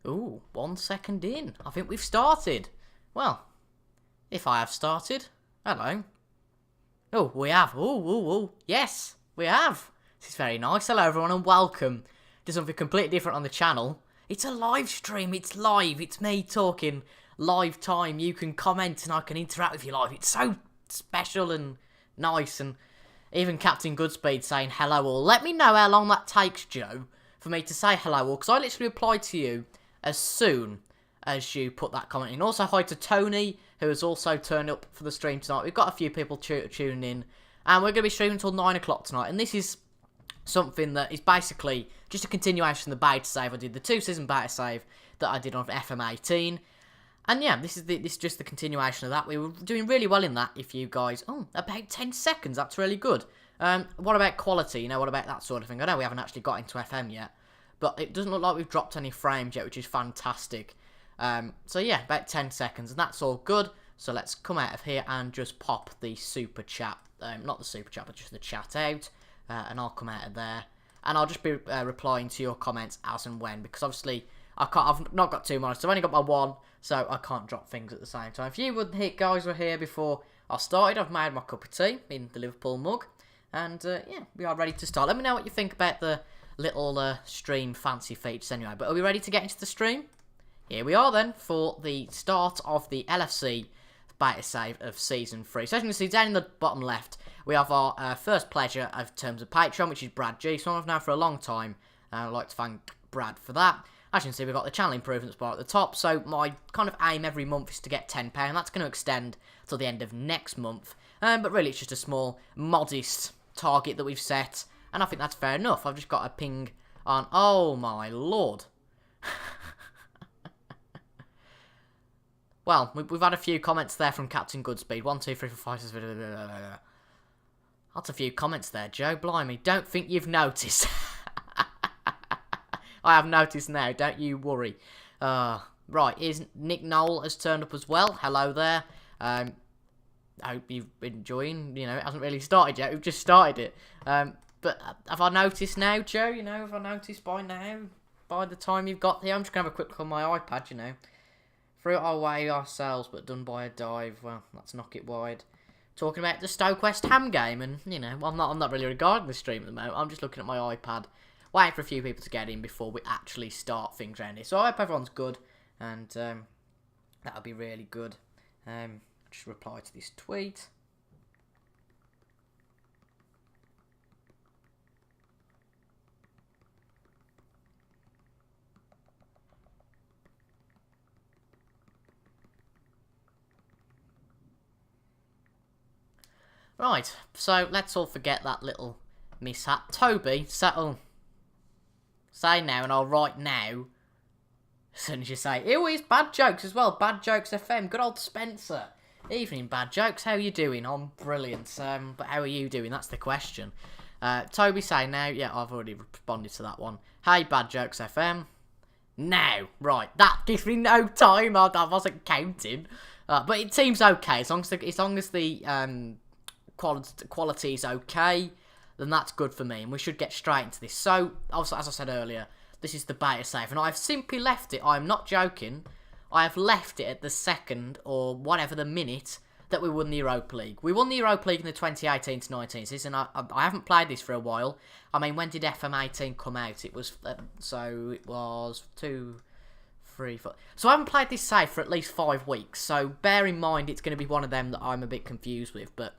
Ooh, 1 second in. I think we've started. Well, if I have started. Hello. Oh, we have. Ooh. Yes, we have. This is very nice. Hello, everyone, and welcome to something completely different on the channel. It's a live stream. It's live. It's me talking live time. You can comment and I can interact with you live. It's so special and nice. And even Captain Goodspeed saying hello all. Let me know how long that takes, Joe, for me to say hello all, because I literally replied to you as soon as you put that comment in. Also, hi to Tony, who has also turned up for the stream tonight. We've got a few people tuning in, and we're going to be streaming until 9 o'clock tonight. And this is something that is basically just a continuation of the beta save I did, the 2-season beta save that I did on FM18. And yeah, this is just the continuation of that. We were doing really well in that. If you guys, about 10 seconds, that's really good. What about quality? You know, what about that sort of thing? I know we haven't actually got into FM yet, but it doesn't look like we've dropped any frames yet, which is fantastic. So yeah, about 10 seconds, and that's all good. So let's come out of here and just pop the super chat, not the super chat, but just the chat out, and I'll come out of there, and I'll just be replying to your comments as and when, because obviously I've not got 2 monitors, I've only got my one, so I can't drop things at the same time. If you guys were here before I started, I've made my cup of tea in the Liverpool mug, and yeah, we are ready to start. Let me know what you think about the little stream fancy features anyway, but are we ready to get into the stream? Here we are then for the start of the LFC beta save of Season 3. So as you can see down in the bottom left, we have our first pleasure of terms of Patreon, which is Brad G, someone I've known for a long time, and I'd like to thank Brad for that. As you can see, we've got the channel improvements bar at the top, so my kind of aim every month is to get £10, that's going to extend till the end of next month, but really it's just a small, modest target that we've set, and I think that's fair enough. I've just got a ping on, oh my lord. Well, we've had a few comments there from Captain Goodspeed. 1, 2, 3, 4, 5, 6, 7, That's a few comments there, Joe. Blimey, don't think you've noticed. I have noticed now, don't you worry. Right, here's Nick Knoll has turned up as well. Hello there. I hope you've been enjoying. You know, it hasn't really started yet. We've just started it. But have I noticed now, Joe? You know, have I noticed by now? By the time you've got here, I'm just going to have a quick look on my iPad, you know. Threw it our way ourselves, but done by a dive. Well, let's knock it wide. Talking about the Stoke West Ham game, and you know, I'm not really regarding the stream at the moment. I'm just looking at my iPad, waiting for a few people to get in before we actually start things around here. So I hope everyone's good, and that'll be really good. Just reply to this tweet. Right, so let's all forget that little mishap. Toby, settle. Say now, and I'll write now. As soon as you say, ew, it's Bad Jokes as well. Bad Jokes FM. Good old Spencer. Evening, Bad Jokes. How are you doing? I'm brilliant. But how are you doing? That's the question. Toby, say now. Yeah, I've already responded to that one. Hey, Bad Jokes FM. Now. Right, that gives me no time. I wasn't counting. But it seems okay. As long as the quality is okay, then that's good for me, and we should get straight into this. So, also, as I said earlier, this is the beta save, and I've simply left it, I'm not joking, I have left it at the second, or whatever the minute, that we won the Europa League. We won the Europa League in the 2018-19 season. I haven't played this for a while. I mean, when did FM18 come out? It was, so it was 2, 3, 4... So I haven't played this save for at least 5 weeks, so bear in mind it's going to be one of them that I'm a bit confused with, but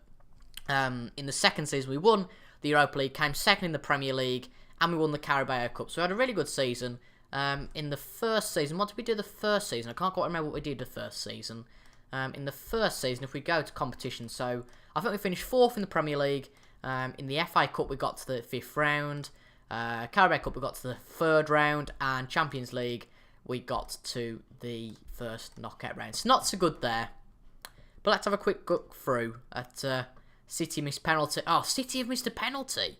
in the second season we won the Europa League, came second in the Premier League, and we won the Carabao Cup. So we had a really good season. In the first season, what did we do the first season? I can't quite remember what we did the first season. In the first season, if we go to competition, so I think we finished 4th in the Premier League. In the FA Cup we got to the 5th round. Carabao Cup we got to the 3rd round, and Champions League we got to the first knockout round. It's not so good there. But let's have a quick look through at City missed penalty. Oh, City have missed a penalty.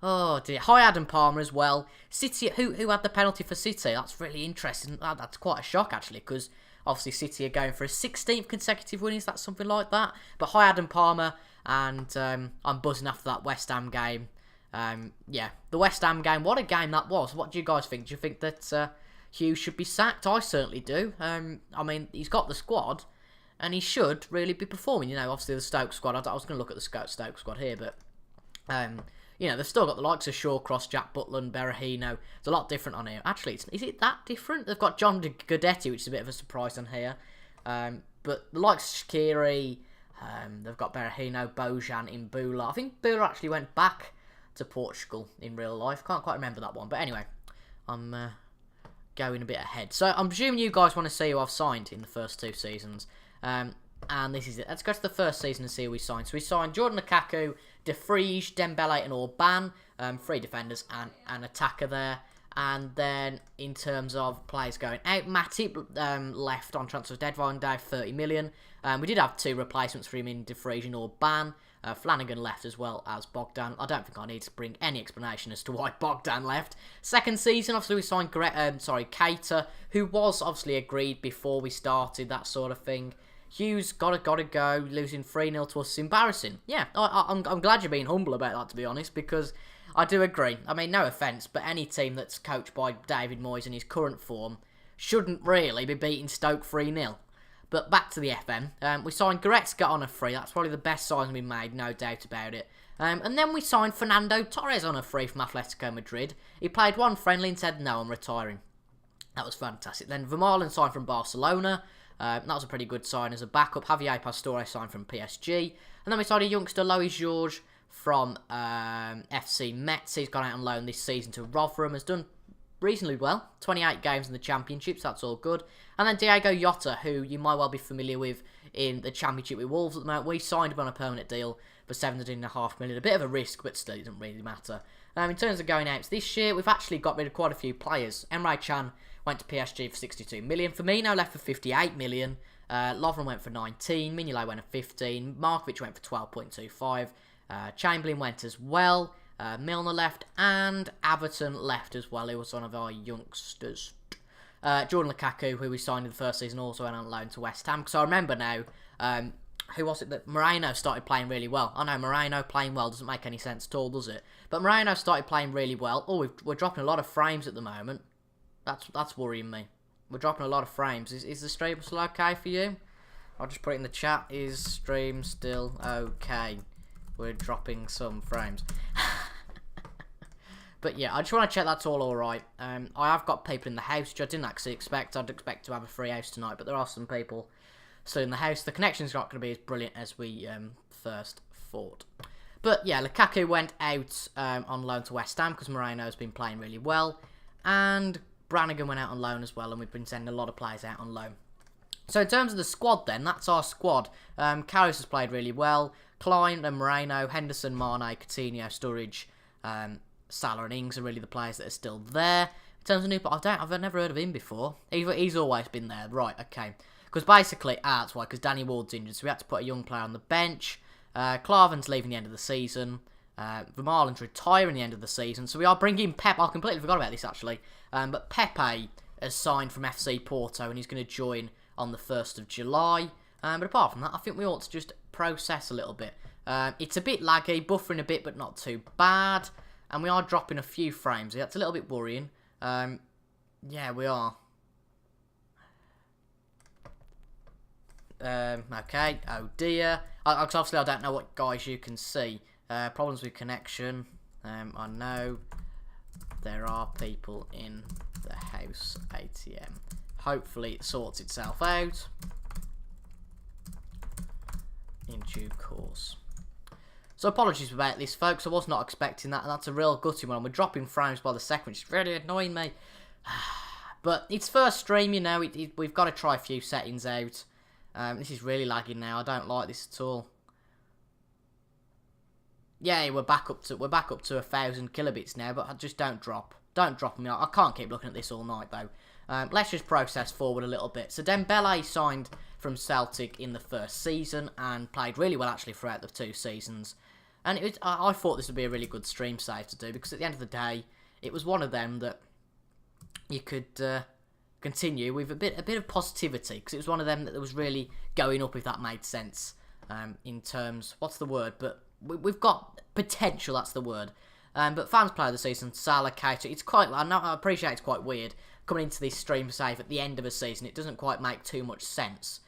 Oh dear. Hi Adam Palmer as well. City, who had the penalty for City? That's really interesting. That's quite a shock actually, because obviously City are going for a 16th consecutive win. Is that something like that? But hi Adam Palmer, and I'm buzzing after that West Ham game. Yeah, the West Ham game. What a game that was. What do you guys think? Do you think that Hughes should be sacked. I certainly do. I mean, he's got the squad, and he should really be performing. You know, obviously the Stoke squad. I was going to look at the Stoke squad here, but you know, they've still got the likes of Shawcross, Jack Butland, Berahino. It's a lot different on here. Actually, is it that different? They've got John Guidetti, which is a bit of a surprise on here. But the likes of Shaqiri, they've got Berahino, Bojan, Imbula. I think Imbula actually went back to Portugal in real life. Can't quite remember that one. But anyway, I'm going a bit ahead. So I'm presuming you guys want to see who I've signed in the first 2 seasons. And this is it. Let's go to the first season and see who we signed. So we signed Jordan Lukaku, De Vrij, Dembele and Orban. 3 defenders and an attacker there. And then in terms of players going out, Matip left on transfer deadline day, 30 million. We did have 2 replacements for him in De Vrij and Orban. Flanagan left as well as Bogdan. I don't think I need to bring any explanation as to why Bogdan left. Second season, obviously we signed Keita, who was obviously agreed before we started, that sort of thing. Hughes gotta go, losing 3-0 to us is embarrassing. Yeah, I'm glad you're being humble about that, to be honest, because I do agree. I mean, no offence, but any team that's coached by David Moyes in his current form shouldn't really be beating Stoke 3-0. But back to the FM. We signed Goretzka on a free. That's probably the best signing we made, no doubt about it. And then we signed Fernando Torres on a free from Atletico Madrid. He played 1 friendly and said, no, I'm retiring. That was fantastic. Then Vermaelen signed from Barcelona. That was a pretty good sign as a backup. Javier Pastore signed from PSG. And then we signed a youngster, Lois Georges, from FC Metz. He's gone out on loan this season to Rotherham. Has done reasonably well. 28 games in the Championship, so that's all good. And then Diego Jota, who you might well be familiar with in the Championship with Wolves at the moment. We signed him on a permanent deal for 17.5 million. A bit of a risk, but still, it doesn't really matter. In terms of going out this year, we've actually got rid of quite a few players. Emre Can went to PSG for 62 million. Firmino left for 58 million. Lovren went for 19. Mignolet went for 15. Markovic went for 12.25. Chamberlain went as well. Milner left. And Everton left as well. He was one of our youngsters. Jordan Lukaku, who we signed in the first season, also went on loan to West Ham. Because I remember now, who was it that Moreno started playing really well? I know Moreno playing well doesn't make any sense at all, does it? But Moreno started playing really well. Oh, we're dropping a lot of frames at the moment. That's worrying me. We're dropping a lot of frames. Is the stream still okay for you? I'll just put it in the chat. Is stream still okay? We're dropping some frames. But yeah, I just want to check that's all alright. I have got people in the house, which I didn't actually expect. I'd expect to have a free house tonight, but there are some people still in the house. The connection's not going to be as brilliant as we first thought. But yeah, Lukaku went out on loan to West Ham because Moreno's been playing really well. And Brannigan went out on loan as well, and we've been sending a lot of players out on loan. So in terms of the squad then, that's our squad. Karius has played really well. Klein and Moreno, Henderson, Mane, Coutinho, Sturridge, Salah and Ings are really the players that are still there. In terms of new, I've never heard of him before. He's always been there, right? Okay, because basically, that's why. Because Danny Ward's injured, so we had to put a young player on the bench. Klavan's leaving the end of the season. Vermaelen's retiring the end of the season, so we are bringing Pep. I completely forgot about this actually, but Pepe has signed from FC Porto, and he's going to join on the 1st of July. But apart from that, I think we ought to just process a little bit. It's a bit laggy, buffering a bit, but not too bad. And we are dropping a few frames. That's a little bit worrying. Yeah, we are. Okay. Oh dear. Obviously, I don't know what guys you can see. Problems with connection. I know there are people in the house ATM. Hopefully, it sorts itself out in due course. So apologies about this, folks. I was not expecting that, and that's a real gutting one. We're dropping frames by the second, which is really annoying me. But it's first stream, you know. We've got to try a few settings out. This is really lagging now. I don't like this at all. Yeah, we're back up to 1,000 kilobits now, but I just don't drop. Don't drop me. I can't keep looking at this all night though. Let's just process forward a little bit. So Dembele signed from Celtic in the first season and played really well actually throughout the 2 seasons. And I thought this would be a really good stream save to do because at the end of the day, it was one of them that you could continue with a bit of positivity because it was one of them that was really going up, if that made sense. In terms, what's the word? But we've got potential. That's the word. But fans player of the season, Salah, Keita. It's quite. I appreciate it's quite weird coming into this stream safe at the end of a season, it doesn't quite make too much sense.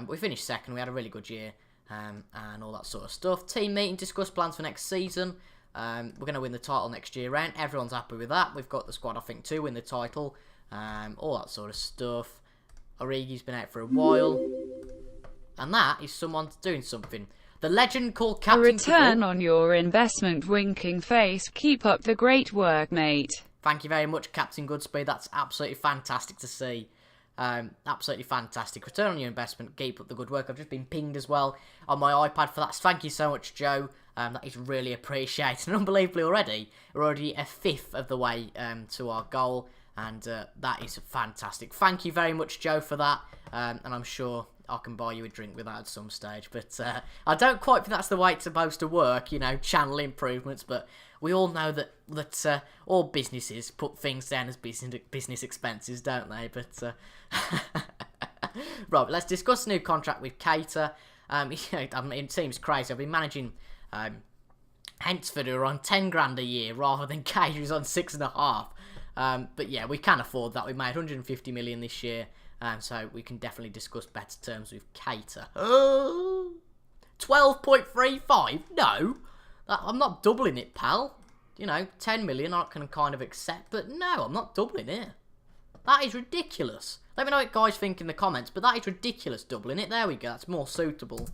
We finished second, we had a really good year, and all that sort of stuff. Team meeting, discuss plans for next season. We're going to win the title next year round. Everyone's happy with that. We've got the squad, I think, to win the title. All that sort of stuff. Origi's been out for a while. And that is someone doing something. The legend called Captain... A return on your investment, winking face. Keep up the great work, mate. Thank you very much, Captain Goodspeed. That's absolutely fantastic to see. Absolutely fantastic. Return on your investment. Keep up the good work. I've just been pinged as well on my iPad for that. Thank you so much, Joe. That is really appreciated. And unbelievably already, we're already a fifth of the way to our goal. And that is fantastic. Thank you very much, Joe, for that. And I'm sure I can buy you a drink with that at some stage. But I don't quite think that's the way it's supposed to work, you know, channel improvements. But we all know that all businesses put things down as business expenses, don't they? But right, let's discuss the new contract with Cater. It seems crazy. I've been managing Hensford, who are on 10 grand a year, rather than Cater, who's on 6.5. But yeah, we can afford that. We made 150 million this year, so we can definitely discuss better terms with Cater. 12.35? No, I'm not doubling it, pal. You know, 10 million I can kind of accept, but no, I'm not doubling it. That is ridiculous. Let me know what guys think in the comments, but that is ridiculous, doubling it. There we go, that's more suitable.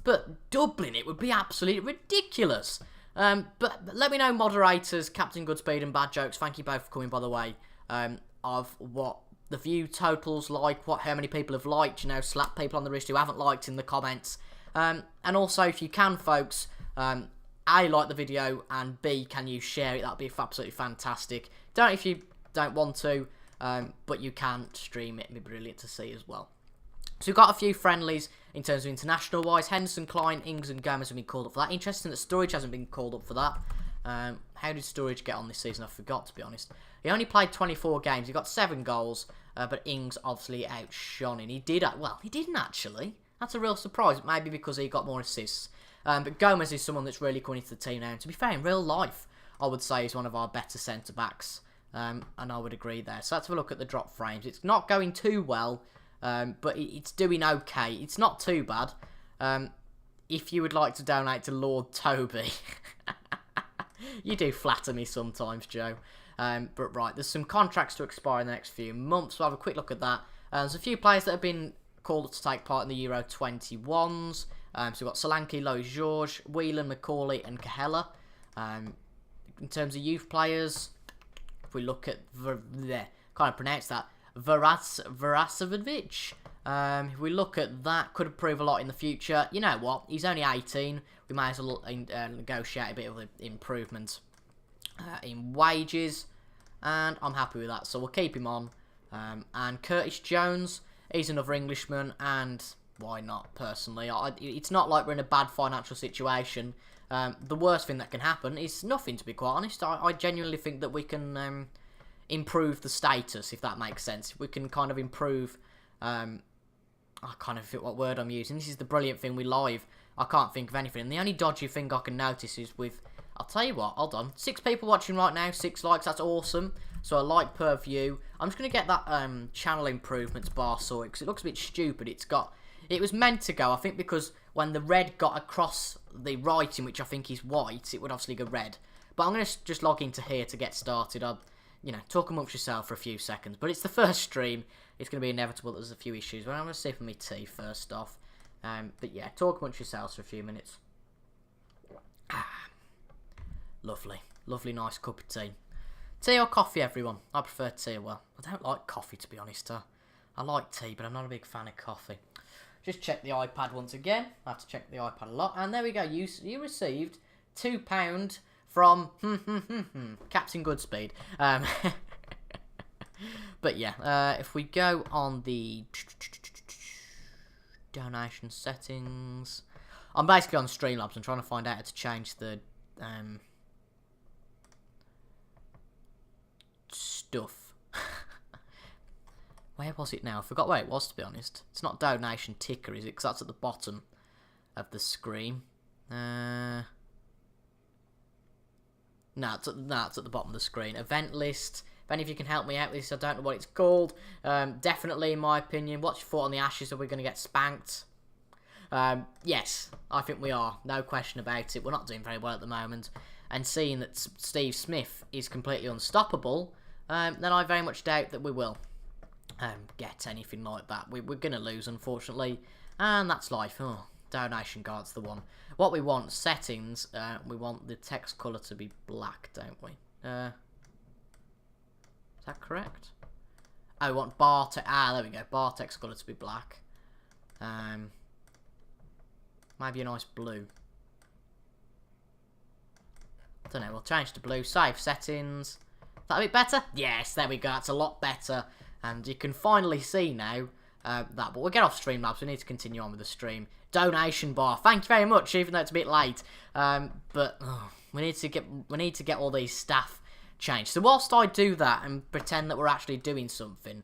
But doubling it would be absolutely ridiculous. But let me know, moderators, Captain Goodspeed and Bad Jokes, thank you both for coming, by the way, of what the view totals like, how many people have liked, you know, slap people on the wrist who haven't liked in the comments. And also, if you can, folks, A, like the video, and B, can you share it? That'd be absolutely fantastic. Don't if you don't want to, but you can stream it. It'd be brilliant to see as well. So we've got a few friendlies in terms of international-wise. Henderson, Klein, Ings and Gomez have been called up for that. Interesting that Sturridge hasn't been called up for that. How did Sturridge get on this season? I forgot, to be honest. He only played 24 games. He got 7 goals, but Ings obviously outshone him. He didn't actually. That's a real surprise, maybe because he got more assists. But Gomez is someone that's really coming into the team now. And to be fair, in real life, I would say he's one of our better centre-backs. And I would agree there. So let's have a look at the drop frames. It's not going too well. But it's doing okay. It's not too bad. If you would like to donate to Lord Toby. You do flatter me sometimes, Joe. But right, there's some contracts to expire in the next few months. We'll have a quick look at that. There's a few players that have been called up to take part in the Euro 21s. So we've got Solanke, Lois George, Whelan, Macaulay and Kahela. In terms of youth players, if we look at... can't pronounce that. Varasovic. If we look at that, could improve a lot in the future. You know what? He's only 18. We may as well negotiate a bit of an improvement in wages. And I'm happy with that. So we'll keep him on. And Curtis Jones, he's another Englishman. And why not, personally? It's not like we're in a bad financial situation. The worst thing that can happen is nothing, to be quite honest. I genuinely think that we can... improve the status, if that makes sense. If we can kind of improve, I kind of forget what word I'm using. This is the brilliant thing with live. I can't think of anything. And the only dodgy thing I can notice is with, I'll tell you what, hold on. 6 people watching right now, 6 likes, that's awesome. So a like per view. I'm just going to get that channel improvements bar sorted, because it looks a bit stupid. It was meant to go, I think, because when the red got across the writing, which I think is white, it would obviously go red. But I'm going to just log into here to get started. You know, talk amongst yourself for a few seconds. But it's the first stream. It's going to be inevitable that there's a few issues. But I'm going to sip my tea first off. But yeah, talk amongst yourselves for a few minutes. Lovely. Lovely, nice cup of tea. Tea or coffee, everyone? I prefer tea. Well, I don't like coffee, to be honest. I like tea, but I'm not a big fan of coffee. Just check the iPad once again. I have to check the iPad a lot. And there we go. You received £2... from Captain Goodspeed. But yeah, if we go on the donation settings, I'm basically on Streamlabs. I'm trying to find out how to change the stuff. Where was it now? I forgot where it was, to be honest. It's not donation ticker, is it? Because that's at the bottom of the screen. No, it's at the bottom of the screen. Event list, If any of you can help me out with this, I don't know what it's called. Definitely, in my opinion, what's your thought on the Ashes? Are we going to get spanked? Yes, I think we are. No question about it. We're not doing very well at the moment. And seeing that Steve Smith is completely unstoppable, then I very much doubt that we will get anything like that. We're going to lose, unfortunately. And that's life. Oh, donation guard's the one. What we want, settings, we want the text colour to be black, don't we? Is that correct? Oh, we want bar there we go. Bar text colour to be black. Maybe a nice blue. I don't know, we'll change to blue. Save settings. Is that a bit better? Yes, there we go. That's a lot better. And you can finally see now that. But we'll get off Streamlabs. We need to continue on with the stream. Donation bar. Thank you very much, even though it's a bit late. We need to get all these staff changed. So whilst I do that and pretend that we're actually doing something,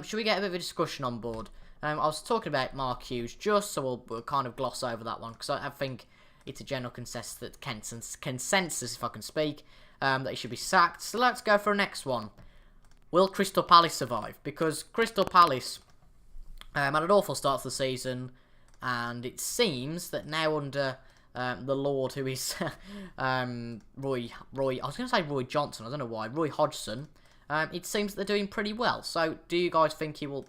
should we get a bit of a discussion on board? I was talking about Mark Hughes, just so we'll kind of gloss over that one, because I think it's a general consensus, if I can speak, that he should be sacked. So let's go for the next one. Will Crystal Palace survive? Because Crystal Palace had an awful start to the season, and it seems that now under the Lord, who is Roy, I was going to say Roy Johnson, I don't know why, Roy Hodgson, it seems that they're doing pretty well. So do you guys think he will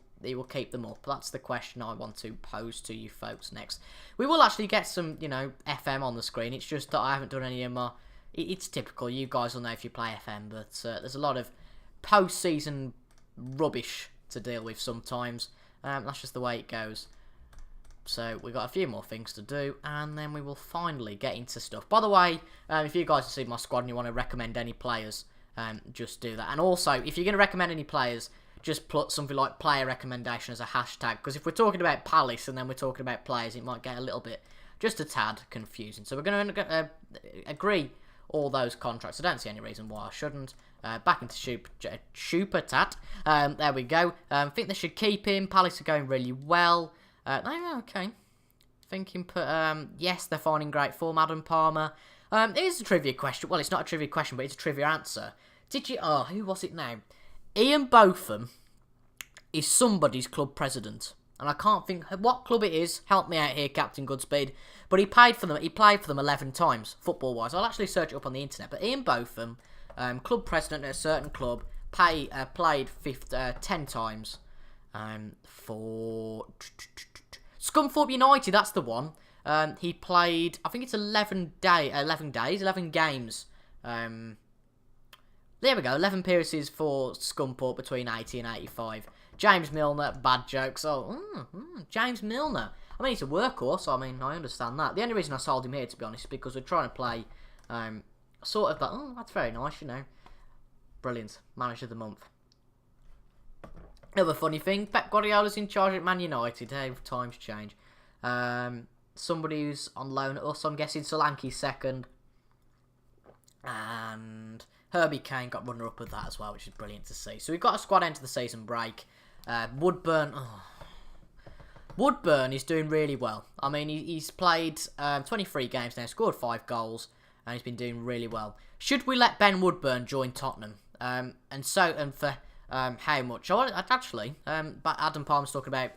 keep them up? That's the question I want to pose to you folks next. We will actually get some, FM on the screen. It's just that I haven't done any of my... It's typical. You guys will know if you play FM, but there's a lot of post-season rubbish to deal with sometimes. That's just the way it goes. So we've got a few more things to do, and then we will finally get into stuff. By the way, if you guys have seen my squad and you want to recommend any players, just do that. And also, if you're going to recommend any players, just put something like player recommendation as a hashtag, because if we're talking about Palace and then we're talking about players, it might get a little bit, just a tad, confusing. So we're going to agree all those contracts. I don't see any reason why I shouldn't. Back into Schupertat. There we go. I think they should keep him. Palace are going really well. Okay. Thinking, yes, they're finding great form, Adam Palmer. Here's a trivia question. Well, it's not a trivia question, but it's a trivia answer. Who was it now? Ian Botham is somebody's club president, and I can't think what club it is. Help me out here, Captain Goodspeed. But he played for them 11 times, football-wise. I'll actually search it up on the internet. But Ian Botham, club president at a certain club, played 10 times for Scunthorpe United. That's the one. He played, I think it's 11 games. There we go, 11 appearances for Scunthorpe between 80 and 85. James Milner, bad jokes. James Milner. I mean, he's a workhorse, I understand that. The only reason I sold him here, to be honest, is because we're trying to play sort of that. That's very nice, Brilliant. Manager of the month. Another funny thing, Pep Guardiola's in charge at Man United. Hey, times change. Somebody who's on loan at us, I'm guessing Solanke's second. And Herbie Kane got runner-up of that as well, which is brilliant to see. So we've got a squad into the season break. Woodburn is doing really well. I mean, he's played 23 games now, scored 5 goals, and he's been doing really well. Should we let Ben Woodburn join Tottenham? And for how much? I'd actually, but Adam Palmer's talking about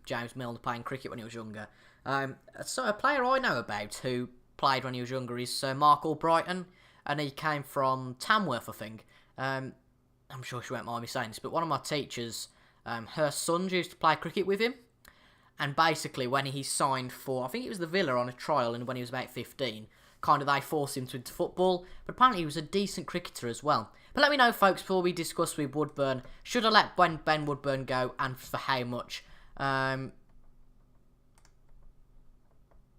James Milner playing cricket when he was younger. So a player I know about who played when he was younger is Mark Albrighton. And he came from Tamworth, I think. I'm sure she won't mind me saying this, but one of my teachers, her sons used to play cricket with him. And basically, when he signed for, I think it was the Villa on a trial, and when he was about 15, they forced him into football. But apparently, he was a decent cricketer as well. But let me know, folks, before we discuss with Woodburn, should I let Ben Woodburn go, and for how much? I'm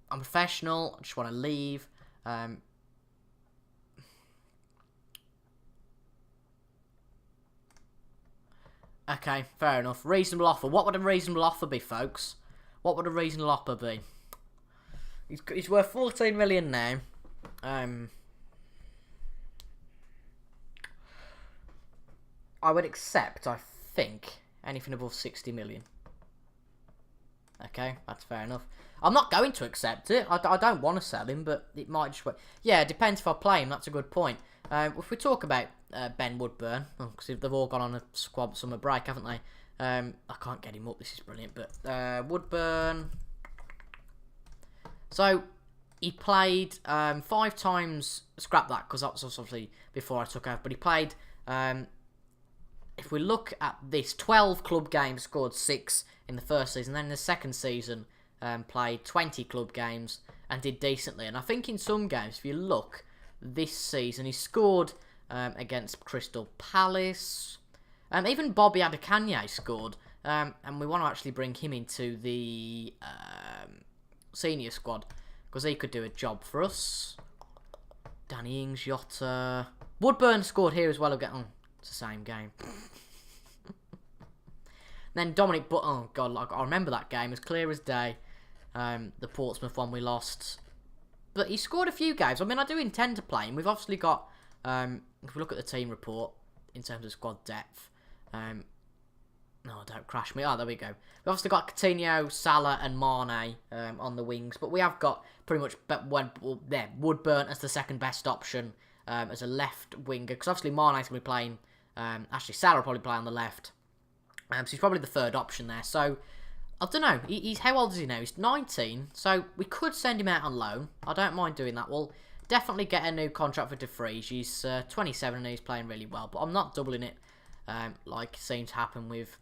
professional. I just want to leave. Okay, fair enough. Reasonable offer. What would a reasonable offer be, folks? What would a reasonable offer be? He's worth 14 million now. I would accept, I think, anything above 60 million. Okay, that's fair enough. I'm not going to accept it. I don't want to sell him, but it might just work. Yeah, it depends if I play him. That's a good point. If we talk about Ben Woodburn, because they've all gone on a squad summer break, haven't they? I can't get him up. This is brilliant. But Woodburn. So he played 5 times. Scrap that, because that was obviously before I took over. But he played. If we look at this, 12 club games, scored 6 in the first season. Then in the second season, played 20 club games and did decently. And I think in some games, if you look this season, he scored against Crystal Palace. Even Bobby Adekanye scored. And we want to actually bring him into the senior squad, because he could do a job for us. Danny Ings, Jota. Woodburn scored here as well again. Oh, it's the same game. Then Dominic But oh god, like, I remember that game as clear as day. The Portsmouth one we lost. But he scored a few games. I mean, I do intend to play him. We've obviously got, if we look at the team report in terms of squad depth, no, don't crash me. Oh, there we go. We've obviously got Coutinho, Salah and Mane on the wings, but we have got pretty much Woodburn as the second best option as a left winger, because obviously Mane's going to be playing, actually Salah will probably play on the left, so he's probably the third option there. So, I don't know, he's how old is he now? He's 19, so we could send him out on loan. I don't mind doing that. We'll definitely get a new contract for De Vries. He's 27 and he's playing really well, but I'm not doubling it like seems to happen with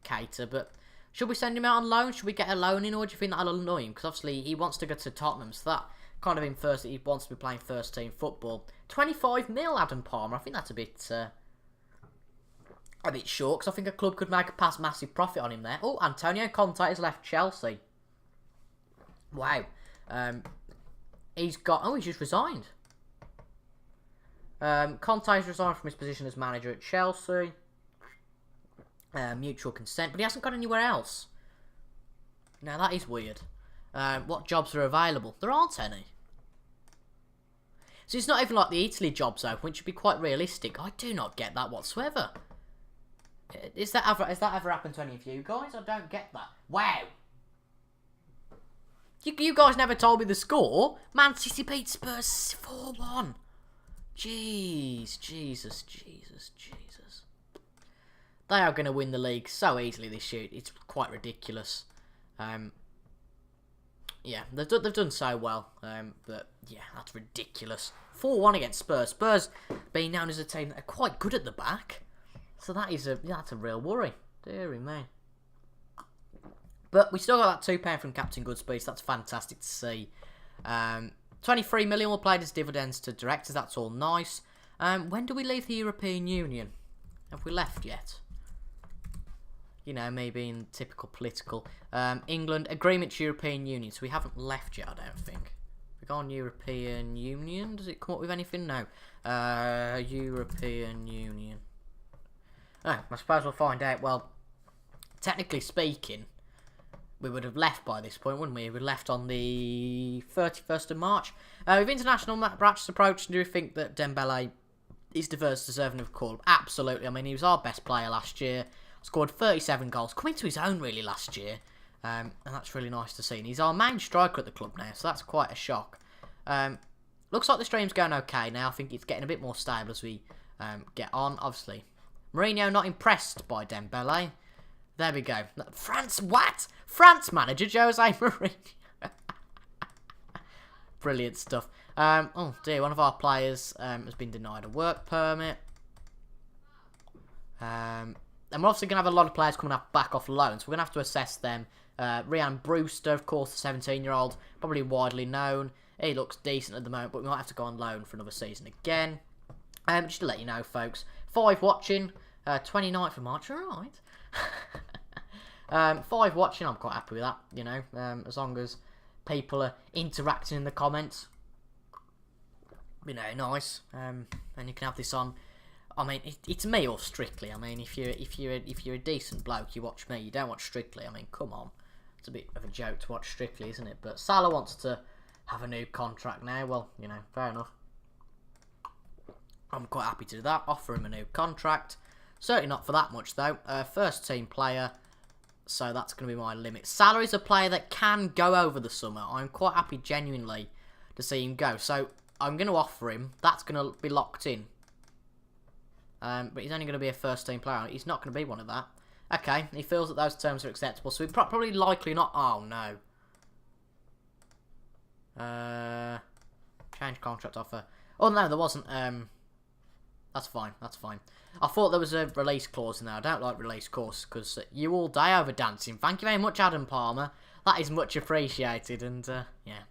Keita. But should we send him out on loan? Should we get a loan in, or do you think that'll annoy him? Because obviously he wants to go to Tottenham, so that kind of infers that he wants to be playing first team football. 25 mil, Adam Palmer. I think that's a bit short, because I think a club could make a massive profit on him there. Oh, Antonio Conte has left Chelsea. Wow. He's just resigned. Conte's resigned from his position as manager at Chelsea. Mutual consent, but he hasn't got anywhere else. Now that is weird. What jobs are available? There aren't any. So it's not even like the Italy jobs open, which would be quite realistic. I do not get that whatsoever. Has that ever happened to any of you guys? I don't get that. Wow. You guys never told me the score. Man City beat Spurs 4-1. Jesus. They are going to win the league so easily this year. It's quite ridiculous. Yeah, they've done so well. But yeah, that's ridiculous. 4-1 against Spurs. Spurs being known as a team that are quite good at the back. So that's a real worry. Deary me. But we still got that £2 from Captain Goodspeed, so that's fantastic to see. 23 million were paid as dividends to directors, that's all nice. When do we leave the European Union? Have we left yet? You know, maybe in typical political. England, agreement to European Union, so we haven't left yet, I don't think. We go on European Union, does it come up with anything? No. European Union. Oh, I suppose we'll find out. Well, technically speaking, we would have left by this point, wouldn't we? We left on the 31st of March. With international matches approaching, do you think that Dembele is deserving of a call? Absolutely. I mean, he was our best player last year. Scored 37 goals. Coming to his own, really, last year. And that's really nice to see. And he's our main striker at the club now, so that's quite a shock. Looks like the stream's going okay now. I think it's getting a bit more stable as we get on, obviously. Mourinho not impressed by Dembele. There we go. France, what? France manager Jose Mourinho. Brilliant stuff. Oh dear, one of our players has been denied a work permit. And we're obviously going to have a lot of players coming back off loan, so we're going to have to assess them. Ryan Brewster, of course, the 17-year-old, probably widely known. He looks decent at the moment, but we might have to go on loan for another season again. Just to let you know, folks, 5 watching, 29th of March, alright. 5 watching, I'm quite happy with that, you know, as long as people are interacting in the comments. You know, nice. And you can have this on. I mean, it's me or Strictly. I mean, if you're a decent bloke, you watch me. You don't watch Strictly. I mean, come on. It's a bit of a joke to watch Strictly, isn't it? But Salah wants to have a new contract now. Well, you know, fair enough. I'm quite happy to do that. Offer him a new contract. Certainly not for that much, though. First team player. So that's going to be my limit. Salah is a player that can go over the summer. I'm quite happy, genuinely, to see him go. So I'm going to offer him. That's going to be locked in. But he's only going to be a first-team player. He's not going to be one of that. Okay, he feels that those terms are acceptable. So we're probably likely not... Oh, no. Change contract offer. Oh, no, there wasn't. That's fine. That's fine. I thought there was a release clause in there. I don't like release clause because you all day over dancing. Thank you very much, Adam Palmer. That is much appreciated. And, yeah,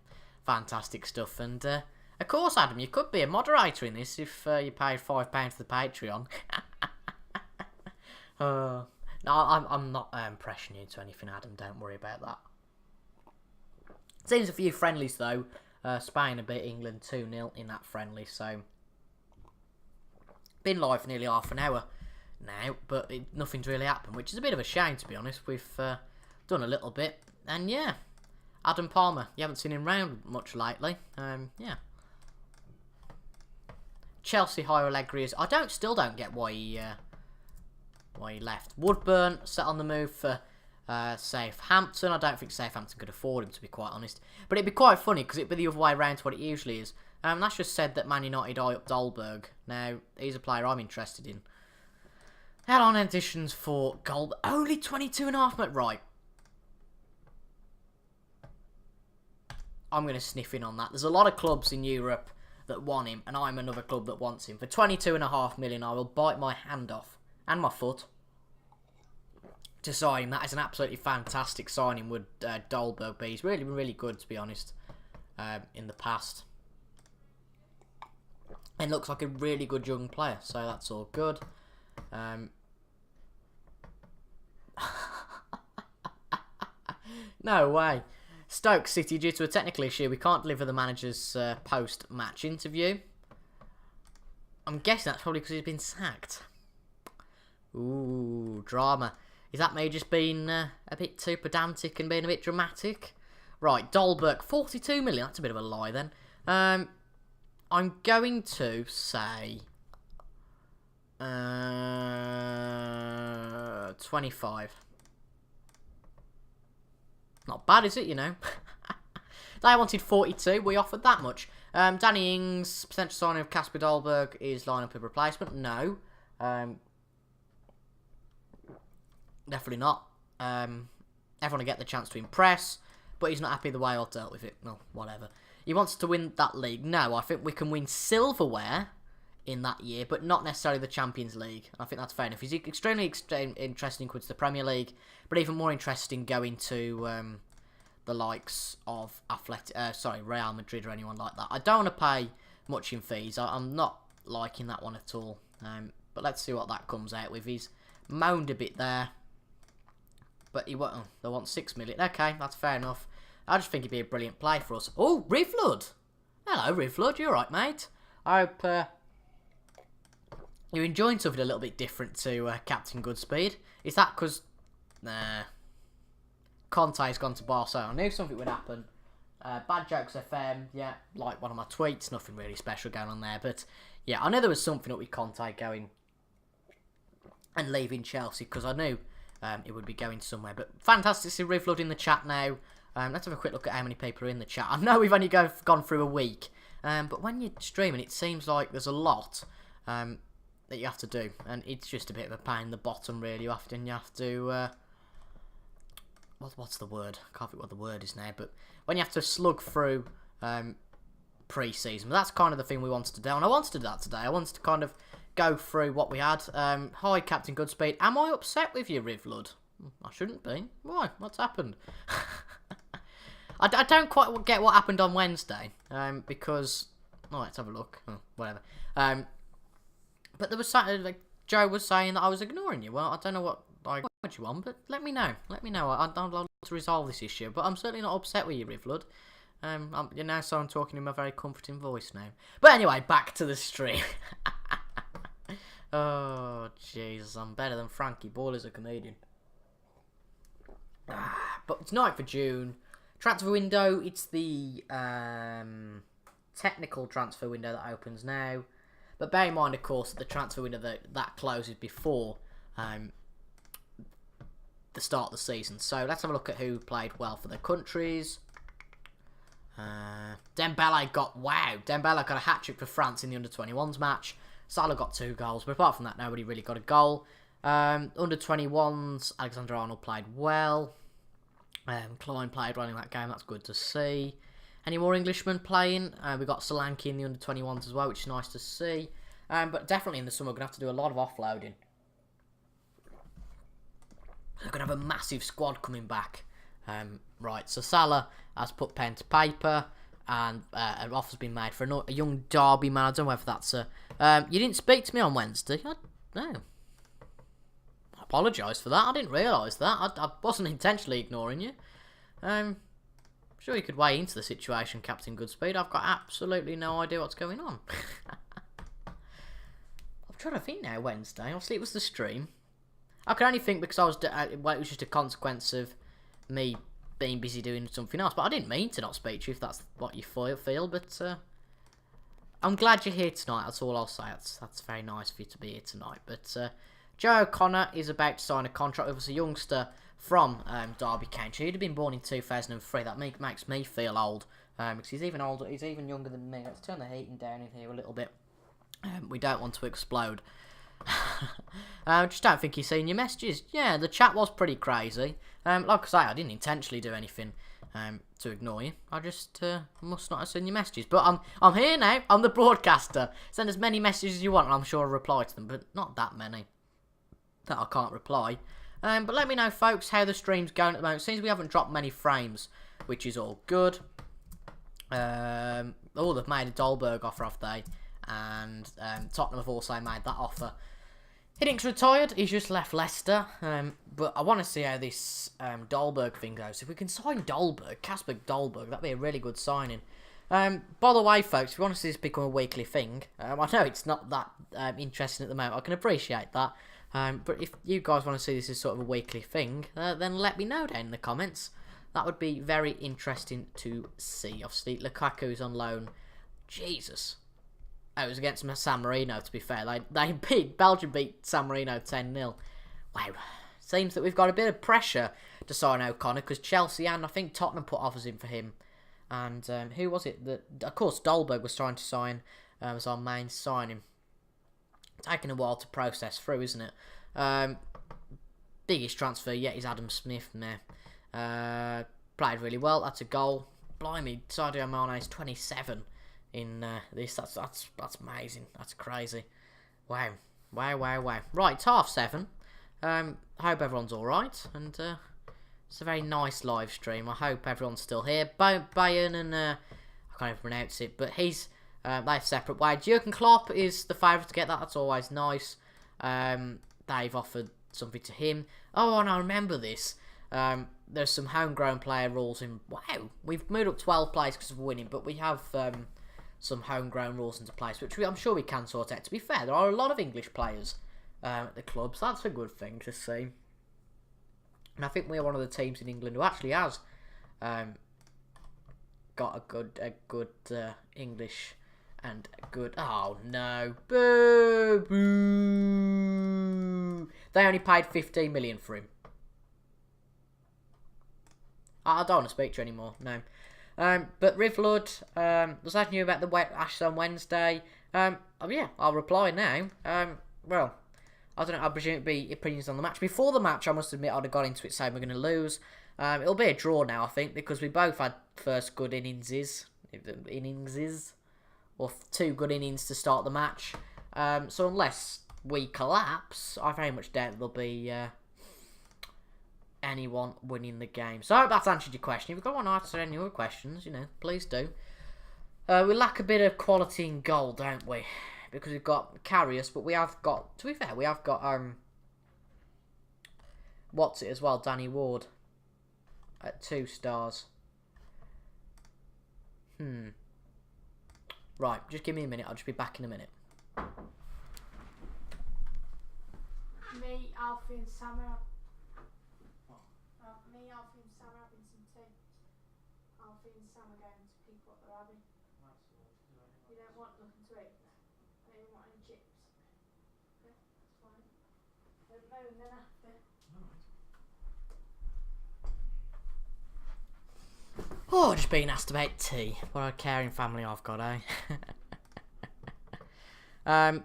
fantastic stuff. And, of course, Adam, you could be a moderator in this if you paid £5 for the Patreon. No, I'm not pressuring you into anything, Adam. Don't worry about that. Seems a few friendlies, though. Spain have beat England 2-0 in that friendly, so... Been live for nearly half an hour now, but nothing's really happened, which is a bit of a shame, to be honest. We've done a little bit, and yeah. Adam Palmer, you haven't seen him round much lately. Yeah. Chelsea hire Allegri is... I still don't get why he left. Woodburn set on the move for Southampton. I don't think Southampton could afford him, to be quite honest. But it'd be quite funny because it'd be the other way around to what it usually is. That's just said that Man United eye up Dolberg. Now, he's a player I'm interested in. Add-on additions for Gold. Only 22.5 minutes. Right. I'm going to sniff in on that. There's a lot of clubs in Europe that want him, and I'm another club that wants him. For 22.5 million, I will bite my hand off. And my foot. To sign him. That is an absolutely fantastic signing, would Dolberg be. He's really, really good, to be honest, in the past. And looks like a really good young player, so that's all good. No way. Stoke City, due to a technical issue, we can't deliver the manager's post-match interview. I'm guessing that's probably because he's been sacked. Ooh, drama. Is that me just being a bit too pedantic and being a bit dramatic? Right, Dolberg, 42 million. That's a bit of a lie then. I'm going to say 25. Not bad, is it, you know? They wanted 42. We offered that much. Danny Ings, potential signing of Casper Dolberg is line up a replacement. No. Definitely not. Everyone will get the chance to impress, but he's not happy the way I dealt with it. No, whatever. He wants to win that league. No, I think we can win silverware in that year, but not necessarily the Champions League. I think that's fair enough. He's extremely interested in going to the Premier League, but even more interested in going to the likes of Real Madrid or anyone like that. I don't want to pay much in fees. I'm not liking that one at all. But let's see what that comes out with. He's moaned a bit there. But they want 6 million. Okay, that's fair enough. I just think he'd be a brilliant play for us. Oh, Rivlud. Hello, Rivlud. You alright, mate? I hope you're enjoying something a little bit different to Captain Goodspeed. Is that because... Nah. Conte's gone to Barcelona. I knew something would happen. Bad Jokes FM. Yeah, like one of my tweets. Nothing really special going on there. But, yeah, I knew there was something up with Conte going and leaving Chelsea. Because I knew it would be going somewhere. But fantastic to see Rivlud in the chat now. Let's have a quick look at how many people are in the chat. I know we've only gone through a week, but when you're streaming, it seems like there's a lot that you have to do, and it's just a bit of a pain in the bottom, really. Often you have to, what's the word? I can't think what the word is now, but when you have to slug through pre-season, that's kind of the thing we wanted to do, and I wanted to do that today. I wanted to kind of go through what we had. Hi, Captain Goodspeed. Am I upset with you, Rivlud? I shouldn't be. Why? What's happened? I don't quite get what happened on Wednesday, because... Oh, let's have a look. Oh, whatever. But there was something, like, Joe was saying that I was ignoring you. Well, I don't know what you want, but let me know. Let me know. I'd like to resolve this issue, but I'm certainly not upset with you, Rivlud. I'm talking in my very comforting voice now. But anyway, back to the stream. Oh, Jesus, I'm better than Frankie Ball as a comedian. But it's 9th of June. Transfer window, it's the technical transfer window that opens now. But bear in mind, of course, the transfer window that closes before the start of the season. So let's have a look at who played well for their countries. Dembele got a hat-trick for France in the under-21s match. Salah got 2 goals, but apart from that, nobody really got a goal. Under-21s, Alexander-Arnold played well. Klein played well in that game, that's good to see. Any more Englishmen playing? We got Solanke in the under-21s as well, which is nice to see. But definitely in the summer, we're going to have to do a lot of offloading. We're going to have a massive squad coming back. Right, so Salah has put pen to paper, and an offer's been made for a young Derby man. I don't know whether that's a... you didn't speak to me on Wednesday. No. I apologise for that. I didn't realise that. I wasn't intentionally ignoring you. I'm sure you could weigh into the situation, Captain Goodspeed. I've got absolutely no idea what's going on. I'm trying to think now, Wednesday. Obviously, it was the stream. I can only think because it was just a consequence of me being busy doing something else. But I didn't mean to not speak to you if that's what you feel. But I'm glad you're here tonight. That's all I'll say. That's very nice for you to be here tonight. But Joe O'Connor is about to sign a contract with us, a youngster from Derby County. He'd have been born in 2003. That makes me feel old. Because he's even older. He's even younger than me. Let's turn the heating down in here a little bit. We don't want to explode. Just don't think you've seen your messages. Yeah, the chat was pretty crazy. Like I say, I didn't intentionally do anything to ignore you. I just must not have seen your messages. But I'm here now. I'm the broadcaster. Send as many messages as you want, and I'm sure I'll reply to them. But not that many that I can't reply. But let me know, folks, how the stream's going at the moment. Seems we haven't dropped many frames, which is all good. They've made a Dolberg offer, have they? And Tottenham have also made that offer. Hiddink's retired. He's just left Leicester. But I want to see how this Dolberg thing goes. If we can sign Dolberg, Kasper Dolberg, that'd be a really good signing. By the way, folks, if you want to see this become a weekly thing, I know it's not that interesting at the moment. I can appreciate that. But if you guys want to see this as sort of a weekly thing, then let me know down in the comments. That would be very interesting to see. Obviously, Lukaku's on loan. Jesus. It was against San Marino, to be fair. Belgium beat San Marino 10-0. Wow. Seems that we've got a bit of pressure to sign O'Connor, because Chelsea and I think Tottenham put offers in for him. And who was it that... Of course, Dolberg was trying to sign as our main signing. Taking a while to process through, isn't it? Biggest transfer yet is Adam Smith. Played really well. That's a goal. Blimey, Sadio Mane's 27 in this. That's amazing. That's crazy. Wow. Right, it's 7:30. I hope everyone's alright. And it's a very nice live stream. I hope everyone's still here. Bayern and... I can't even pronounce it. But he's... they have separate ways. Jurgen Klopp is the favourite to get that. That's always nice. They've offered something to him. Oh, and I remember this. There's some homegrown player rules in... Wow, we've moved up 12 players because of winning, but we have some homegrown rules into place, which I'm sure we can sort out. To be fair, there are a lot of English players at the club, so that's a good thing to see. And I think we're one of the teams in England who actually has got a good English and good... Oh, no. Boo! Boo! They only paid 15 million for him. I don't want to speak to you anymore, no. But Rivlud, was that new about the Ashes on Wednesday? Yeah, I'll reply now. Well, I don't know, I presume it'd be opinions on the match. Before the match, I must admit, I'd have got into it saying we're going to lose. It'll be a draw now, I think, because we both had first good innings, or 2 good innings to start the match. So unless we collapse, I very much doubt there'll be anyone winning the game. So I hope that's answered your question. If you've got one to answer any other questions, please do. We lack a bit of quality in goal, don't we? Because we've got Karius, but we have got, to be fair, we have got what's it as well, Danny Ward at 2 stars. Right, just give me a minute. I'll just be back in a minute. Me, Alfie and Sam are... me, Alfie and Sam are having some tea. Alfie and Sam are going to pick what they're having. You don't want nothing to eat? Don't even want any chips? Okay, that's fine. Don't moan then after. Oh, just being asked about tea. What a caring family I've got, eh?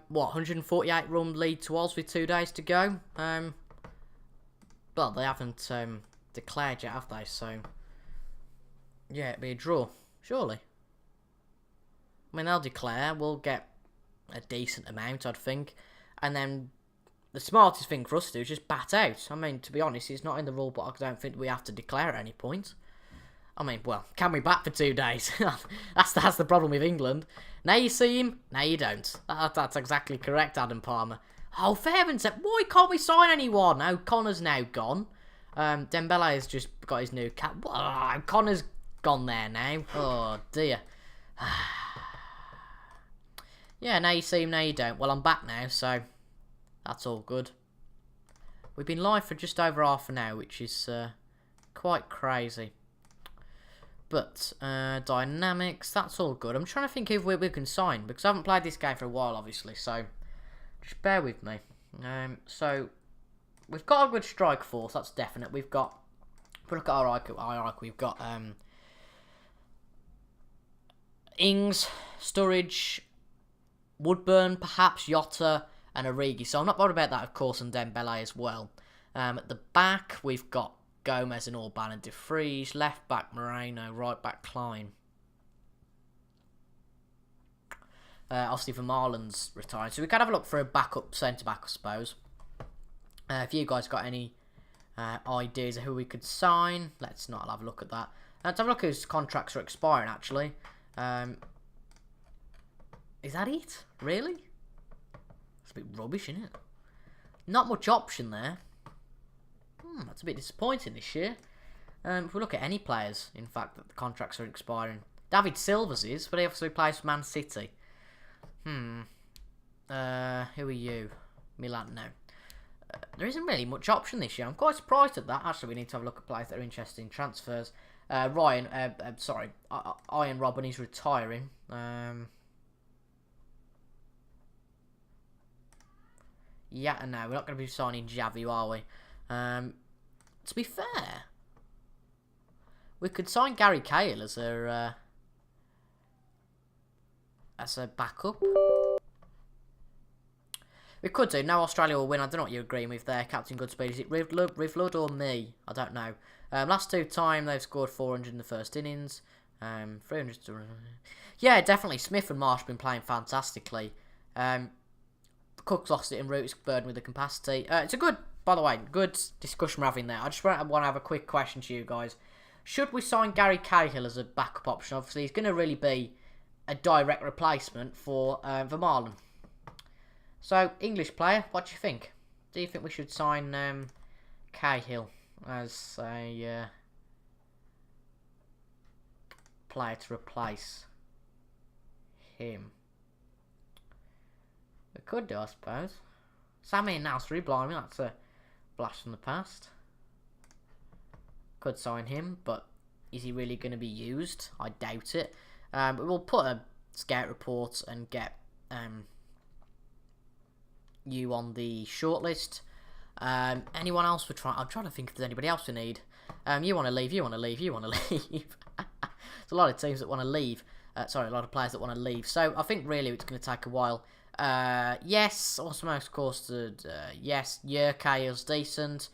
What, 148 run lead to Oz with 2 days to go? Well, they haven't declared yet, have they? So, yeah, it'll be a draw, surely. I mean, they'll declare, we'll get a decent amount, I'd think. And then the smartest thing for us to do is just bat out. I mean, to be honest, it's not in the rule book. I don't think we have to declare at any point. I mean, well, can we bat for 2 days? that's the problem with England. Now you see him, now you don't. That's exactly correct, Adam Palmer. Oh, for heaven's sake, why can't we sign anyone? Oh, Connor's now gone. Dembele has just got his new cap. Oh, Connor's gone there now. Oh, dear. Yeah, now you see him, now you don't. Well, I'm back now, so that's all good. We've been live for just over half an hour, which is quite crazy. But, dynamics, that's all good. I'm trying to think if we can sign, because I haven't played this game for a while, obviously, so just bear with me. So, we've got a good strike force, that's definite. We've got, if we look at our hierarchy, we've got Ings, Sturridge, Woodburn, perhaps, Jota, and Origi. So I'm not bothered about that, of course, and Dembele as well. At the back, we've got Gomez and Orban and De Vries, left back Moreno, right back Klein. Obviously, Vermaelen's retired, so we can have a look for a backup centre back, I suppose. If you guys got any ideas of who we could sign, let's not have a look at that. Let's have a look at whose contracts are expiring. Actually, is that it? Really? It's a bit rubbish, isn't it? Not much option there. That's a bit disappointing this year. If we look at any players, in fact, that the contracts are expiring. David Silva's is, but he obviously plays for Man City. Who are you? Milan, no. There isn't really much option this year. I'm quite surprised at that. Actually, we need to have a look at players that are interested in transfers. Ian Robben, he's retiring. Yeah, no, we're not going to be signing Javi, are we? To be fair, we could sign Gary Cahill as a backup. We could do. No, Australia will win. I don't know what you're agreeing with there, Captain Goodspeed. Is it Rivlud or me? I don't know. Last 2 times they've scored 400 in the first innings. 300. Yeah, definitely. Smith and Marsh have been playing fantastically. Cook's lost it en route. It's burdened with the capacity. It's a good, by the way, good discussion we're having there. I just want to have a quick question to you guys. Should we sign Gary Cahill as a backup option? Obviously, he's going to really be a direct replacement for Vermaelen. So, English player, what do you think? Do you think we should sign Cahill as a player to replace him? We could do, I suppose. Sammy and Nasri, blimey, that's a blast from the past. Could sign him, but is he really going to be used? I doubt it. But we'll put a scout report and get you on the shortlist. Anyone else we're trying? I'm trying to think if there's anybody else we need. You want to leave? You want to leave? You want to leave? There's a lot of teams that want to leave. Sorry, a lot of players that want to leave. So I think really it's going to take a while. Yes, Osmo, of course. Yes, Cahill's decent.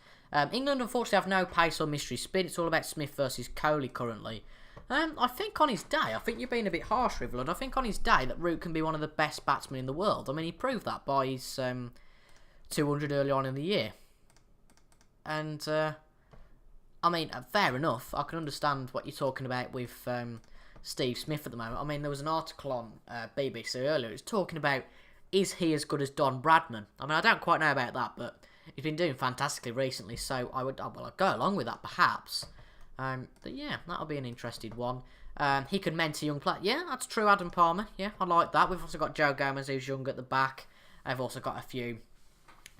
England unfortunately have no pace or mystery spin. It's all about Smith versus Coley currently. I think on his day, I think you're being a bit harsh, Rivlund. I think on his day that Root can be one of the best batsmen in the world. I mean, he proved that by his 200 early on in the year. And, I mean, fair enough. I can understand what you're talking about with Steve Smith at the moment. I mean, there was an article on BBC earlier. It was talking about, is he as good as Don Bradman? I mean, I don't quite know about that, but he's been doing fantastically recently, so I'd go along with that, perhaps. But yeah, that'll be an interesting one. He could mentor young players. Yeah, that's true, Adam Palmer. Yeah, I like that. We've also got Joe Gomez, who's young at the back. I've also got a few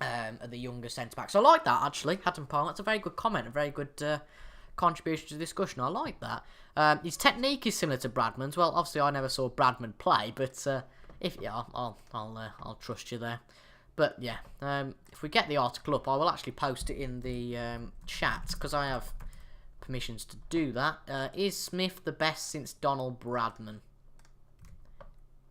of the younger centre-backs. So I like that, actually, Adam Palmer. That's a very good comment, a very good contribution to the discussion. I like that. His technique is similar to Bradman's. Well, obviously, I never saw Bradman play, but I'll trust you there. But yeah, if we get the article up, I will actually post it in the chat, because I have permissions to do that. Is Smith the best since Donald Bradman?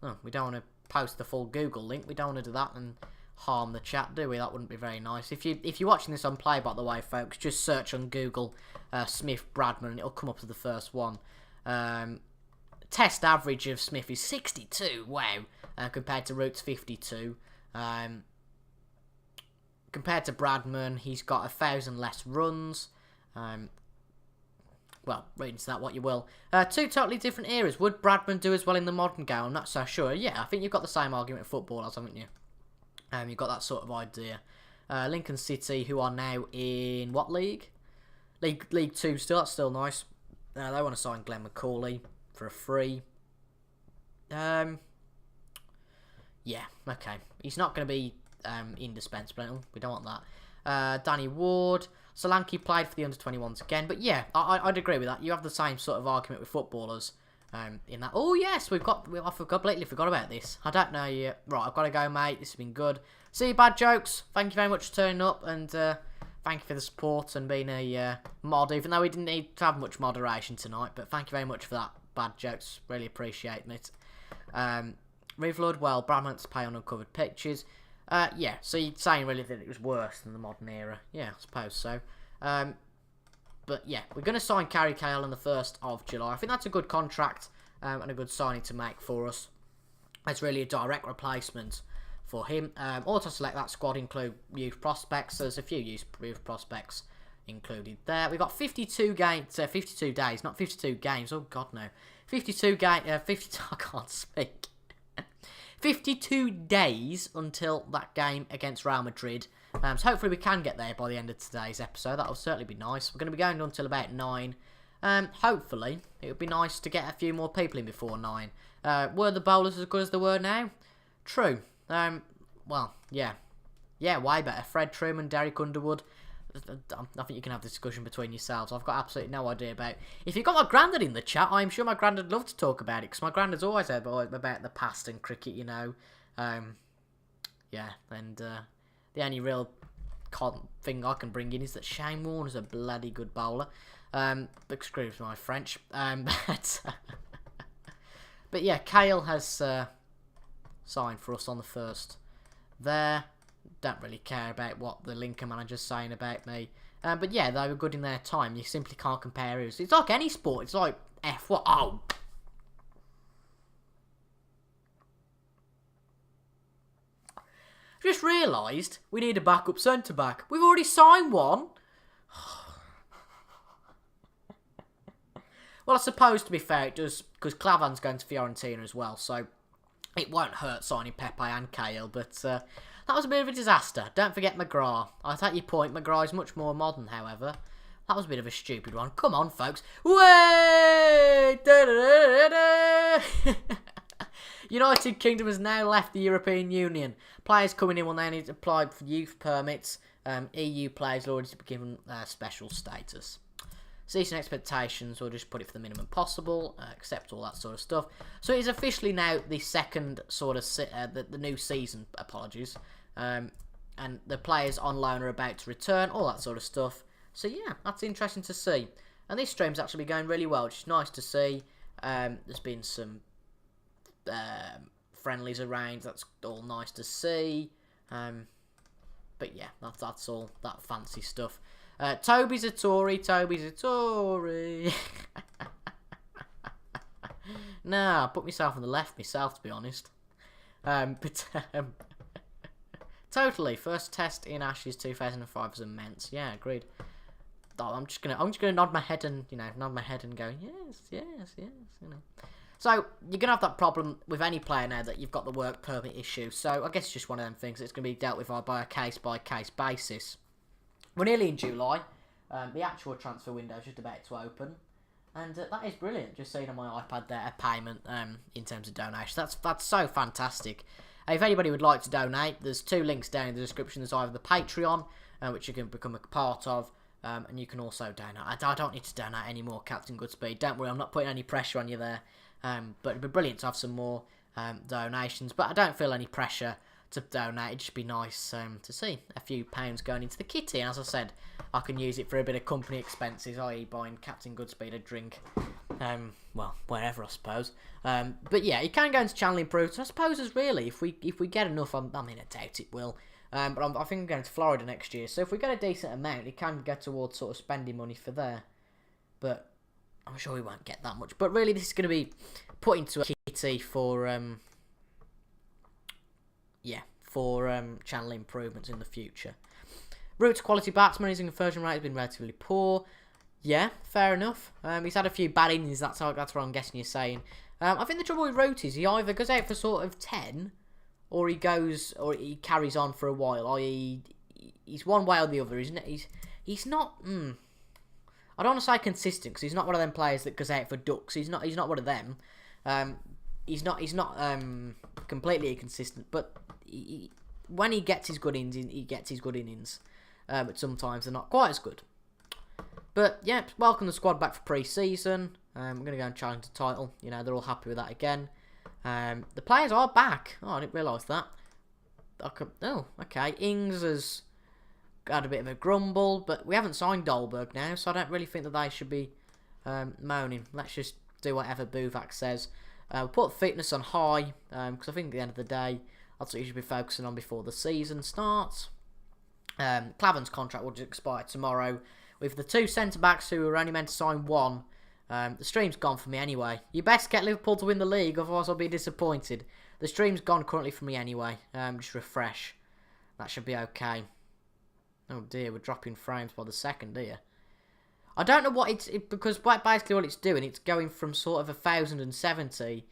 Oh, we don't want to post the full Google link. We don't want to do that and harm the chat, do we? That wouldn't be very nice. If you're watching this on play, by the way, folks, just search on Google Smith Bradman and it'll come up to the first one. Test average of Smith is 62. Wow, compared to Root's 52. Compared to Bradman, he's got 1,000 less runs. Well, read into that what you will. Two totally different eras. Would Bradman do as well in the modern game? I'm not so sure. Yeah, I think you've got the same argument with footballers, haven't you? You've got that sort of idea. Lincoln City, who are now in what league? League 2 still. That's still nice. They want to sign Glenn McCauley for a free. Yeah, okay. He's not going to be indispensable. We don't want that. Danny Ward. Solanke played for the under-21s again. But yeah, I'd agree with that. You have the same sort of argument with footballers in that. Oh, yes, I completely forgot about this. I don't know yet. Right, I've got to go, mate. This has been good. See you, Bad Jokes. Thank you very much for turning up. And thank you for the support and being a mod, even though we didn't need to have much moderation tonight. But thank you very much for that, Bad Jokes. Really appreciate it. Rivlud, well, Bradman's pay on uncovered pictures. Yeah, so you're saying really that it was worse than the modern era. Yeah, I suppose so. But yeah, we're going to sign Gary Cahill on the 1st of July. I think that's a good contract and a good signing to make for us. It's really a direct replacement for him. Also select that squad include youth prospects. There's a few youth prospects included there. We've got 52 days, not 52 games. Oh, God, no. 52 games, I can't speak. 52 days until that game against Real Madrid. So hopefully we can get there by the end of today's episode. That will certainly be nice. We're going to be going until about 9. Hopefully it would be nice to get a few more people in before 9. Were the bowlers as good as they were now? True. Well, yeah. Yeah, way better. Fred Truman, Derek Underwood. I think you can have this discussion between yourselves. I've got absolutely no idea about. If you've got my granddad in the chat, I'm sure my granddad would love to talk about it, because my granddad's always heard about the past and cricket, you know. Yeah, and the only real thing I can bring in is that Shane Warner's a bloody good bowler. Excuse my French. But yeah, Cahill has signed for us on the 1st. There. Don't really care about what the Lincoln manager's saying about me. But yeah, they were good in their time. You simply can't compare it. It's like any sport. It's like F1. Oh! Just realised we need a backup centre-back. We've already signed one. Well, I suppose, to be fair, it does, because Clavan's going to Fiorentina as well, so it won't hurt signing Pepe and Cahill, but that was a bit of a disaster. Don't forget McGrath. I take your point. McGrath is much more modern, however. That was a bit of a stupid one. Come on, folks. Way! United Kingdom has now left the European Union. Players coming in will now need to apply for youth permits. EU players will already be given special status. Season expectations, we'll just put it for the minimum possible, accept all that sort of stuff. So it is officially now the second sort of, the new season, apologies. And the players on loan are about to return, all that sort of stuff. So yeah, that's interesting to see. And this stream's actually going really well, which is nice to see. There's been some friendlies around, that's all nice to see. But yeah, that's all that fancy stuff. Toby's a Tory. Nah, I put myself on the left myself, to be honest. But totally, first test in Ashes 2005 was immense. Yeah, agreed. I'm just gonna nod my head and go yes. You know. So you're gonna have that problem with any player now that you've got the work permit issue. So I guess it's just one of them things that's gonna be dealt with by a case by case basis. We're nearly in July. The actual transfer window is just about to open. And that is brilliant. Just seeing on my iPad there a payment in terms of donation. That's so fantastic. If anybody would like to donate, there's 2 links down in the description. There's either the Patreon, which you can become a part of, and you can also donate. I don't need to donate anymore, Captain Goodspeed. Don't worry, I'm not putting any pressure on you there. But it'd be brilliant to have some more donations. But I don't feel any pressure to donate. It'd just be nice to see a few pounds going into the kitty. And as I said, I can use it for a bit of company expenses, i.e. buying Captain Goodspeed a drink. Well, wherever I suppose. But yeah, it can go into channel improvements. I suppose as really, if we get enough, I mean, I doubt it will. But I think I'm going to Florida next year. So if we get a decent amount, it can go towards sort of spending money for there. But I'm sure we won't get that much. But really, this is going to be put into a kitty for channel improvements in the future. Route to quality batsman, his conversion rate has been relatively poor. Yeah, fair enough. He's had a few bad innings, that's what I'm guessing you're saying. I think the trouble with Root is he either goes out for sort of 10, or he carries on for a while, i.e. he's one way or the other. He's not, I don't want to say consistent, because he's not one of them players that goes out for ducks. He's not one of them. He's not completely inconsistent, but when he gets his good innings, he gets his good innings. But sometimes they're not quite as good. But yeah, welcome the squad back for pre-season. We're going to go and challenge the title. You know, they're all happy with that again. The players are back. Oh, I didn't realise that. Oh, okay. Ings has had a bit of a grumble, but we haven't signed Dolberg now, so I don't really think that they should be moaning. Let's just do whatever Buvak says. We'll put fitness on high, because I think at the end of the day, that's what you should be focusing on before the season starts. Clavan's contract will just expire tomorrow. With the two centre-backs who were only meant to sign one, the stream's gone for me anyway. You best get Liverpool to win the league, otherwise I'll be disappointed. The stream's gone currently for me anyway. Just refresh. That should be okay. Oh dear, we're dropping frames by the second here. I don't know what because basically all it's doing, it's going from sort of 1,070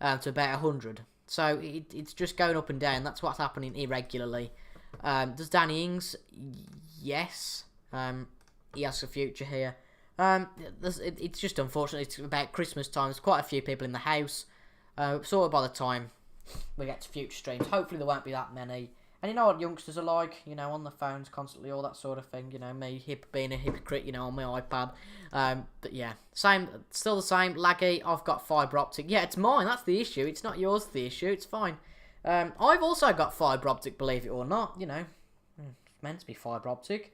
to about 100. So it's just going up and down. That's what's happening irregularly. Does Danny Ings? Yes. He has a future here. It's just unfortunate. It's about Christmas time. There's quite a few people in the house. Sort of by the time we get to future streams, hopefully there won't be that many. And you know what youngsters are like, you know, on the phones constantly, all that sort of thing. You know, me being a hypocrite, you know, on my iPad. But yeah, still the same. Laggy, I've got fibre optic. Yeah, it's mine. That's the issue. It's not yours. The issue. It's fine. I've also got fibre optic, believe it or not. You know, it's meant to be fibre optic,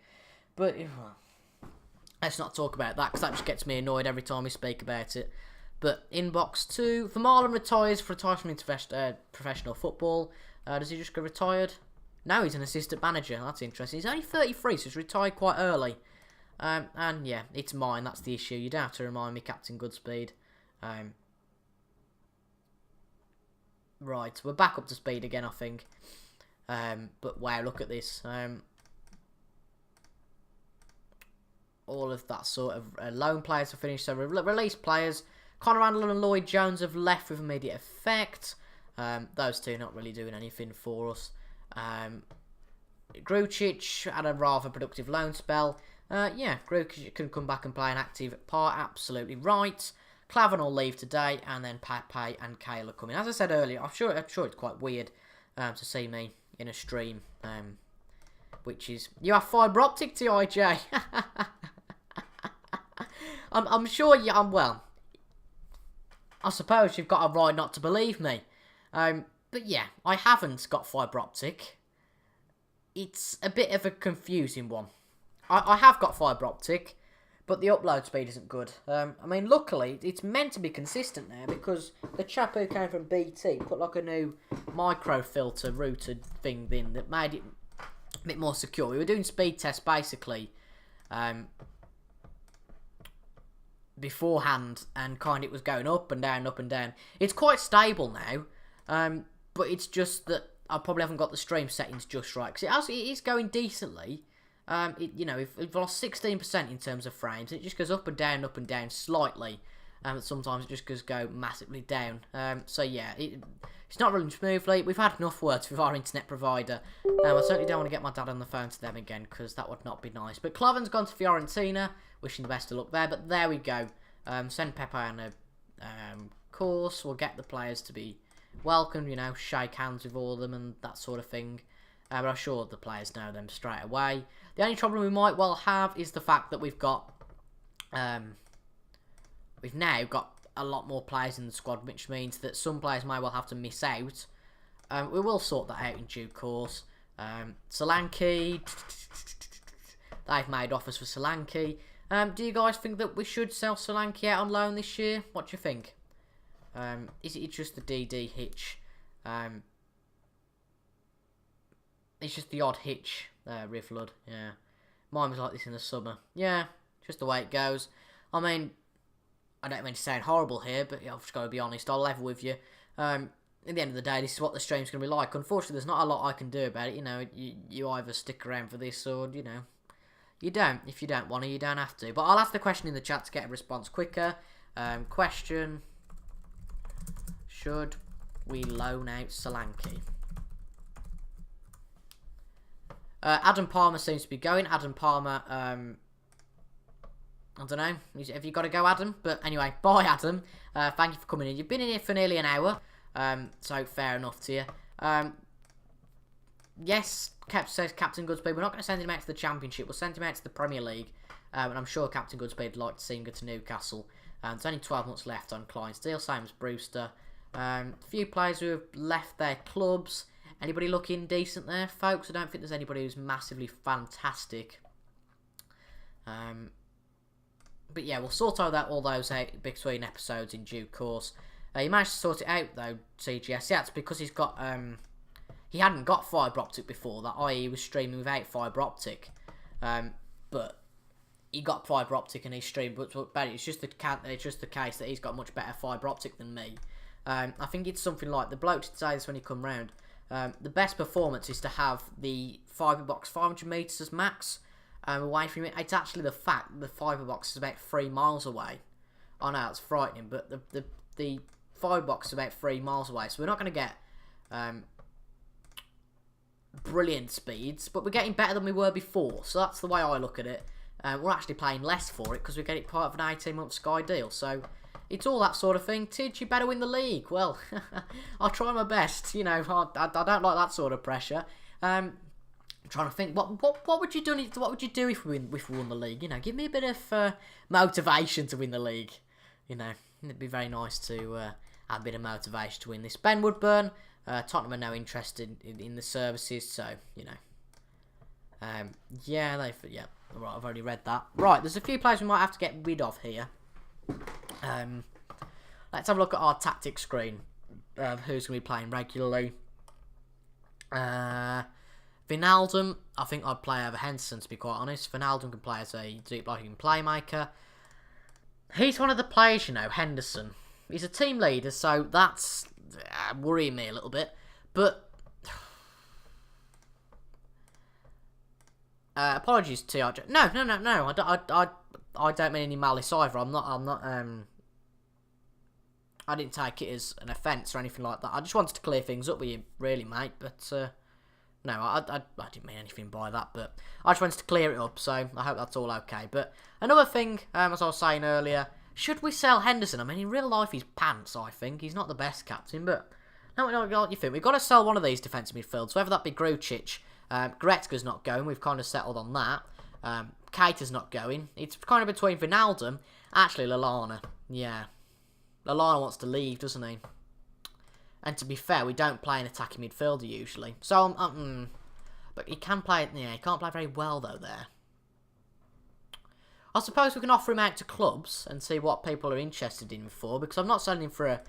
but let's not talk about that because that just gets me annoyed every time we speak about it. But inbox 2, Vermaelen retires from professional football. Does he just go retired? No, he's an assistant manager. That's interesting. He's only 33, so he's retired quite early. And yeah, it's mine. That's the issue. You don't have to remind me, Captain Goodspeed. Right, we're back up to speed again, I think. But wow, look at this. All of that sort of loan players have finished. So released players. Conor Randall and Lloyd Jones have left with immediate effect. Those two not really doing anything for us. Grucic had a rather productive loan spell. Yeah, Grucic can come back and play an active part. Absolutely right. Clavan will leave today, and then Pepe and Kale are coming. As I said earlier, I'm sure it's quite weird to see me in a stream, which is you have fibre optic, TIJ. I'm sure you. Well, I suppose you've got a right not to believe me. But yeah, I haven't got fibre optic. It's a bit of a confusing one. I have got fibre optic, but the upload speed isn't good. I mean, luckily, it's meant to be consistent now because the chap who came from BT put like a new micro filter routed thing in that made it a bit more secure. We were doing speed tests basically beforehand, and kind of it was going up and down, up and down. It's quite stable now, but it's just that I probably haven't got the stream settings just right because it is going decently. You know, we've lost 16% in terms of frames. It just goes up and down slightly. Sometimes it just go massively down. So yeah, it's not running smoothly. We've had enough words with our internet provider. I certainly don't want to get my dad on the phone to them again because that would not be nice. But Clavan's gone to Fiorentina. Wishing the best of luck there. But there we go. Send Pepe on a course. We'll get the players to be welcome. You know, shake hands with all of them and that sort of thing. But I'm sure the players know them straight away. The only problem we might well have is the fact that we've now got a lot more players in the squad, which means that some players might well have to miss out we will sort that out in due course. Solanke, they've made offers for Solanke. Do you guys think that we should sell Solanke out on loan this year? What do you think? Is it just the DD hitch? It's just the odd hitch there, Rivlud. Yeah. Mine was like this in the summer. Yeah, just the way it goes. I mean, I don't mean to sound horrible here, but I've just got to be honest. I'll level with you. At the end of the day, this is what the stream's going to be like. Unfortunately, there's not a lot I can do about it. You know, you either stick around for this or, you know, you don't. If you don't want to, you don't have to. But I'll ask the question in the chat to get a response quicker. Question: should we loan out Solanke? Adam Palmer seems to be going. Adam Palmer, I don't know. Have you got to go, Adam? But anyway, bye, Adam. Thank you for coming in. You've been in here for nearly an hour. So fair enough to you. Yes, says Captain Goodspeed. We're not going to send him out to the Championship. We'll send him out to the Premier League. And I'm sure Captain Goodspeed would like to see him go to Newcastle. There's only 12 months left on Klein's deal. Same as Brewster. A few players who have left their clubs. Anybody looking decent there, folks? I don't think there's anybody who's massively fantastic. But yeah, we'll sort all those out between episodes in due course. You managed to sort it out though, CGS. Yeah, it's because he's got he hadn't got fibre optic before that, i.e. he was streaming without fibre optic. But he got fibre optic and he streamed, but it's just the case that he's got much better fibre optic than me. I think it's something like the bloke did say this when he come round. The best performance is to have the fibre box 500 metres as max away from it. It's actually the fact that the fibre box is about 3 miles away. I know it's frightening, but the fibre box is about 3 miles away, so we're not going to get brilliant speeds, but we're getting better than we were before. So that's the way I look at it. We're actually paying less for it because we get it part of an 18-month Sky deal. So it's all that sort of thing. Tid, you better win the league. Well, I'll try my best. You know, I don't like that sort of pressure. I'm trying to think, what would you do? What would you do if we won the league? You know, give me a bit of motivation to win the league. You know, it'd be very nice to have a bit of motivation to win this. Ben Woodburn, Tottenham are now interested in the services, so you know, yeah, right. I've already read that. Right, there's a few players we might have to get rid of here. Let's have a look at our tactics screen. Who's going to be playing regularly? Wijnaldum, I think I'd play over Henderson, to be quite honest. Wijnaldum can play as a deep blocking playmaker. He's one of the players, you know, Henderson. He's a team leader, so that's worrying me a little bit. But apologies to you. No. I don't mean any malice either. I'm not. I didn't take it as an offence or anything like that. I just wanted to clear things up with you, really, mate. But no, I didn't mean anything by that. But I just wanted to clear it up. So I hope that's all okay. But another thing, as I was saying earlier, should we sell Henderson? I mean, in real life, he's pants. I think he's not the best captain, but no, what you think? We've got to sell one of these defensive midfielders, whether that be Grucic. Goretzka's not going. We've kind of settled on that. Keita's not going. It's kind of between Wijnaldum. Actually, Lallana. Yeah. Lallana wants to leave, doesn't he? And to be fair, we don't play an attacking midfielder usually. So, but he can play. Yeah, he can't play very well though there. I suppose we can offer him out to clubs and see what people are interested in him for, because I'm not selling him for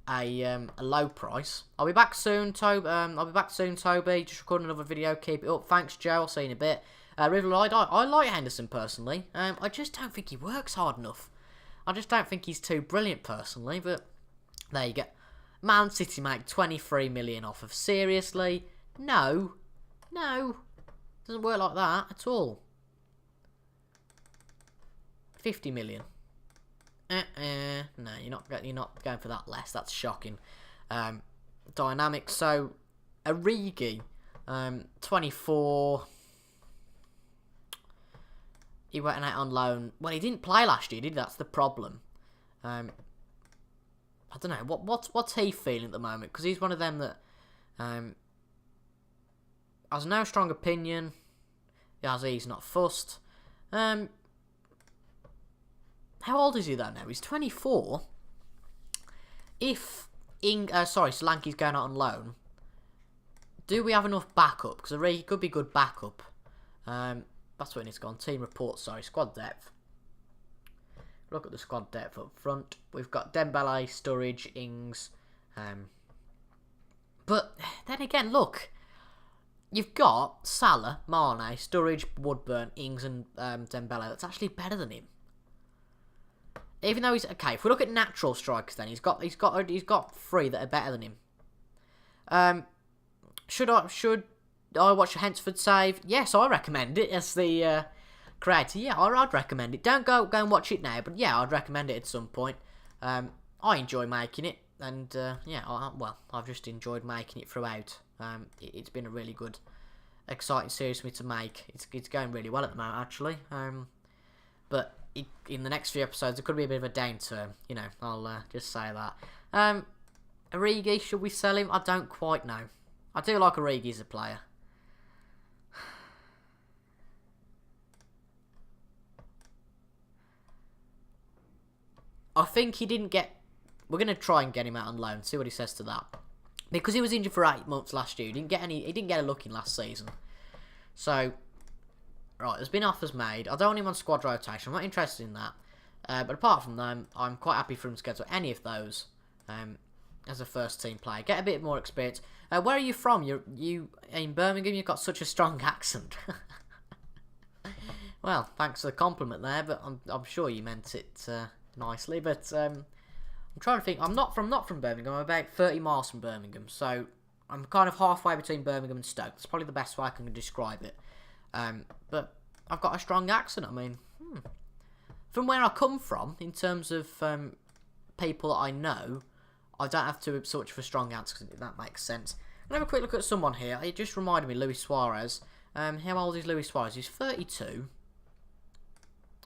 a low price. I'll be back soon, Toby. Just recording another video. Keep it up. Thanks, Joe. I'll see you in a bit. Riverlight, I like Henderson personally. I just don't think he works hard enough. I just don't think he's too brilliant personally, but there you go. Man City make 23 million off of. Seriously? No. Doesn't work like that at all. 50 million. No, you're not going for that less. That's shocking. Dynamic. So, Origi, 24. He went out on loan. Well, he didn't play last year, did he? That's the problem. I don't know. What's he feeling at the moment? Because he's one of them that has no strong opinion. He's not fussed. How old is he though now? He's 24. If Solanke's going out on loan, do we have enough backup? Because Origi could be good backup. That's what it needs to go on. Team report, sorry. Squad depth. Look at the squad depth up front. We've got Dembele, Sturridge, Ings. But then again, look. You've got Salah, Mane, Sturridge, Woodburn, Ings and Dembele. That's actually better than him. Even though he's... Okay, if we look at natural strikers then, he's got 3 that are better than him. Should I watch a Hensford save? Yes, I recommend it as the creator. Yeah, I'd recommend it. Don't go and watch it now, but yeah, I'd recommend it at some point. I enjoy making it, and yeah, I've just enjoyed making it throughout. It's been a really good, exciting series for me to make. It's going really well at the moment, actually. But in the next few episodes, it could be a bit of a downturn. You know, I'll just say that. Origi, should we sell him? I don't quite know. I do like Origi as a player. I think he didn't get... We're going to try and get him out on loan, see what he says to that. Because he was injured for 8 months last year. He didn't get a look in last season. So, right, there's been offers made. I don't want him on squad rotation. I'm not interested in that. But apart from them, I'm quite happy for him to go to any of those as a first team player. Get a bit more experience. Where are you from? You in Birmingham? You've got such a strong accent. Well, thanks for the compliment there, but I'm sure you meant it nicely. But I'm trying to think. I'm not from Birmingham. I'm about 30 miles from Birmingham, so I'm kind of halfway between Birmingham and Stoke. That's probably the best way I can describe it. But I've got a strong accent. I mean, from where I come from, in terms of people that I know, I don't have to have so much of a strong accent, if that makes sense. I'm going to have a quick look at someone here. It just reminded me, Luis Suarez. How old is Luis Suarez? He's 32.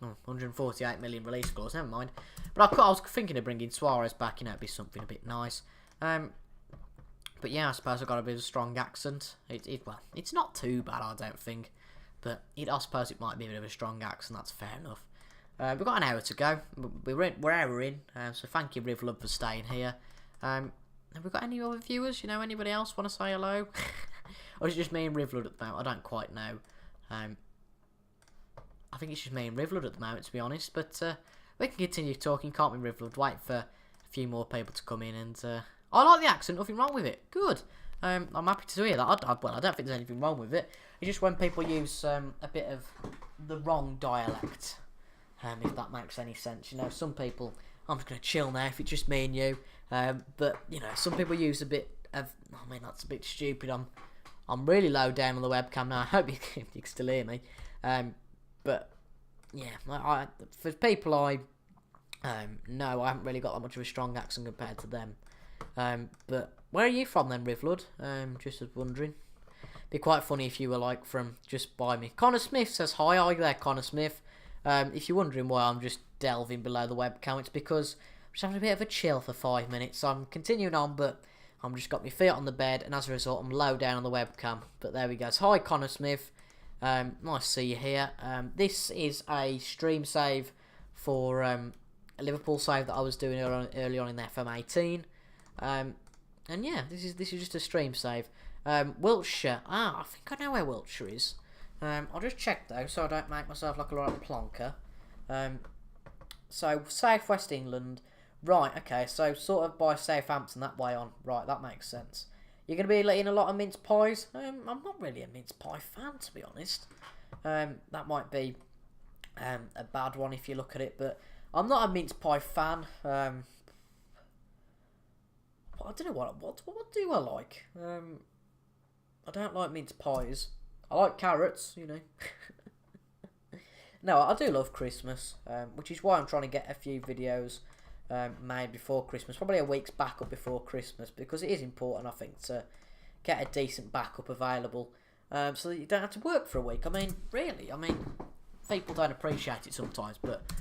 Oh, 148 million release clause, never mind. But I was thinking of bringing Suarez back, you know, it'd be something a bit nice. But yeah, I suppose I've got a bit of a strong accent. Well, it's not too bad, I don't think. But I suppose it might be a bit of a strong accent, that's fair enough. We've got an hour to go. We're an hour in, so thank you, Rivlub, for staying here. Have we got any other viewers? You know, anybody else want to say hello? Or is it just me and Rivlud at the moment? I don't quite know. I think it's just me and Rivlud at the moment, to be honest. But we can continue talking, can't we, Rivlud? Wait for a few more people to come in. And I like the accent, nothing wrong with it. Good. I'm happy to hear that. Well, I don't think there's anything wrong with it. It's just when people use a bit of the wrong dialect, if that makes any sense. You know, some people... I'm just going to chill now if it's just me and you. But, you know, some people use a bit of... I mean, that's a bit stupid. I'm really low down on the webcam now. I hope you can still hear me. But, yeah, for people I know, I haven't really got that much of a strong accent compared to them. But where are you from then, Rivlud? Just was wondering. Be quite funny if you were, like, from just by me. Connor Smith says, hi, are you there, Connor Smith? If you're wondering why I'm just delving below the webcam, it's because I'm just having a bit of a chill for 5 minutes. So I'm continuing on, but I'm just got my feet on the bed, and as a result, I'm low down on the webcam. But there we go. So, hi, Connor Smith. Nice to see you here. This is a stream save for a Liverpool save that I was doing early on in the FM18. And yeah, this is just a stream save. Wiltshire. I think I know where Wiltshire is. I'll just check though, so I don't make myself like a right plonker. So South West England, right? Okay, so sort of by Southampton that way on. Right, that makes sense. You're gonna be eating a lot of mince pies. I'm not really a mince pie fan, to be honest. That might be a bad one if you look at it, but I'm not a mince pie fan. I don't know what do I like. I don't like mince pies. I like carrots, you know. No, I do love Christmas, which is why I'm trying to get a few videos made before Christmas. Probably a week's backup before Christmas, because it is important, I think, to get a decent backup available so that you don't have to work for a week. I mean, really, people don't appreciate it sometimes, but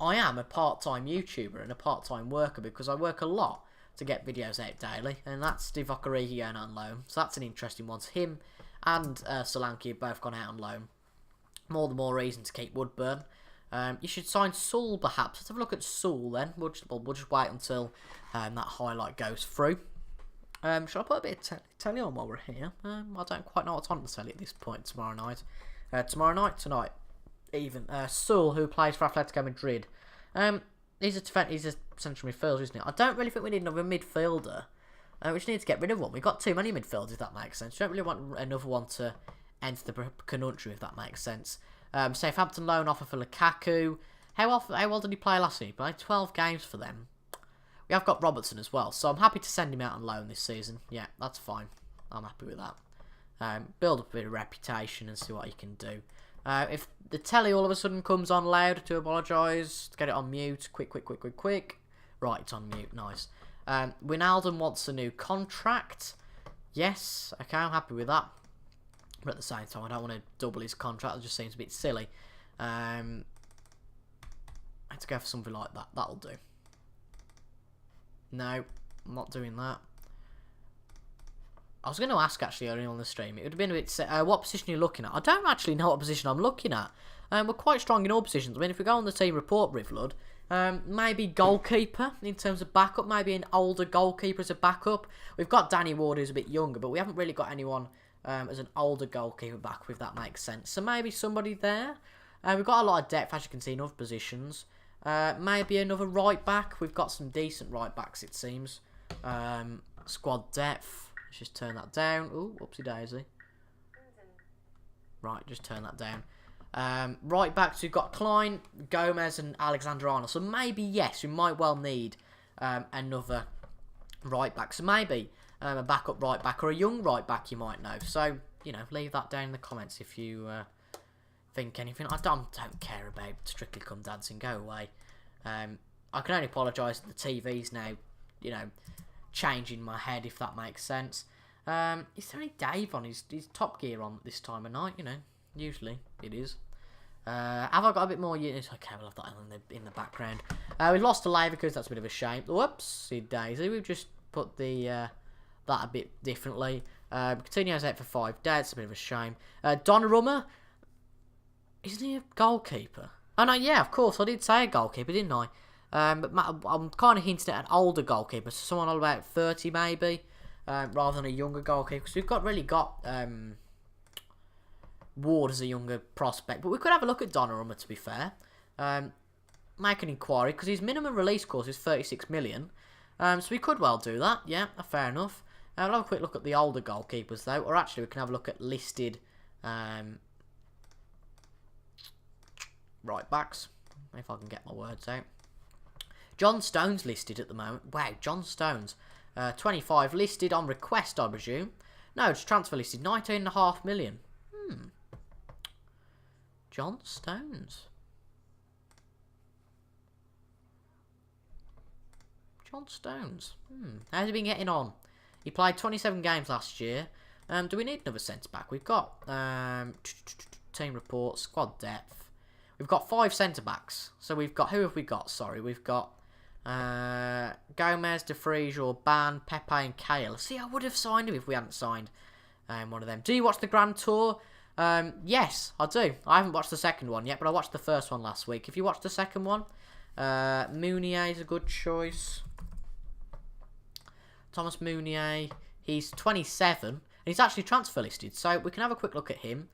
I am a part-time YouTuber and a part-time worker because I work a lot to get videos out daily, and that's Divock Origi going on loan, so that's an interesting one. Him and Solanke have both gone out on loan. More the more reason to keep Woodburn. You should sign Saul, perhaps. Let's have a look at Saul then. We'll just wait until that highlight goes through. Shall I put a bit of telly on while we're here? I don't quite know what's on the telly at this point tomorrow night. Tonight, even. Saul, who plays for Atletico Madrid. He's a central midfielder, isn't he? I don't really think we need another midfielder. We just need to get rid of one. We've got too many midfielders, if that makes sense. We don't really want another one to enter the conundrum, if that makes sense. Southampton loan offer for Lukaku. How well did he play last season? He played 12 games for them. We have got Robertson as well, so I'm happy to send him out on loan this season. Yeah, that's fine. I'm happy with that. Build up a bit of reputation and see what he can do. If the telly all of a sudden comes on loud, to apologise. Get it on mute. Quick. Right, it's on mute. Nice. Wijnaldum wants a new contract. Yes, okay, I'm happy with that. But at the same time, I don't want to double his contract. It just seems a bit silly. I had to go for something like that. That'll do. No, I'm not doing that. I was going to ask actually earlier on the stream. It would have been a bit. What position are you looking at? I don't actually know what position I'm looking at. We're quite strong in all positions. I mean, if we go on the team report, Rivlud, maybe goalkeeper in terms of backup. Maybe an older goalkeeper as a backup. We've got Danny Ward who's a bit younger, but we haven't really got anyone as an older goalkeeper backup, if that makes sense. So maybe somebody there. We've got a lot of depth, as you can see, in other positions. Maybe another right back. We've got some decent right backs, it seems. Squad depth. Let's just turn that down. Ooh, whoopsie daisy. Right, just turn that down. Right backs, we've got Klein, Gomez, and Alexander Arnold. So maybe, yes, we might well need another right back. So maybe a backup right back or a young right back you might know. So, you know, leave that down in the comments if you think anything. I don't care about Strictly Come Dancing. Go away. I can only apologise that the TV's now, you know, changing my head, if that makes sense. Is there any Dave on his Top Gear on this time of night? You know, usually it is. Have I got a bit more units? Okay, we'll have that in the background. We've lost to Leverkusen. That's a bit of a shame. Whoopsie daisy. We've just put the that a bit differently. Coutinho's out for 5 days. That's a bit of a shame. Donnarumma, isn't he a goalkeeper? Oh no, yeah, of course. I did say a goalkeeper, didn't I? But I'm kind of hinting at an older goalkeeper, so someone all about 30 maybe, rather than a younger goalkeeper. Because we've really got Ward as a younger prospect, but we could have a look at Donnarumma, to be fair. Make an inquiry, because his minimum release cost is 36 million. So we could well do that. Yeah, fair enough. We'll have a quick look at the older goalkeepers though, or actually we can have a look at listed right backs, if I can get my words out. John Stones listed at the moment. Wow, John Stones. 25 listed on request, I presume. No, it's transfer listed. 19.5 million. John Stones. John Stones. How's he been getting on? He played 27 games last year. Do we need another centre back? We've got team report, squad depth. We've got 5 centre backs. So we've got, who have we got? Sorry, we've got Gomez, De Vrij, Orban, Pepe, and Kale. See, I would have signed him if we hadn't signed one of them. Do you watch the Grand Tour? Yes, I do. I haven't watched the second one yet, but I watched the first one last week. If you watched the second one, Mounier is a good choice. Thomas Mounier, he's 27, and he's actually transfer listed, so we can have a quick look at him.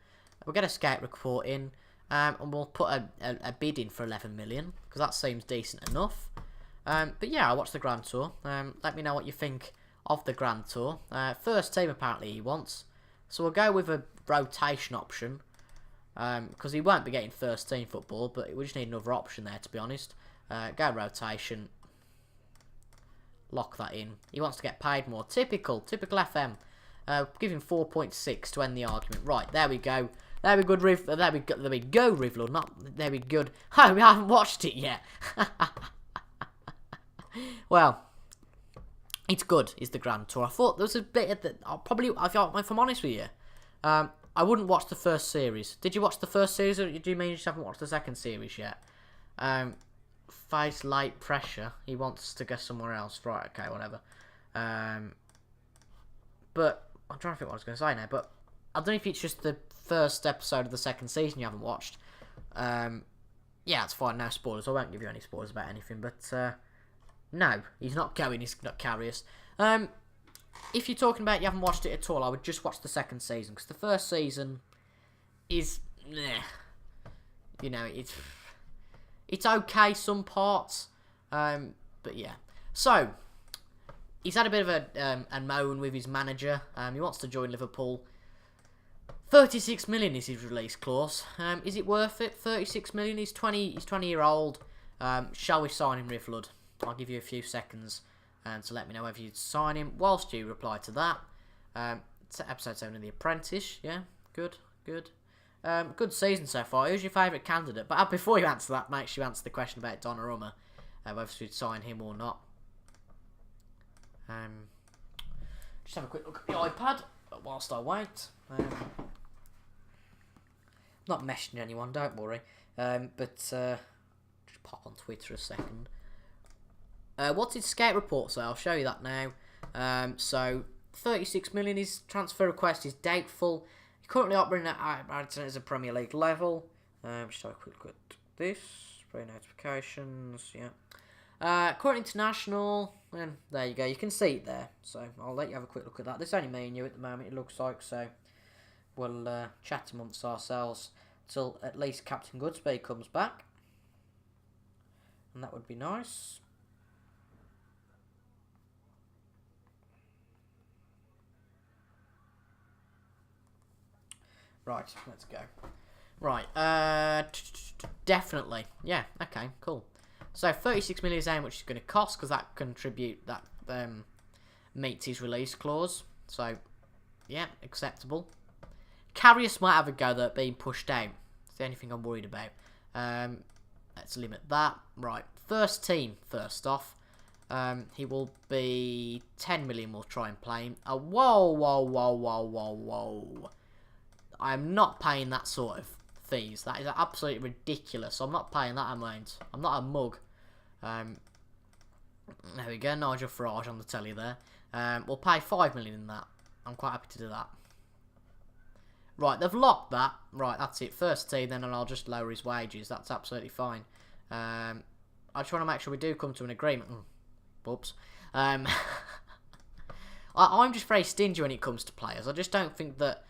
We'll get a scout report in, and we'll put a bid in for 11 million, because that seems decent enough. But yeah, I watched the Grand Tour. Let me know what you think of the Grand Tour. First team apparently he wants, so we'll go with a rotation option, because he won't be getting first team football, but we just need another option there, to be honest. Go rotation. Lock that in. He wants to get paid more. Typical FM. Give him 4.6 to end the argument. Right, there we go. There we go, Rivlord. Not there we good. Oh, we haven't watched it yet. Well, it's good. Is the Grand Tour? I thought there was a bit of that. If I'm honest with you, I wouldn't watch the first series. Did you watch the first series, or do you mean you just haven't watched the second series yet? Face light pressure. He wants to go somewhere else. Right, okay, whatever. But I'm trying to think what I was going to say now. But I don't know if it's just the first episode of the second season you haven't watched. Yeah, it's fine. No spoilers. I won't give you any spoilers about anything. But no, he's not going. He's not curious. if you're talking about you haven't watched it at all, I would just watch the second season, because the first season is, you know, it's okay some parts, but yeah. So he's had a bit of a moan with his manager. He wants to join Liverpool. 36 million is his release clause. Is it worth it? 36 million. He's 20. He's 20 year old. Shall we sign him, Rivlud? I'll give you a few seconds to let me know whether you'd sign him. Whilst you reply to that, it's episode 7 of The Apprentice. Yeah, good. Good season so far. Who's your favourite candidate? But before you answer that, make sure you answer the question about Donnarumma, whether you'd sign him or not. Just have a quick look at the iPad whilst I wait. Not meshing anyone, don't worry. But just pop on Twitter a second. What did Scout Report say? I'll show you that now. So 36 million. His transfer request is doubtful. He's currently operating at as a Premier League level. Just have a quick look at this. Play notifications. Yeah. Current international. And there you go. You can see it there. So I'll let you have a quick look at that. There's only me and you at the moment, it looks like. So we'll chat amongst ourselves till at least Captain Goodspeed comes back. And that would be nice. Right, let's go. Right, definitely. Yeah, okay, cool. So 36 million is how much it's going to cost, because that meets his release clause. So, yeah, acceptable. Karius might have a go though at being pushed out. That's the only thing I'm worried about. Let's limit that. Right, first team, first off. He will be 10 million, we'll try and play him. Whoa. I'm not paying that sort of fees. That is absolutely ridiculous. I'm not paying that amount. I'm not a mug. There we go. Nigel Farage on the telly there. We'll pay 5 million in that. I'm quite happy to do that. Right, they've locked that. Right, that's it. First team, then, and I'll just lower his wages. That's absolutely fine. I just want to make sure we do come to an agreement. Whoops. I'm just very stingy when it comes to players. I just don't think that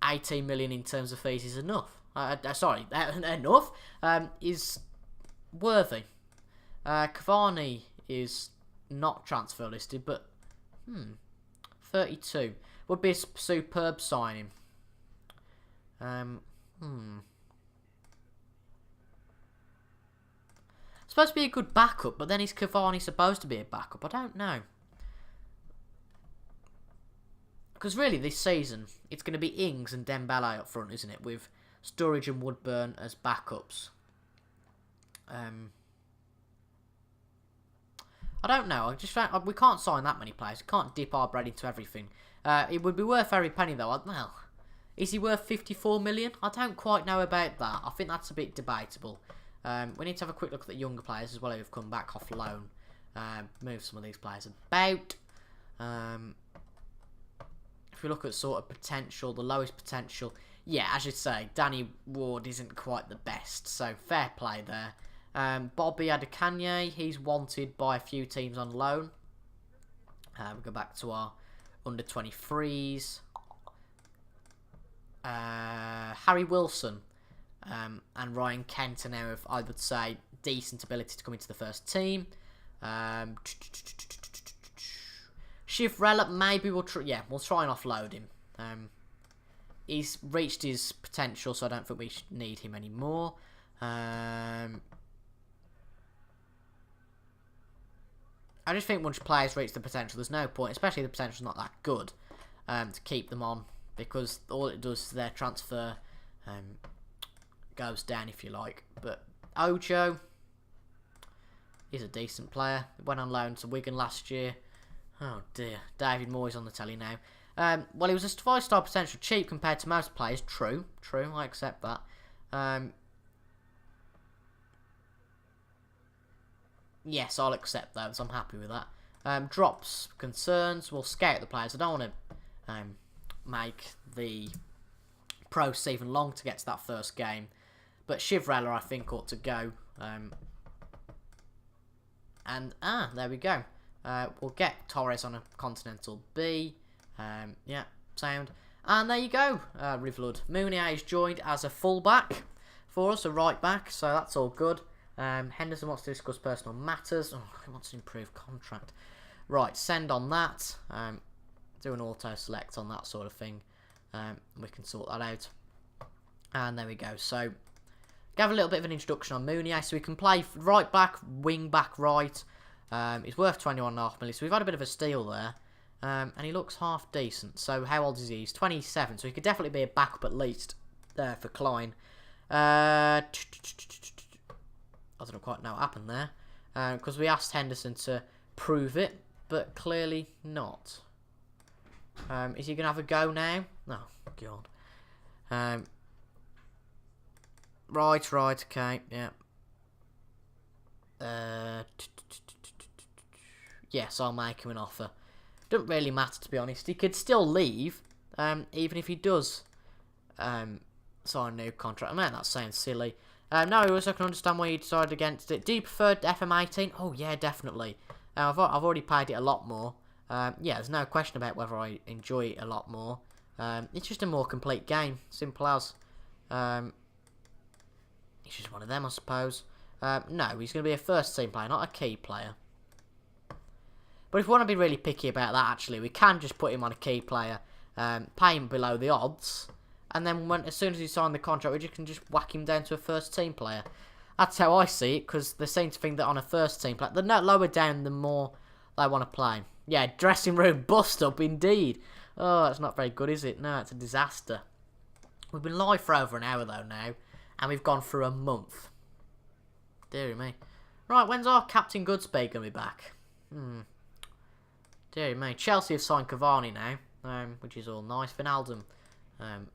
18 million in terms of fees is enough. Sorry, enough is worthy. Cavani is not transfer listed, but 32 would be a superb signing. Supposed to be a good backup, but then is Cavani supposed to be a backup? I don't know. Because really, this season, it's going to be Ings and Dembele up front, isn't it? With Sturridge and Woodburn as backups. I don't know. I just found we can't sign that many players. We can't dip our bread into everything. It would be worth every penny, though. Well, is he worth 54 million? I don't quite know about that. I think that's a bit debatable. We need to have a quick look at the younger players as well who've come back off loan. Move some of these players about. If we look at sort of potential, the lowest potential, yeah, as you say, Danny Ward isn't quite the best, so fair play there. Bobby Adekanye, he's wanted by a few teams on loan. We go back to our under 23s. Harry Wilson and Ryan Kent are now of, I would say, decent ability to come into the first team. Shivrella, maybe we'll try and offload him. He's reached his potential, so I don't think we need him anymore. I just think once players reach the potential, there's no point, especially the potential's not that good, to keep them on, because all it does is their transfer goes down, if you like. But Ojo is a decent player. Went on loan to Wigan last year. Oh dear, David Moyes on the telly now. Well, he was a 5-star potential, cheap compared to most players. True, I accept that. Yes, I'll accept those. I'm happy with that. Drops, concerns. We'll scout the players. I don't want to make the process even long to get to that first game. But Shivrella, I think, ought to go. And there we go. We'll get Torres on a Continental B. Yeah, sound. And there you go, Rivlud. Mounier is joined as a fullback for us, a right back, so that's all good. Henderson wants to discuss personal matters. Oh, he wants to improve contract. Right, send on that. Do an auto select on that sort of thing. We can sort that out. And there we go. So, give a little bit of an introduction on Mounier. So we can play right back, wing back right. He's worth 21.5 million. So we've had a bit of a steal there. And he looks half decent. So how old is he? He's 27. So he could definitely be a backup at least there for Klein. I don't quite know what happened there. Because we asked Henderson to prove it. But clearly not. Is he going to have a go now? Oh, God. Right, okay, yeah. Yes, I'll make him an offer. Doesn't really matter, to be honest. He could still leave, even if he does sign a new contract. Man, that sounds silly. No, I also can understand why you decided against it. Do you prefer FM18? Oh, yeah, definitely. I've already played it a lot more. Yeah, there's no question about whether I enjoy it a lot more. It's just a more complete game. Simple as. He's just one of them, I suppose. No, he's going to be a first team player, not a key player. But if we want to be really picky about that, actually, we can just put him on a key player, pay him below the odds, and then as soon as he signs the contract, we can just whack him down to a first team player. That's how I see it, because they seem to think that on a first team player, the lower down, the more they want to play. Yeah, dressing room bust up indeed. Oh, that's not very good, is it? No, it's a disaster. We've been live for over an hour though now, and we've gone for a month. Dear me. Right, when's our Captain Goodspeed going to be back? Dear me. Chelsea have signed Cavani now, which is all nice. Wijnaldum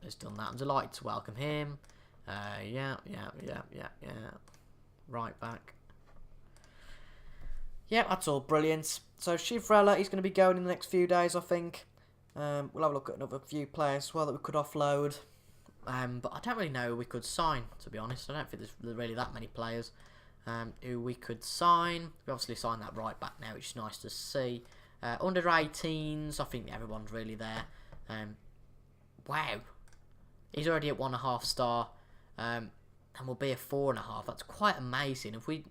has done that. I'm delighted to welcome him. Yeah. Right back. Yeah, that's all brilliant. So Shivrella, he's going to be going in the next few days, I think. We'll have a look at another few players as well that we could offload. But I don't really know who we could sign, to be honest. I don't think there's really that many players who we could sign. We obviously signed that right back now, which is nice to see. Under 18s, I think everyone's really there. Wow. He's already at 1.5 star. And will be a 4.5. That's quite amazing. If we,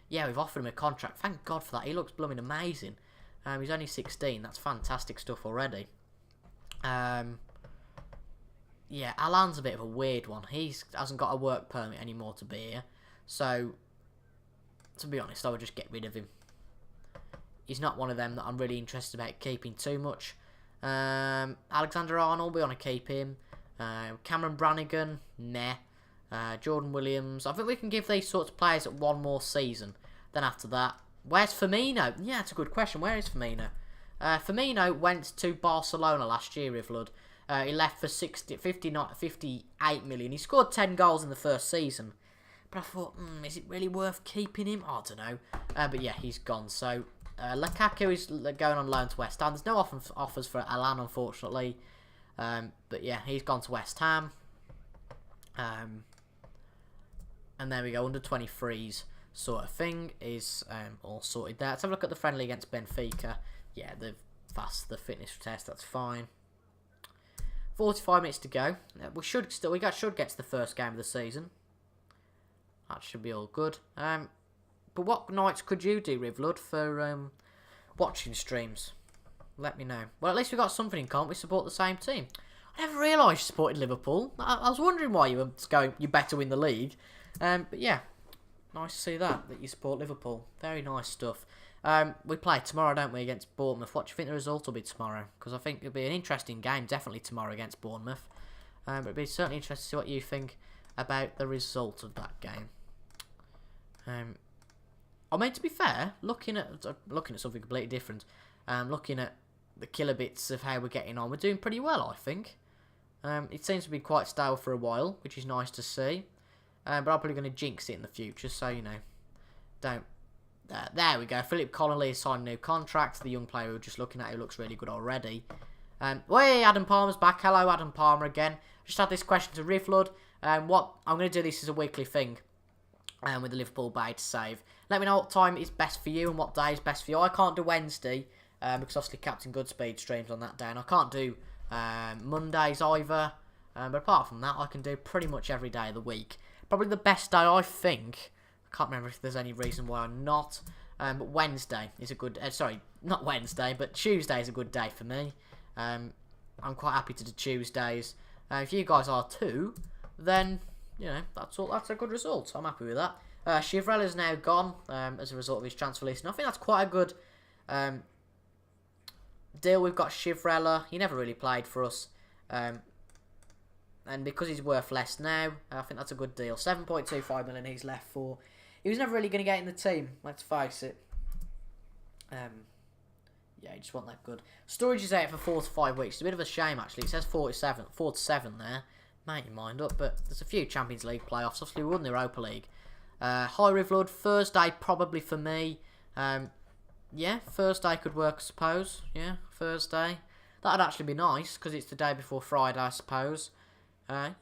yeah, we've offered him a contract. Thank God for that. He looks blooming amazing. He's only 16. That's fantastic stuff already. Yeah, Alan's a bit of a weird one. He hasn't got a work permit anymore to be here. So, to be honest, I would just get rid of him. He's not one of them that I'm really interested about keeping too much. Alexander Arnold, we want to keep him. Cameron Brannigan, meh. Jordan Williams. I think we can give these sorts of players one more season. Then after that, where's Firmino? Yeah, that's a good question. Where is Firmino? Firmino went to Barcelona last year, Rivlud. He left for 58 million. He scored 10 goals in the first season. But I thought, is it really worth keeping him? I don't know. But yeah, he's gone. So, Lukaku is going on loan to West Ham. There's no offers for Alan, unfortunately. But yeah, he's gone to West Ham. And there we go, under 23s sort of thing is all sorted there. Let's have a look at the friendly against Benfica. Yeah, they've passed the fitness test, that's fine. 45 minutes to go. We should get to the first game of the season. That should be all good. But what nights could you do, Rivlud, for watching streams? Let me know. Well, at least we got something in common. We support the same team. I never realised you supported Liverpool. I was wondering why you better win the league. But yeah, nice to see that you support Liverpool. Very nice stuff. We play tomorrow, don't we, against Bournemouth. What do you think the result will be tomorrow? Because I think it'll be an interesting game, definitely tomorrow against Bournemouth. But it'll be certainly interesting to see what you think about the result of that game. I mean, to be fair, looking at something completely different, looking at the killer bits of how we're getting on, we're doing pretty well, I think. It seems to be quite stale for a while, which is nice to see. But I'm probably going to jinx it in the future, so, you know, don't. There we go. Philip Connolly has signed a new contract. The young player we were just looking at, who looks really good already. Hey, Adam Palmer's back. Hello, Adam Palmer again. Just had this question to Rivlud. What I'm going to do this as a weekly thing. with the Liverpool Bay to save. Let me know what time is best for you and what day is best for you. I can't do Wednesday because obviously Captain Goodspeed streams on that day, and I can't do Mondays either. But apart from that, I can do pretty much every day of the week. Probably the best day, I think. I can't remember if there's any reason why I'm not. But Wednesday is a good... sorry, not Wednesday, but Tuesday is a good day for me. I'm quite happy to do Tuesdays. If you guys are too, then, you know, that's a good result. I'm happy with that. Chivrella's now gone as a result of his transfer list. And I think that's quite a good deal. We've got Chivrella. He never really played for us. And because he's worth less now, I think that's a good deal. 7.25 million he's left for. He was never really going to get in the team, let's face it. Yeah, he just wasn't that good. Storage is out for 4 to 5 weeks. It's a bit of a shame, actually. It says 4 to 7 there. Make your mind up, but there's a few Champions League playoffs. Obviously, we won the Europa League. High Rivlood, Thursday probably for me. Yeah, Thursday could work, I suppose. Yeah, Thursday. That'd actually be nice, because it's the day before Friday, I suppose. Yeah.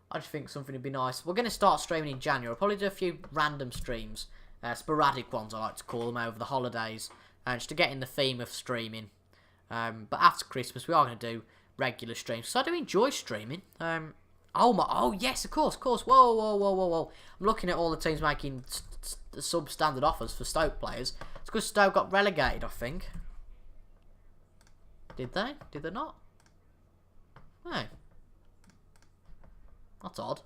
I just think something would be nice. We're going to start streaming in January. I'll probably do a few random streams. Sporadic ones, I like to call them, over the holidays. Just to get in the theme of streaming. But after Christmas, we are going to do regular streams. So I do enjoy streaming. Oh, yes, of course. Whoa. I'm looking at all the teams making substandard offers for Stoke players. It's because Stoke got relegated, I think. Did they? Did they not? No. That's odd.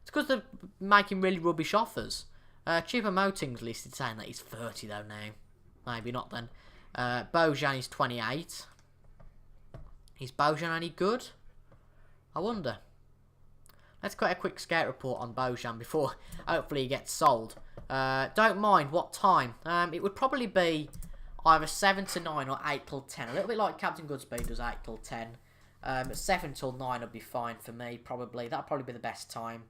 It's because they're making really rubbish offers. Chupa Moting's listed saying that he's 30 though now. Maybe not then. Bojan is 28. Is Bojan any good? I wonder. Let's get a quick scout report on Bojan before hopefully he gets sold. Don't mind what time. It would probably be either 7 to 9 or 8 till 10. A little bit like Captain Goodspeed does 8 till 10. 7 till 9 would be fine for me, probably. That'd probably be the best time.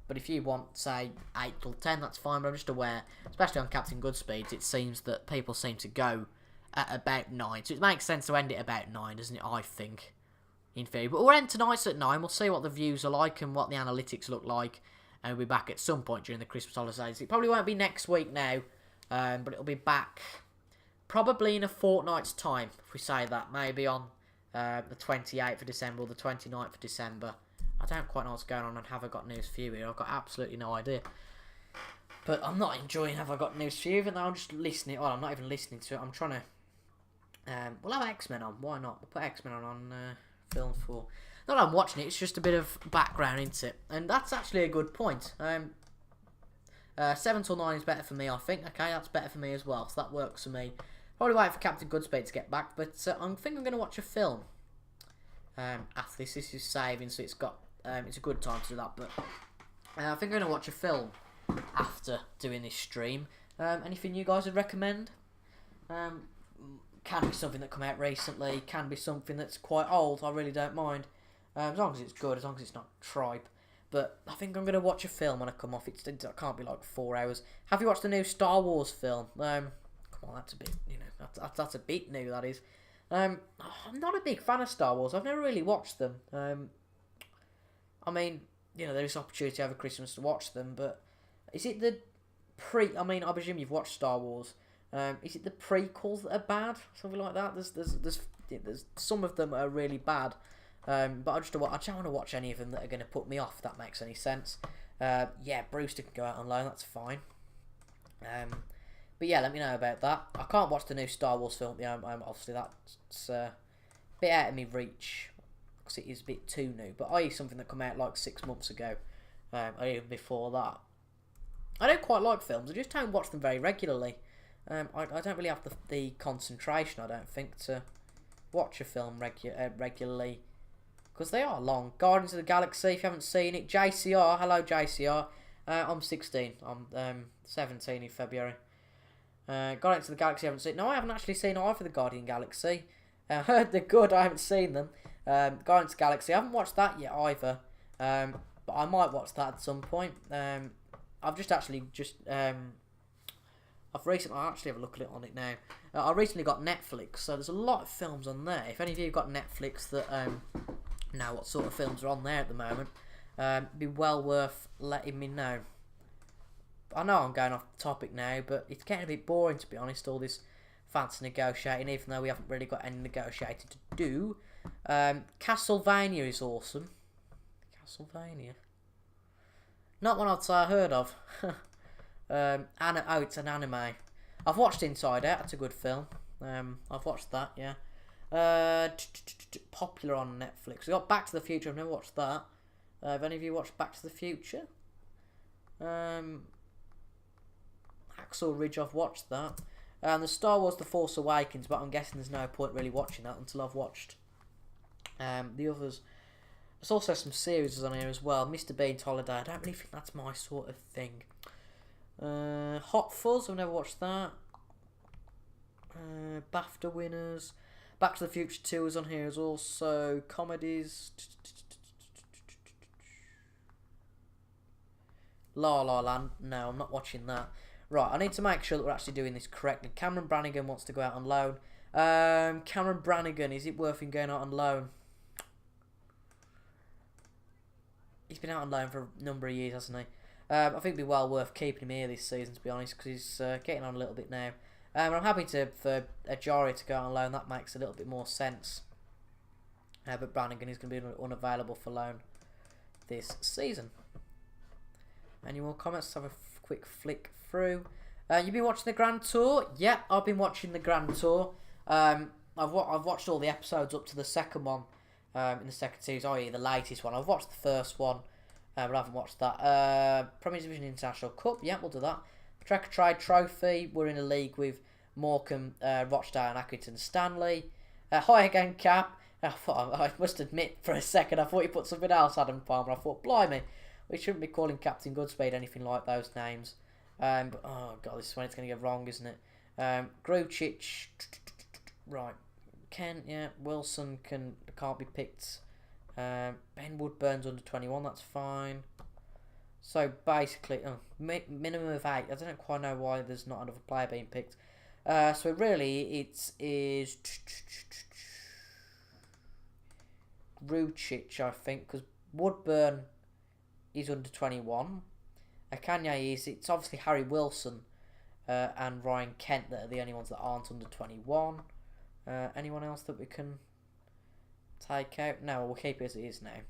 But if you want, say, 8 till 10, that's fine. But I'm just aware, especially on Captain Goodspeed, it seems that people seem to go at about 9. So it makes sense to end it about 9, doesn't it, I think, in theory. But we'll end tonight's at 9. We'll see what the views are like and what the analytics look like. And we'll be back at some point during the Christmas holidays. It probably won't be next week now, but it'll be back probably in a fortnight's time, if we say that. Maybe on the 28th of December or the 29th of December. I don't quite know what's going on Have I Got News for You here. I've got absolutely no idea. But I'm not enjoying Have I Got News for You, even though I'm just listening. Well, I'm not even listening to it. I'm trying to... we'll have X-Men on. Why not? We'll put X-Men on Film 4. Not that I'm watching it. It's just a bit of background into it. And that's actually a good point. 7 till 9 is better for me, I think. Okay, that's better for me as well. So that works for me. Probably wait for Captain Goodspeed to get back. But I think I'm going to watch a film. After this is saving, so it's got... it's a good time to do that, but I think I'm going to watch a film after doing this stream. Anything you guys would recommend? Can be something that come out recently, can be something that's quite old, I really don't mind. As long as it's good, as long as it's not tripe. But I think I'm going to watch a film when I come off. It can't be like 4 hours. Have you watched the new Star Wars film? Come on, that's a bit, you know, that's a bit new, that is. I'm not a big fan of Star Wars. I've never really watched them. I mean, you know, there's opportunity over Christmas to watch them, but is it the I mean, I presume you've watched Star Wars. Is it the prequels that are bad? Something like that? There's some of them are really bad. But I don't want to watch any of them that are going to put me off, if that makes any sense. Yeah, Brewster can go out on loan, that's fine. But yeah, let me know about that. I can't watch the new Star Wars film. Yeah, obviously that's a bit out of my reach, because it is a bit too new. But I something that came out like 6 months ago, or even before that. I don't quite like films. I just don't watch them very regularly. I don't really have the concentration, I don't think, to watch a film regularly, because they are long. Guardians of the Galaxy, if you haven't seen it. JCR, hello JCR. I'm 16. I'm 17 in February. Guardians of the Galaxy, I haven't seen. No, I haven't actually seen either of the Guardian Galaxy. I heard they're good. I haven't seen them. Guardians of the Galaxy, I haven't watched that yet either. But I might watch that at some point. I've actually have a look at it on it now. I recently got Netflix, so there's a lot of films on there. If any of you have got Netflix that know what sort of films are on there at the moment, Be well worth letting me know. I know I'm going off the topic now, but it's getting a bit boring, to be honest, all this fancy negotiating, even though we haven't really got any negotiating to do. Castlevania is awesome. Castlevania. Not one I've heard of. It's an anime. I've watched Inside Out, that's a good film. I've watched that, yeah. Popular on Netflix. We got Back to the Future, I've never watched that. Have any of you watched Back to the Future? Axel Ridge, I've watched that. The Star Wars The Force Awakens, but I'm guessing there's no point really watching that until I've watched the others. There's also some series on here as well. Mr. Bean's Holiday, I don't really think that's my sort of thing. Hot Fuzz, I've never watched that. BAFTA winners. Back to the Future 2 is on here as also. Comedies. La La Land, no, I'm not watching that. Right, I need to make sure that we're actually doing this correctly. Cameron Brannigan wants to go out on loan. Cameron Brannigan, is it worth him going out on loan? He's been out on loan for a number of years, hasn't he? I think it'd be well worth keeping him here this season, to be honest, because he's getting on a little bit now. I'm happy for Ajari to go out on loan. That makes a little bit more sense. But Brannigan is going to be unavailable for loan this season. Any more comments? Let's have a quick flick through. You've been watching the Grand Tour? Yep, I've been watching the Grand Tour. I've watched all the episodes up to the second one in the second series, i.e. the latest one. I've watched the first one, but I haven't watched that. Premier Division International Cup, yeah, we'll do that. Track or Trade Trophy, we're in a league with Morecambe, Rochdale and Accrington Stanley. Hi again, Cap. I must admit, for a second, I thought you put something else, Adam Palmer. I thought, blimey. We shouldn't be calling Captain Goodspeed anything like those names. But, oh, God, this is when it's going to get wrong, isn't it? Grucic. Right. Kent, yeah. Wilson can't be picked. Ben Woodburn's under 21, that's fine. So, basically, minimum of 8. I don't quite know why there's not another player being picked. So, really, it is Grucic, I think, because Woodburn is under 21. It's obviously Harry Wilson and Ryan Kent that are the only ones that aren't under 21. Anyone else that we can take out? No, we'll keep it as it is now.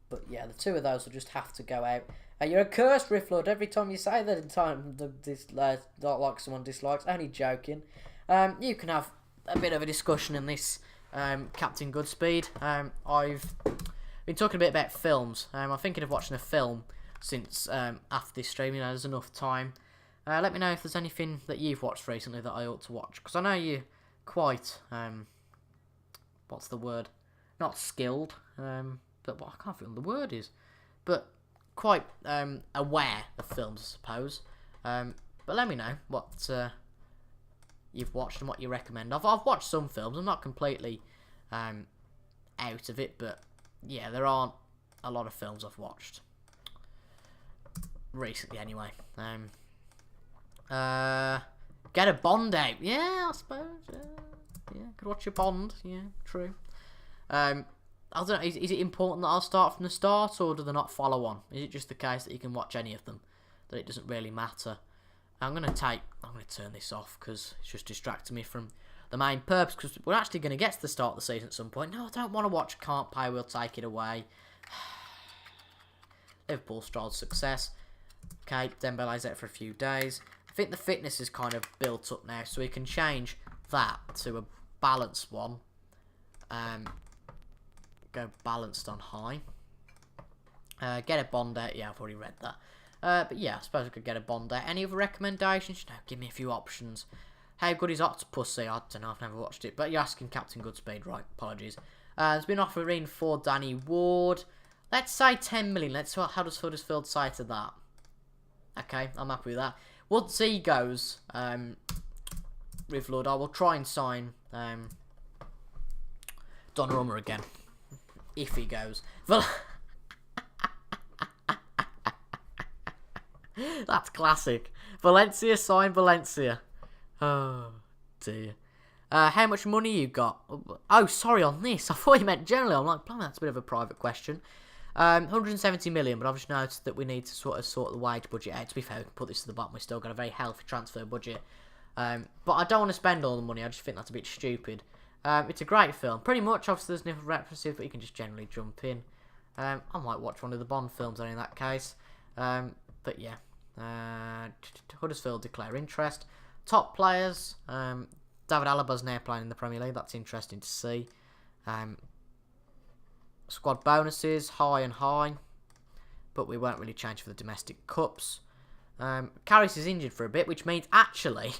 But yeah, the two of those will just have to go out. You're a cursed, Rifflord. Every time you say that in time, not like someone dislikes. Only joking. You can have a bit of a discussion in this, Captain Goodspeed. I've been talking a bit about films. I'm thinking of watching a film since after this stream. You know, there's enough time. Let me know if there's anything that you've watched recently that I ought to watch, because I know you're quite what's the word? Not skilled, but I can't think what the word is. But quite aware of films, I suppose. But let me know what you've watched and what you recommend. I've watched some films. I'm not completely out of it, but yeah, there aren't a lot of films I've watched recently anyway. Get a Bond out. Yeah, I suppose. Yeah, could watch a Bond. Yeah, true. I don't know, is it important that I'll start from the start, or do they not follow on? Is it just the case that you can watch any of them, that it doesn't really matter? I'm going to turn this off because it's just distracting me from the main purpose, because we're actually going to get to the start of the season at some point. No, I don't want to watch Can't Pay, We'll Take It Away. Liverpool Stroll's success. Okay, Dembele's out for a few days. I think the fitness is kind of built up now, so we can change that to a balanced one. Go balanced on high. Get a Bond out. Yeah, I've already read that. But yeah, I suppose I could get a Bond out. Any other recommendations? No, give me a few options. How good is Octopussy? I don't know, I've never watched it. But you're asking Captain Goodspeed, right? Apologies. There's been offering for Danny Ward. Let's say 10 million. Let's see how does Huddersfield say to that. Okay, I'm happy with that. Once he goes, Rivlord, I will try and sign Donnarumma again. If he goes. That's classic. Valencia, sign Valencia. Oh, dear. How much money you got? Oh, sorry, on this. I thought you meant generally. I'm like, blimey, that's a bit of a private question. 170 million, but I've just noticed that we need to sort the wage budget out. To be fair, we can put this to the bottom. We've still got a very healthy transfer budget. But I don't want to spend all the money. I just think that's a bit stupid. It's a great film. Pretty much, obviously, there's nothing references, but you can just generally jump in. I might watch one of the Bond films then in that case. But yeah. Huddersfield declare interest. Top players. David Alaba's now playing in the Premier League. That's interesting to see. Squad bonuses, high and high. But we won't really change for the domestic cups. Carris is injured for a bit, which means actually,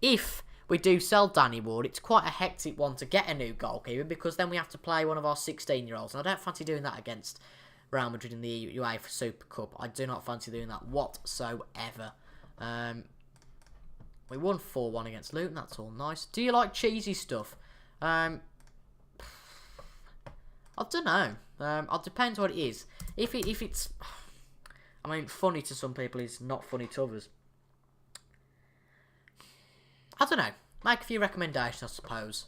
if we do sell Danny Ward, it's quite a hectic one to get a new goalkeeper, because then we have to play one of our 16-year-olds. And I don't fancy doing that against Real Madrid in the UEFA Super Cup. I do not fancy doing that whatsoever. We won 4-1 against Luton. That's all nice. Do you like cheesy stuff? I don't know. It depends what it is. If it's, I mean, funny to some people is not funny to others. I don't know. Make a few recommendations, I suppose.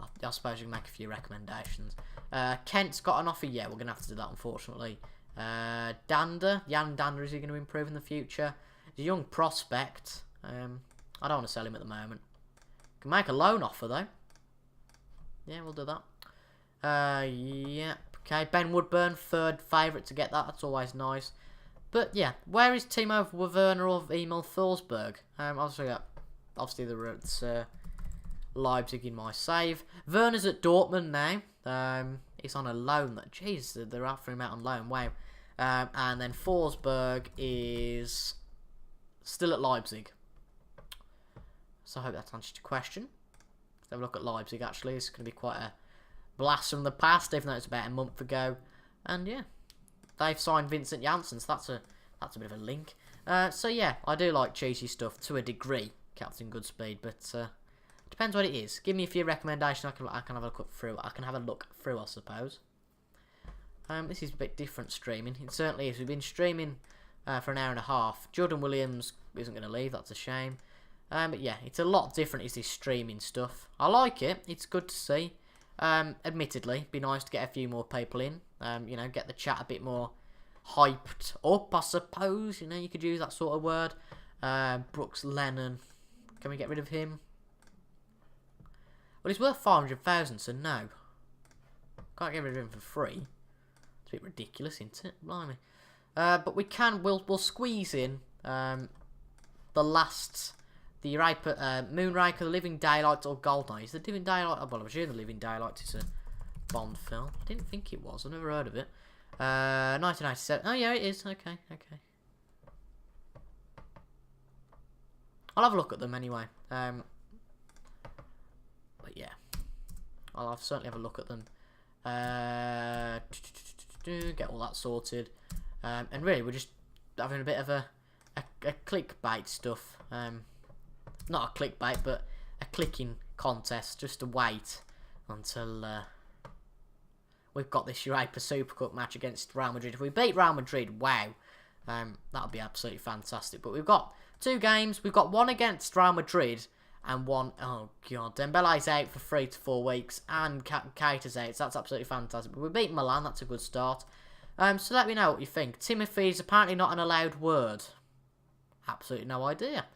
I suppose you can make a few recommendations. Kent's got an offer. Yeah, we're going to have to do that, unfortunately. Jan Dander, is he going to improve in the future? He's a young prospect. I don't want to sell him at the moment. Can make a loan offer, though. Yeah, we'll do that. Yeah. Okay, Ben Woodburn, third favourite to get that. That's always nice. But, yeah. Where is Timo Werner or Emil Forsberg? Obviously, the roots... Leipzig in my save. Werner's at Dortmund now. He's on a loan. Jeez, they're offering him out on loan. Wow. And then Forsberg is still at Leipzig. So I hope that answers your question. Let's have a look at Leipzig, actually. It's going to be quite a blast from the past, even though it's about a month ago. And yeah, they've signed Vincent Janssen, so that's a bit of a link. So yeah, I do like cheesy stuff to a degree, Captain Goodspeed, but depends what it is. Give me a few recommendations. I can have a look through. I suppose. This is a bit different streaming. It certainly is. We've been streaming for an hour and a half. Jordan Williams isn't going to leave. That's a shame. But yeah, it's a lot different. Is this streaming stuff? I like it. It's good to see. Admittedly, be nice to get a few more people in. You know, get the chat a bit more hyped up, I suppose. You know, you could use that sort of word. Brooks Lennon. Can we get rid of him? Well, he's worth 500,000, so no. Can't get rid of him for free. It's a bit ridiculous, isn't it? Blimey. But we can. We'll squeeze in the Europa, Moonraker, The Living Daylight, or Goldeneye. Is The Living Daylight? Oh, well, I'm sure The Living Daylight is a Bond film. I didn't think it was. I've never heard of it. 1997. Oh yeah, it is. Okay. I'll have a look at them anyway. But yeah, I'll certainly have a look at them. Get all that sorted. And really, we're just having a bit of a clickbait stuff. Not a clickbait, but a clicking contest, just to wait until we've got this Europa Super Cup match against Real Madrid. If we beat Real Madrid, wow, that'll be absolutely fantastic. But we've got 2 games. We've got one against Real Madrid and one, oh god, Dembele's out for 3 to 4 weeks and Keita's out, so that's absolutely fantastic. But we beat Milan, that's a good start. So let me know what you think. Timothy is apparently not an allowed word. Absolutely no idea.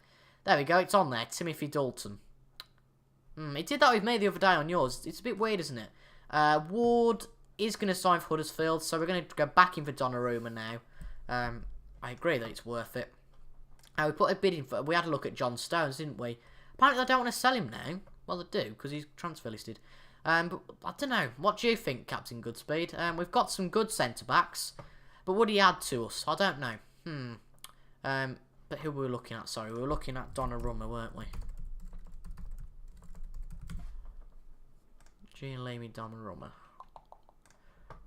There we go, it's on there, Timothy Dalton. It did that with me the other day on yours. It's a bit weird, isn't it? Ward is going to sign for Huddersfield, so we're going to go back in for Donnarumma now. I agree that it's worth it. We put a bid in for. We had a look at John Stones, didn't we? Apparently, they don't want to sell him now. Well, they do, because he's transfer listed. But I don't know. What do you think, Captain Goodspeed? We've got some good centre-backs. But would he add to us? I don't know. But who were we looking at? Sorry, we were looking at Donnarumma, weren't we? Gianluigi Donnarumma.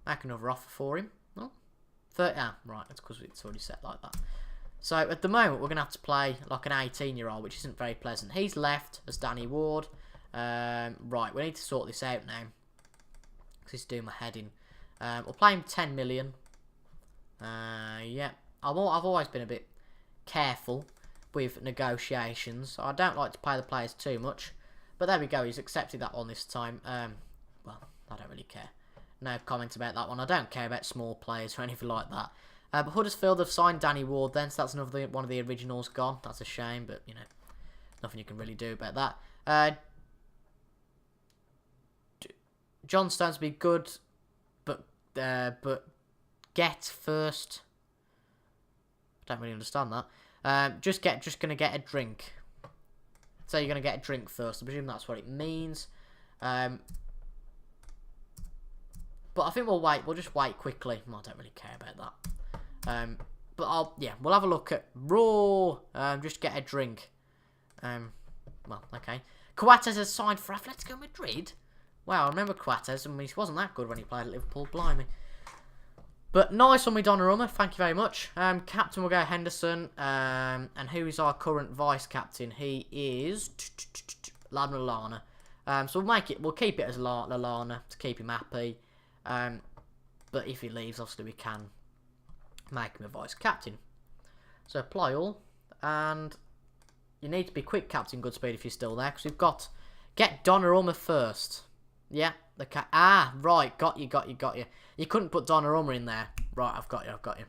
Make another offer for him. Oh, 30. Ah, right. That's because it's already set like that. So, at the moment, we're going to have to play like an 18-year-old, which isn't very pleasant. He's left as Danny Ward. Right, we need to sort this out now. Because it's doing my head in. We'll play him 10 million. Yeah. I've always been a bit careful with negotiations. I don't like to pay the players too much. But there we go. He's accepted that one this time. Well, I don't really care. no comment about that one. I don't care about small players or anything like that. But Huddersfield have signed Danny Ward then, so that's another one of the originals gone. That's a shame, but, you know, nothing you can really do about that. John Stones would be good, but get first. I don't really understand that. Just gonna get a drink. So you're gonna get a drink first. I presume that's what it means. But I think we'll wait. We'll just wait quickly. I don't really care about that. But we'll have a look at Raw. Just get a drink. Well, okay. Coates has signed for Atletico Madrid. Wow, I remember Coates, and he wasn't that good when he played at Liverpool, blimey. But nice on me, Donnarumma, thank you very much. Captain will go Henderson, and who is our current vice-captain? He is Lallana. So we'll keep it as Lallana to keep him happy. But if he leaves, obviously we can make him a vice-captain. So apply all, and you need to be quick, Captain Goodspeed, if you're still there, because we've got get Donnarumma first. Yeah, right, got you. You couldn't put Donnarumma in there. Right, I've got you.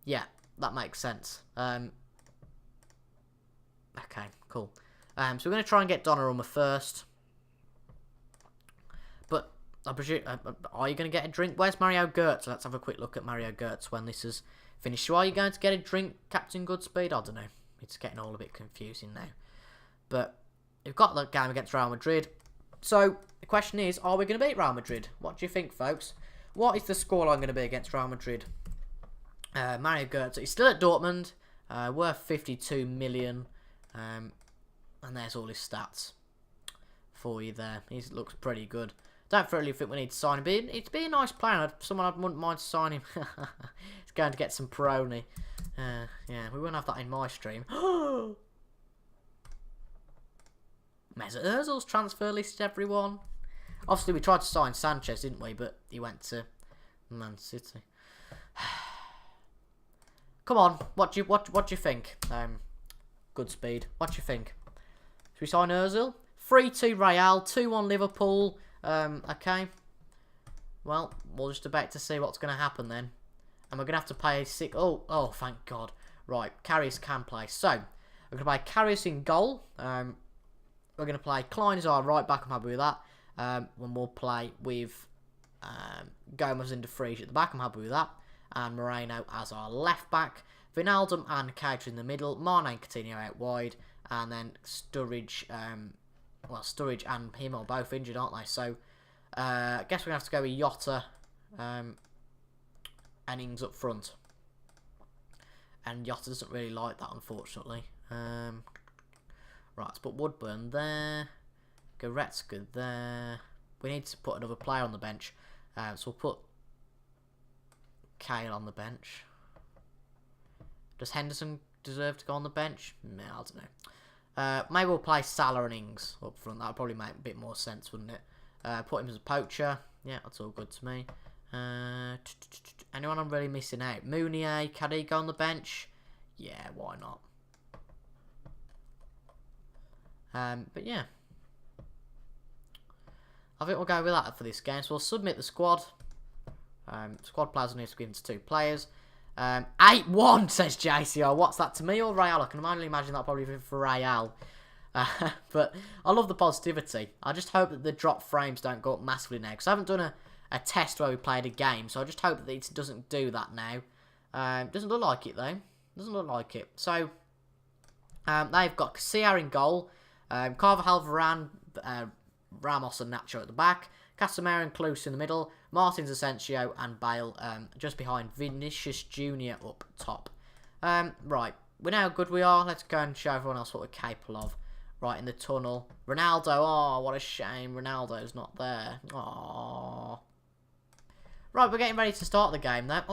Yeah, that makes sense. Okay, cool. So we're going to try and get Donnarumma first. But, I presume, are you going to get a drink? Where's Mario Götze? Let's have a quick look at Mario Götze when this is finished. So are you going to get a drink, Captain Goodspeed? I don't know. It's getting all a bit confusing now. But, we've got the game against Real Madrid. So, the question is, are we going to beat Real Madrid? What do you think, folks? What is the scoreline going to be against Real Madrid? Mario Götze, he's still at Dortmund, worth 52 million. And there's all his stats for you there. He looks pretty good. Don't really think we need to sign him. It'd be a nice player. Someone I wouldn't mind signing. He's going to get some Peroni. Yeah, we won't have that in my stream. Mesut Ozil's transfer listed, everyone. Obviously, we tried to sign Sanchez, didn't we? But he went to Man City. Come on, what do you think? Goodspeed, what do you think? Should we sign Ozil? 3-2 Real, 2-1 Liverpool. Okay. Well, we'll just about to see what's going to happen then. And we're going to have to pay six. Oh, thank God. Right, Karius can play. So, we're going to play Karius in goal. We're going to play Klein as our right back. I'm happy with that. When we'll play with Gomez and De Vrij at the back. I'm happy with that. And Moreno as our left back. Wijnaldum and Keita in the middle. Mane and Coutinho out wide. And then Sturridge. Sturridge and him are both injured, aren't they? So, I guess we're going to have to go with Jota and Ings up front. And Jota doesn't really like that, unfortunately. Right, let's put Woodburn there. Goretzka there. We need to put another player on the bench. So we'll put Kale on the bench. Does Henderson deserve to go on the bench? No, I don't know. Maybe we'll play Salah and Ings up front. That would probably make a bit more sense, wouldn't it? Put him as a poacher. Yeah, that's all good to me. Anyone I'm really missing out? Mounier, can he go on the bench? Yeah, why not? But yeah. I think we'll go with that for this game. So we'll submit the squad. Squad players will need to be given to 2 players. 8-1 says JCR. What's that to me or Real? I can only imagine that probably for Real. But I love the positivity. I just hope that the drop frames don't go up massively now. Because I haven't done a test where we played a game. So I just hope that it doesn't do that now. Doesn't look like it though. Doesn't look like it. So they've got Casillas in goal. Carvajal, Varane, Ramos and Nacho at the back. Casemiro and Klose in the middle. Martins, Asensio and Bale just behind Vinicius Jr. up top. Right, we know how good we are. Let's go and show everyone else what we're capable of. Right, in the tunnel. Ronaldo, oh, what a shame. Ronaldo's not there. Aww. Right, we're getting ready to start the game now.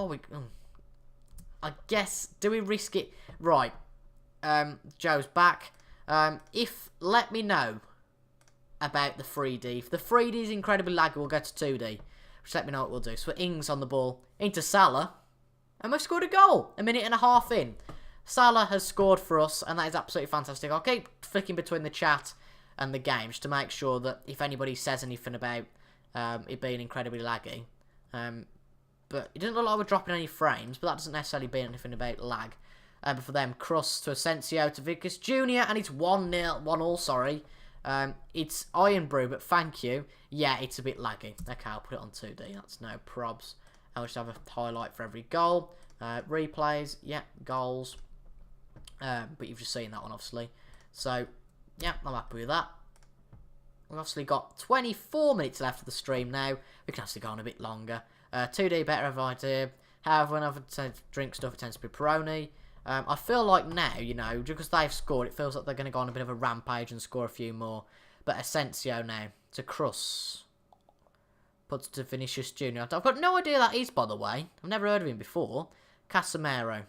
I guess, do we risk it? Right, Joe's back. Let me know about the 3D. If the 3D is incredibly laggy, we'll go to 2D. Just let me know what we'll do. So Ings on the ball into Salah. And we've scored a goal. A minute and a half in. Salah has scored for us, and that is absolutely fantastic. I'll keep flicking between the chat and the game just to make sure that if anybody says anything about it being incredibly laggy. But it doesn't look like we're dropping any frames, but that doesn't necessarily mean anything about lag. But for them, Crust to Asensio to Vickers Jr., and it's 1-0, 1-all, sorry. It's Iron Brew, but thank you. Yeah, it's a bit laggy. Okay, I'll put it on 2D, that's no probs. I'll just have a highlight for every goal. Replays, yeah, goals. But you've just seen that one, obviously. So, yeah, I'm happy with that. We've obviously got 24 minutes left of the stream now. We can actually go on a bit longer. 2D better if I do. However, when I drink stuff, it tends to be Peroni. I feel like now, you know, because they've scored, it feels like they're going to go on a bit of a rampage and score a few more. But Asensio now to Cruz. Puts to Vinicius Jr. I've got no idea who that is, by the way. I've never heard of him before. Casemiro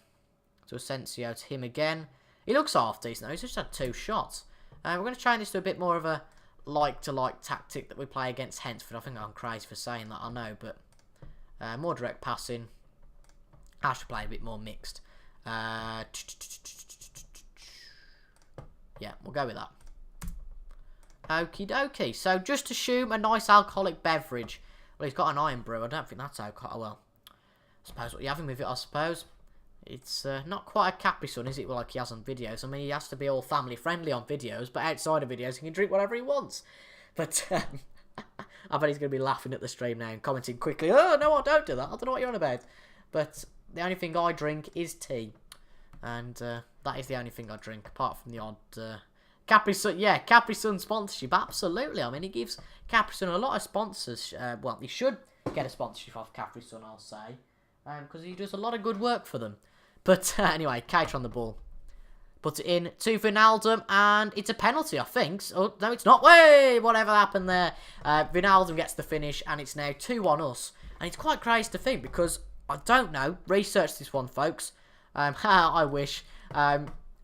to Asensio to him again. He looks half decent though. He's just had 2 shots. We're going to change this to a bit more of a like-to-like tactic that we play against Hensford. I think I'm crazy for saying that, I know, but more direct passing. I should play a bit more mixed. Yeah, we'll go with that. Okie dokie. So just assume a nice alcoholic beverage. Well, he's got an Iron Brew. I don't think that's alcohol. Well, I suppose what you're having with it, I suppose. It's not quite a Capri Sun, is it? Like he has on videos. I mean, he has to be all family friendly on videos, but outside of videos, he can drink whatever he wants. But I bet he's going to be laughing at the stream now and commenting quickly. Oh no, I don't do that. I don't know what you're on about. But the only thing I drink is tea, and that is the only thing I drink, apart from the odd Capri Sun. Yeah, Capri Sun sponsorship. Absolutely. I mean, he gives Capri Sun a lot of sponsors. Well, he should get a sponsorship off Capri Sun, I'll say, because he does a lot of good work for them. But anyway, Keita on the ball. Puts it in to Wijnaldum, and it's a penalty, I think. Oh, no, it's not. Way! Whatever happened there. Wijnaldum gets the finish, and it's now 2-1 us. And it's quite crazy to think, because, I don't know. Research this one, folks. I wish.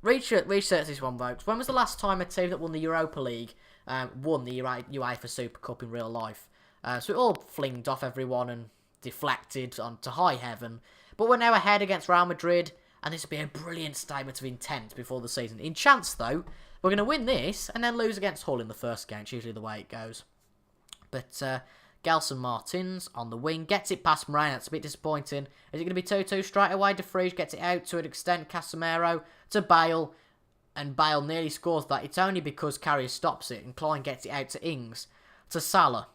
Research this one, folks. When was the last time a team that won the Europa League won the UEFA Super Cup in real life? So it all flinged off everyone and deflected onto high heaven. But we're now ahead against Real Madrid, and this will be a brilliant statement of intent before the season. In chance, though, we're going to win this and then lose against Hull in the first game. It's usually the way it goes. But Gelson Martins on the wing gets it past Moreno. That's a bit disappointing. Is it going to be 2-2 straight away? De Vrij gets it out to an extent. Casemiro to Bale, and Bale nearly scores that. It's only because Carrier stops it, and Klein gets it out to Ings. To Salah.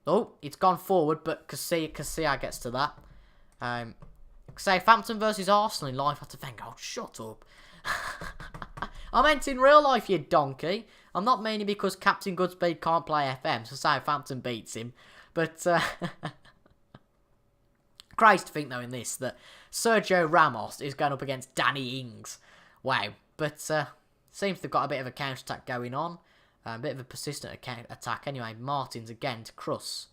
Oh, it's gone forward, but Casilla gets to that. Southampton versus Arsenal in life. I have to think, oh, shut up. I meant in real life, you donkey. I'm not meaning because Captain Goodspeed can't play FM, so Southampton beats him. But, crazy to think, though, in this, that Sergio Ramos is going up against Danny Ings. Wow. But, seems they've got a bit of a counter-attack going on. A bit of a persistent attack. Anyway, Martins again to Cruz.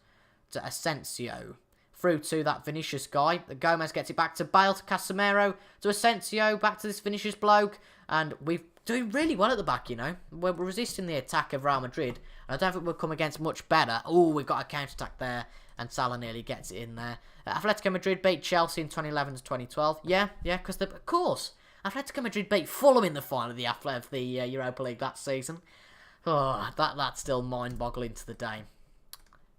To Asensio. Through to that Vinicius guy. Gomez gets it back to Bale, to Casemiro, to Asensio, back to this Vinicius bloke. And we're doing really well at the back, you know. We're resisting the attack of Real Madrid. And I don't think we'll come against much better. Oh, we've got a counter-attack there. And Salah nearly gets it in there. Atletico Madrid beat Chelsea in 2011 to 2012. Yeah, because of course. Atletico Madrid beat Fulham in the final of the Europa League that season. Oh, that's still mind-boggling to the day.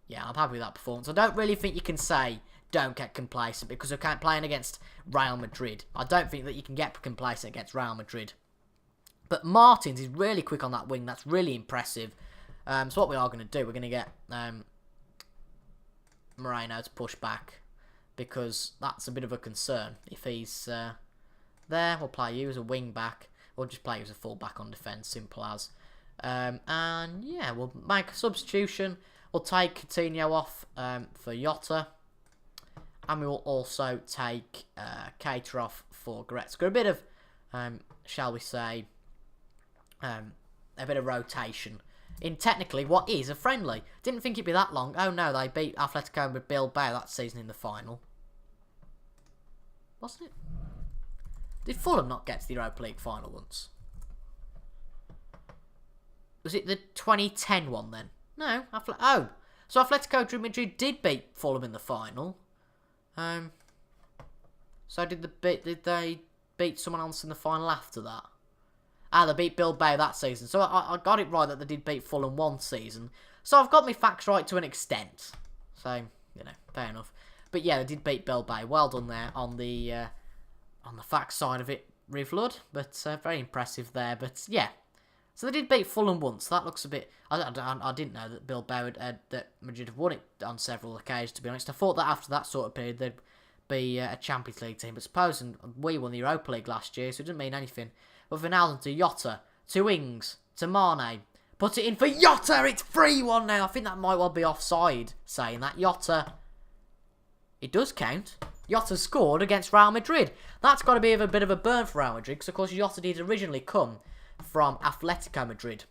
Yeah, I'm happy with that performance. I don't really think you can say don't get complacent because we can't playing against Real Madrid. I don't think that you can get complacent against Real Madrid. But Martins is really quick on that wing. That's really impressive. So what we are going to do, we're going to get Moreno to push back because that's a bit of a concern. If he's there, we'll play you as a wing back. We'll just play you as a full back on defence, simple as. And yeah, we'll make a substitution. We'll take Coutinho off for Jota. And we will also take Keita off for Goretzka. A bit of, shall we say, a bit of rotation in technically what is a friendly. Didn't think it'd be that long. Oh no, they beat Atletico with Bilbao that season in the final. Wasn't it? Did Fulham not get to the Europa League final once? Was it the 2010 one then? No. So Atletico Madrid did beat Fulham in the final. So did they beat someone else in the final after that? They beat Bilbao that season. So I got it right that they did beat Fulham one season. So I've got my facts right to an extent. So, you know, fair enough. But yeah, they did beat Bilbao. Well done there on the facts side of it, Rivlud. But very impressive there. But yeah. So they did beat Fulham once. That looks a bit... I didn't know that Bilbao that Madrid have won it on several occasions, to be honest. I thought that after that sort of period, they'd be a Champions League team. But suppose we won the Europa League last year, so it didn't mean anything. But Wijnaldum to Jota, to Ings, to Mane. Put it in for Jota. It's 3-1 now. I think that might well be offside, saying that. Jota... It does count. Jota scored against Real Madrid. That's got to be a bit of a burn for Real Madrid, because of course Jota did originally come from Atletico Madrid.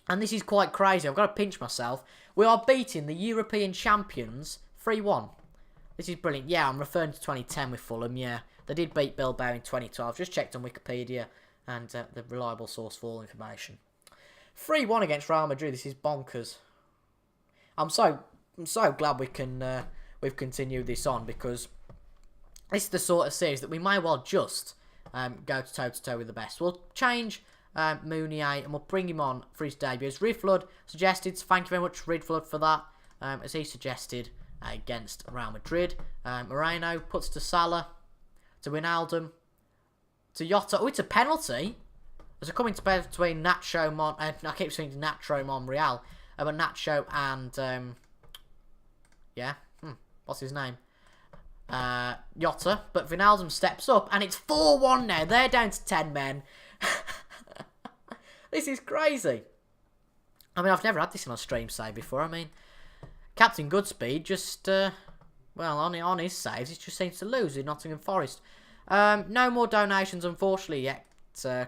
And this is quite crazy. I've got to pinch myself. We are beating the European champions 3-1. This is brilliant. Yeah, I'm referring to 2010 with Fulham, yeah. They did beat Bilbao in 2012. Just checked on Wikipedia and the reliable source for all information. 3-1 against Real Madrid. This is bonkers. I'm so glad we've continued this on, because this is the sort of series that we may well just go toe-to-toe with the best. We'll change Mounier and we'll bring him on for his debut. As Rivlud suggested, so thank you very much, Rivlud, for that. As he suggested against Real Madrid. Moreno puts to Salah, to Wijnaldum, to Jota. Oh, it's a penalty. There's a coming to bed between Nacho I keep saying Nacho Monreal, but Nacho and what's his name? Jota, but Wijnaldum steps up, and it's 4-1 now. They're down to 10 men. This is crazy. I mean, I've never had this in a stream save before. I mean, Captain Goodspeed just, on his saves, he just seems to lose in Nottingham Forest. No more donations, unfortunately, yet.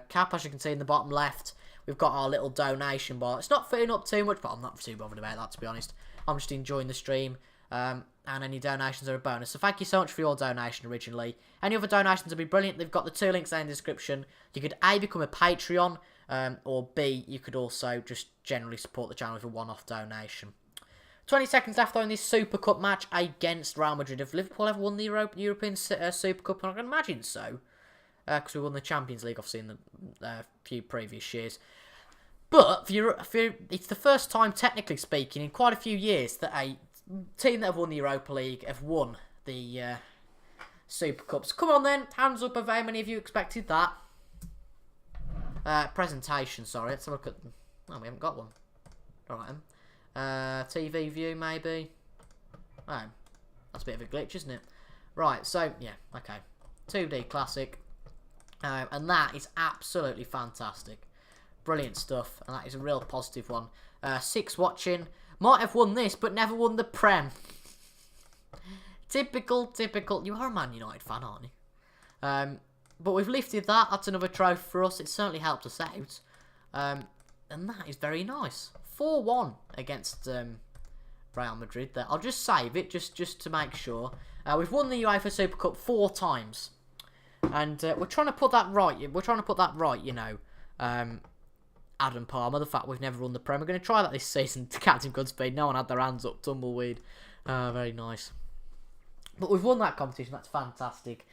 Cap, as you can see in the bottom left, we've got our little donation bar. It's not filling up too much, but I'm not too bothered about that, to be honest. I'm just enjoying the stream. And any donations are a bonus. So thank you so much for your donation originally. Any other donations would be brilliant. They've got the 2 links there in the description. You could A, become a Patreon, or B, you could also just generally support the channel with a one-off donation. 20 seconds left though in this Super Cup match against Real Madrid. Have Liverpool ever won the European Super Cup? I can imagine so. Because we won the Champions League, obviously, in the few previous years. But it's the first time, technically speaking, in quite a few years that a team that have won the Europa League have won the Super Cups. Come on then, hands up of how many of you expected that. Presentation, sorry. Let's have a look at... Oh, we haven't got one. Alright then. TV view, maybe. Oh, that's a bit of a glitch, isn't it? Right, so, yeah, okay. 2D Classic. And that is absolutely fantastic. Brilliant stuff. And that is a real positive one. 6 watching. Might have won this, but never won the Prem. Typical. You are a Man United fan, aren't you? But we've lifted that. That's another trophy for us. It certainly helped us out. And that is very nice. 4-1 against Real Madrid there. I'll just save it, just to make sure. We've won the UEFA Super Cup 4 times. And we're trying to put that right. We're trying to put that right, you know. Adam Palmer, the fact we've never won the Prem. We're going to try that this season to Captain Goodspeed. No one had their hands up. Tumbleweed. Very nice. But we've won that competition. That's fantastic.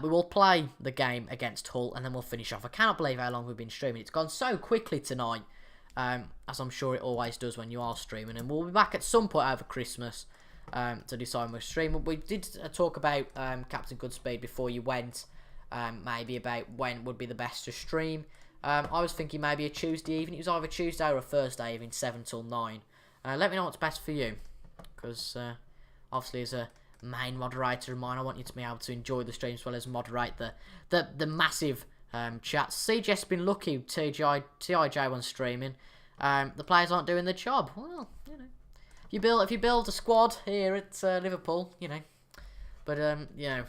We will play the game against Hull and then we'll finish off. I cannot believe how long we've been streaming. It's gone so quickly tonight. As I'm sure it always does when you are streaming. And we'll be back at some point over Christmas to decide when we're streaming. We did talk about Captain Goodspeed before you went. Maybe about when would be the best to stream. I was thinking maybe a Tuesday evening. It was either Tuesday or a Thursday evening, 7 till 9. Let me know what's best for you. Because obviously as a main moderator of mine, I want you to be able to enjoy the stream as well as moderate the massive chats. CJ's been lucky. TIJ1 streaming. The players aren't doing the job. Well, you know, if you build a squad here at Liverpool, you know. But you know,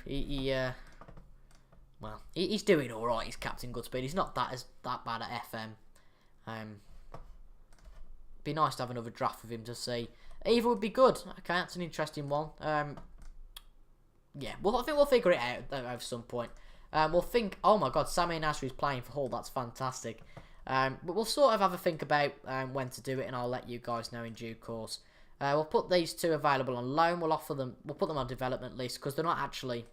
he's doing all right. He's Captain Goodspeed. He's not that bad at FM. Be nice to have another draft with him to see. Either would be good. Okay, that's an interesting one. Yeah, I think we'll figure it out at some point. We'll think. Oh my God, Sami Nasri is playing for Hull. That's fantastic. But we'll sort of have a think about when to do it, and I'll let you guys know in due course. We'll put these 2 available on loan. We'll offer them. We'll put them on development list because they're not actually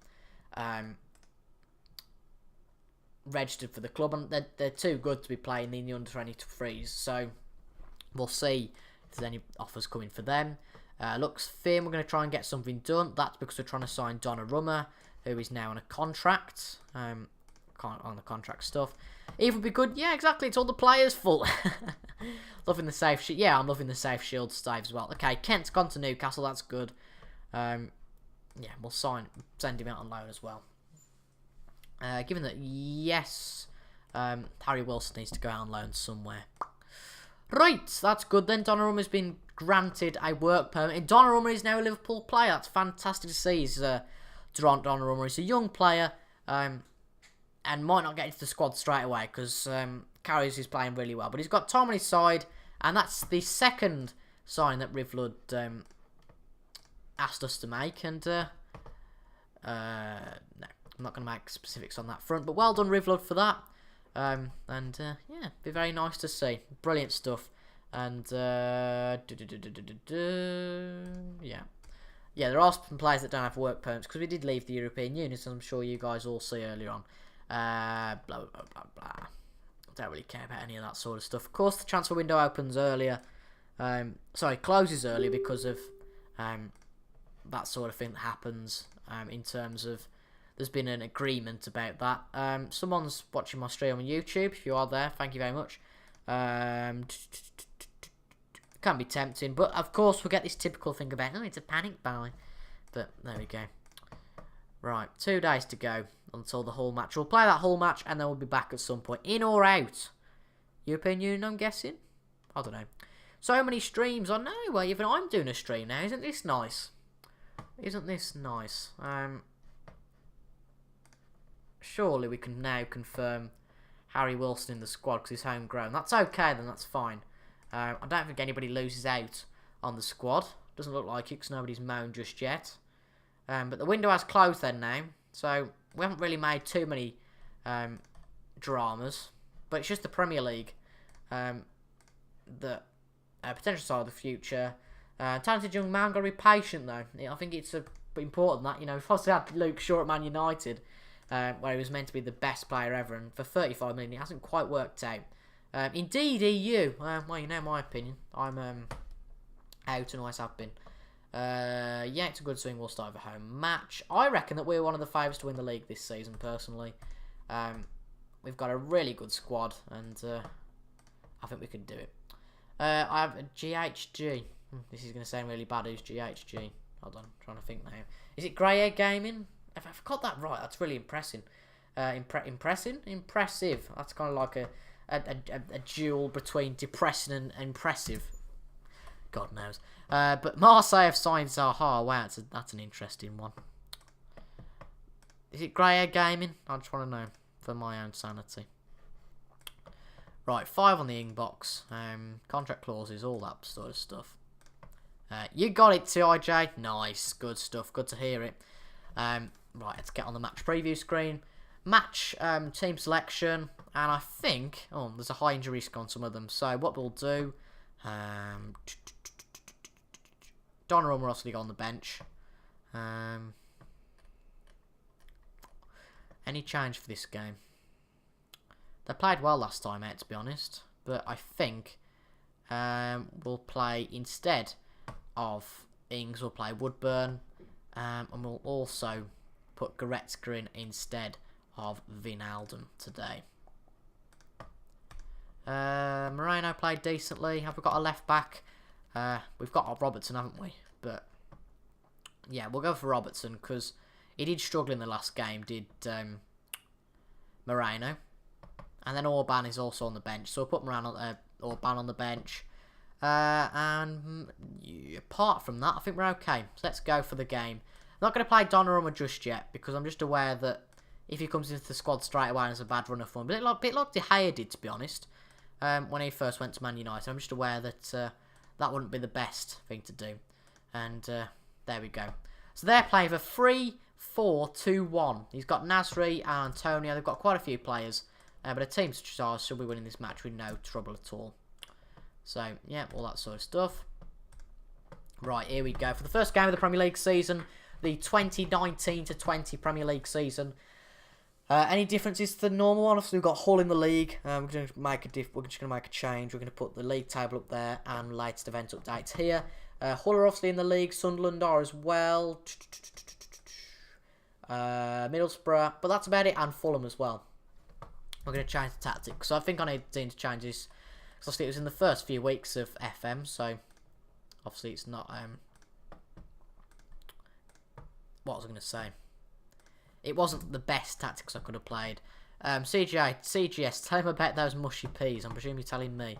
registered for the club, and they're too good to be playing in the under 23s. So we'll see if there's any offers coming for them. Looks thin. We're going to try and get something done. That's because we're trying to sign Donnarumma, who is now on a contract. On the contract stuff. Eve would be good. Yeah, exactly. It's all the players' fault. Loving the safe shield. Yeah, I'm loving the safe shield save as well. Okay, Kent's gone to Newcastle. That's good. Yeah, we'll send him out on loan as well. Given that, yes, Harry Wilson needs to go out on loan somewhere. Right, that's good then. Donnarumma's been granted a work permit. And Donnarumma is now a Liverpool player. That's fantastic to see. Donnarumma is a young player. And might not get into the squad straight away because Carriers is playing really well. But he's got Tom on his side, and that's the second sign that Rivlud asked us to make. And no, I'm not going to make specifics on that front. But well done, Rivlud, for that. Yeah, be very nice to see. Brilliant stuff. And yeah, there are some players that don't have work permits because we did leave the European Union, as I'm sure you guys all see earlier on. Blah, blah, blah, blah. Don't really care about any of that sort of stuff. Of course, the transfer window opens earlier. Closes earlier because of that sort of thing that happens in terms of there's been an agreement about that. Someone's watching my stream on YouTube. If you are there, thank you very much. Can be tempting, but of course we'll get this typical thing about, oh, it's a panic buy. But there we go. Right, 2 days to go until the Hull match. We'll play that Hull match and then we'll be back at some point. In or out? European Union, I'm guessing? I don't know. So many streams. I know. Well, even I'm doing a stream now. Isn't this nice? Isn't this nice? Surely we can now confirm Harry Wilson in the squad because he's homegrown. That's okay then, that's fine. I don't think anybody loses out on the squad. Doesn't look like it because nobody's moaned just yet. But the window has closed then now. So we haven't really made too many dramas. But it's just the Premier League that potential side of the future. Talented young man, got to be patient though. I think it's important that, you know, we've also had Luke Shaw at Man United, where he was meant to be the best player ever, and for 35 million, it hasn't quite worked out. Indeed, EU. Well, you know my opinion. I'm out and always have been. Yeah, it's a good swing. We'll start with a home match. I reckon that we're one of the favourites to win the league this season, personally. We've got a really good squad, and I think we can do it. I have a GHG. This is going to sound really bad. Who's GHG? Hold on, I'm trying to think now. Is it Grey Egg Gaming? If I've got that right, that's really impressive. Impressive. That's kind of like a duel between depressing and impressive. God knows. But Marseille have signed Zaha. Wow, that's an interesting one. Is it Grey Egg Gaming? I just want to know for my own sanity. Right, 5 on the inbox. Contract clauses, all that sort of stuff. You got it, TIJ. Nice, good stuff. Good to hear it. Right, let's get on the match preview screen. Match team selection, and I think there's a high injury risk on some of them. So what we'll do, Donnarumma obviously on the bench. Any change for this game? They played well last time out, to be honest, but I think we'll play instead of Ings. We'll play Woodburn, and we'll also put Goretzka in instead of Wijnaldum today. Moreno played decently. Have we got a left back? We've got our Robertson, haven't we? But yeah, we'll go for Robertson because he did struggle in the last game, did Moreno. And then Orban is also on the bench, so we'll put Orban on the bench. And apart from that, I think we're okay. So let's go for the game. I'm not going to play Donnarumma just yet because I'm just aware that if he comes into the squad straight away and is a bad runner for him, a bit like De Gea did, to be honest, when he first went to Man United. I'm just aware that that wouldn't be the best thing to do. And there we go. So they're playing for 3-4-2-1. He's got Nasri and Antonio. They've got quite a few players. But a team such as ours should be winning this match with no trouble at all. So, yeah, all that sort of stuff. Right, here we go. For the first game of the Premier League season, the 2019-20 Premier League season. Any differences to the normal one? Obviously, we've got Hull in the league. We're going to make we're just going to make a change. We're going to put the league table up there and latest event updates here. Hull are obviously in the league. Sunderland are as well. Middlesbrough, but that's about it, and Fulham as well. We're going to change the tactic, so I think I need to change this. Because obviously it was in the first few weeks of FM, so obviously it's not. What was I going to say? It wasn't the best tactics I could have played. CGS, tell him about those mushy peas. I'm presuming you're telling me.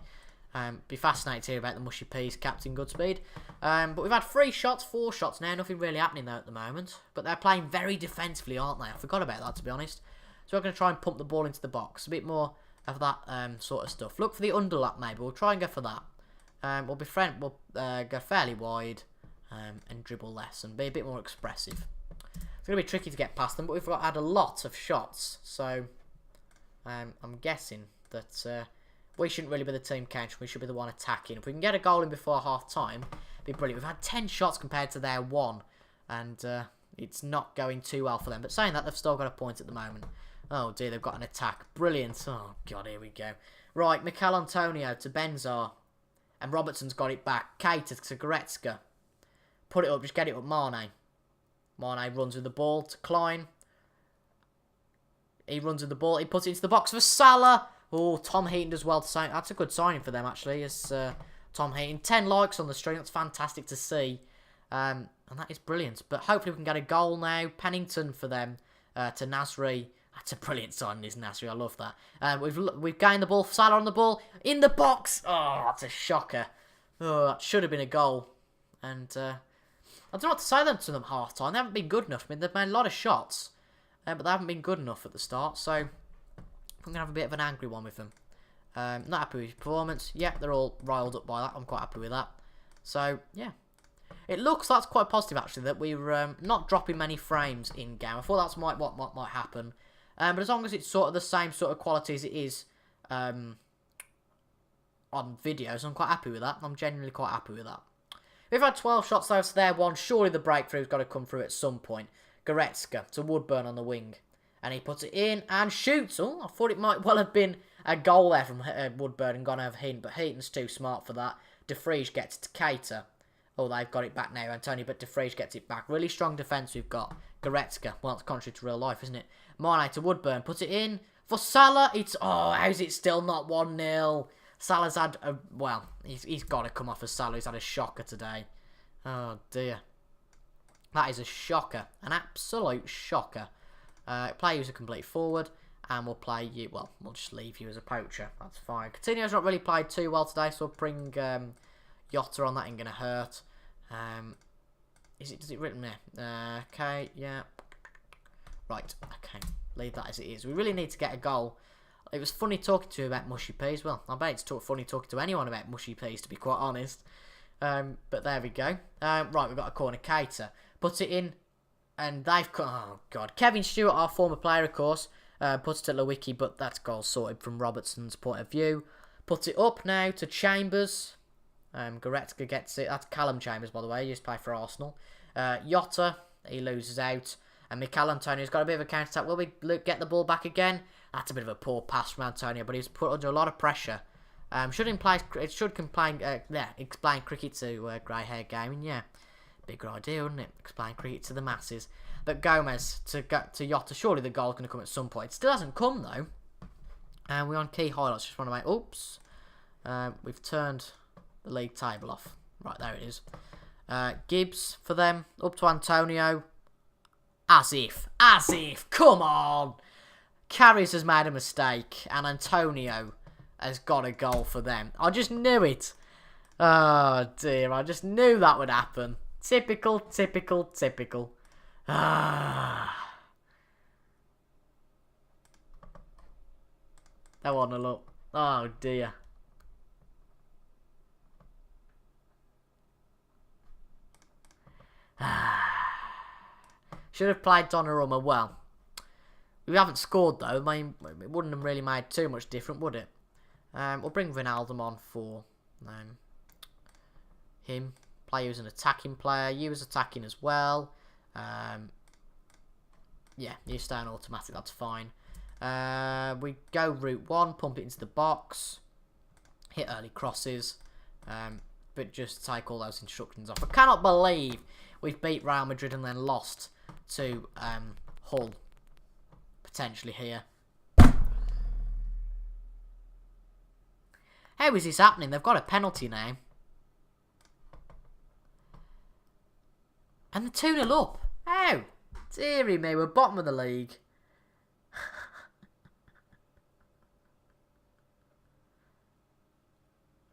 Be fascinated to hear about the mushy peas, Captain Goodspeed. But we've had 3 shots, 4 shots now. Nothing really happening though at the moment. But they're playing very defensively, aren't they? I forgot about that, to be honest. So we're going to try and pump the ball into the box. A bit more of that sort of stuff. Look for the underlap, maybe. We'll try and go for that. We'll go fairly wide and dribble less and be a bit more expressive. It's going to be tricky to get past them, but we've had a lot of shots. So I'm guessing that we shouldn't really be the team counter. We should be the one attacking. If we can get a goal in before half-time, it'd be brilliant. We've had 10 shots compared to their 1, and it's not going too well for them. But saying that, they've still got a point at the moment. Oh dear, they've got an attack. Brilliant. Oh god, here we go. Right, Mikel Antonio to Benzar. And Robertson's got it back. Keita to Goretzka. Put it up, just get it up. Mane. Mane runs with the ball to Klein. He runs with the ball. He puts it into the box for Salah. Oh, Tom Heaton does well to sign. That's a good signing for them, actually. It's Tom Heaton. 10 likes on the stream. That's fantastic to see. And that is brilliant. But hopefully we can get a goal now. Pennington for them to Nasri. That's a brilliant signing, is Nasri. I love that. We've gained the ball. Salah on the ball. In the box. Oh, that's a shocker. Oh, that should have been a goal. And I don't know what to say to them half-time. They haven't been good enough. I mean, they've made a lot of shots. But they haven't been good enough at the start. So I'm going to have a bit of an angry one with them. Not happy with his performance. Yep, they're all riled up by that. I'm quite happy with that. So, yeah. It looks that's quite positive, actually, that we're not dropping many frames in-game. I thought that's what might happen. But as long as it's sort of the same sort of quality as it is on videos, I'm quite happy with that. I'm genuinely quite happy with that. We've had 12 shots though, so there one. Surely the breakthrough's got to come through at some point. Goretzka to Woodburn on the wing. And he puts it in and shoots. Oh, I thought it might well have been a goal there from Woodburn and gone over Heaton, but Heaton's too smart for that. De Vrij gets it to Keita. Oh, they've got it back now, Antonio, but De Vrij gets it back. Really strong defence we've got. Goretzka. Well, it's contrary to real life, isn't it? Mane to Woodburn. Put it in. For Salah, it's... Oh, how's it still not 1-0? Salah's had a... Well, he's got to come off as Salah. He's had a shocker today. Oh, dear. That is a shocker. An absolute shocker. Play you as a complete forward. And we'll play you... Well, we'll just leave you as a poacher. That's fine. Coutinho's not really played too well today, so we'll bring Jota on. That ain't going to hurt. Is it written there? Okay, yeah. Right, okay. Leave that as it is. We really need to get a goal. It was funny talking to you about mushy peas. Well, I bet it's funny talking to anyone about mushy peas, to be quite honest. But there we go. Right, we've got a corner. Keita. Put it in. And they've... Oh, God. Kevin Stewart, our former player, of course. Puts it to Lewicki, but that's goal sorted from Robertson's point of view. Put it up now to Chambers. Goretzka gets it. That's Callum Chambers, by the way. He used to play for Arsenal. Jota, he loses out. And Mikel Antonio's got a bit of a counter-attack. Will we get the ball back again? That's a bit of a poor pass from Antonio, but he's put under a lot of pressure. It should explain cricket to grey hair gaming, yeah. Bigger idea, wouldn't it? Explain cricket to the masses. But Gomez to Jota. Surely the goal's going to come at some point. It still hasn't come, though. And we're on key highlights. Just want to make... Oops. We've turned the league table off. Right, there it is. Gibbs for them. Up to Antonio. As if. Come on. Carries has made a mistake. And Antonio has got a goal for them. I just knew it. Oh, dear. I just knew that would happen. Typical. Ah. That wasn't a look. Oh, dear. Should have played Donnarumma well. We haven't scored though. I mean, it wouldn't have really made too much different, would it? We'll bring Wijnaldum on for him. Play you as an attacking player. You as attacking as well. Yeah, you stay on automatic. That's fine. We go route 1, pump it into the box, hit early crosses, but just take all those instructions off. I cannot believe we've beat Real Madrid and then lost to Hull, potentially here. How is this happening? They've got a penalty now. And they're 2-0 up. How? Deary me, we're bottom of the league.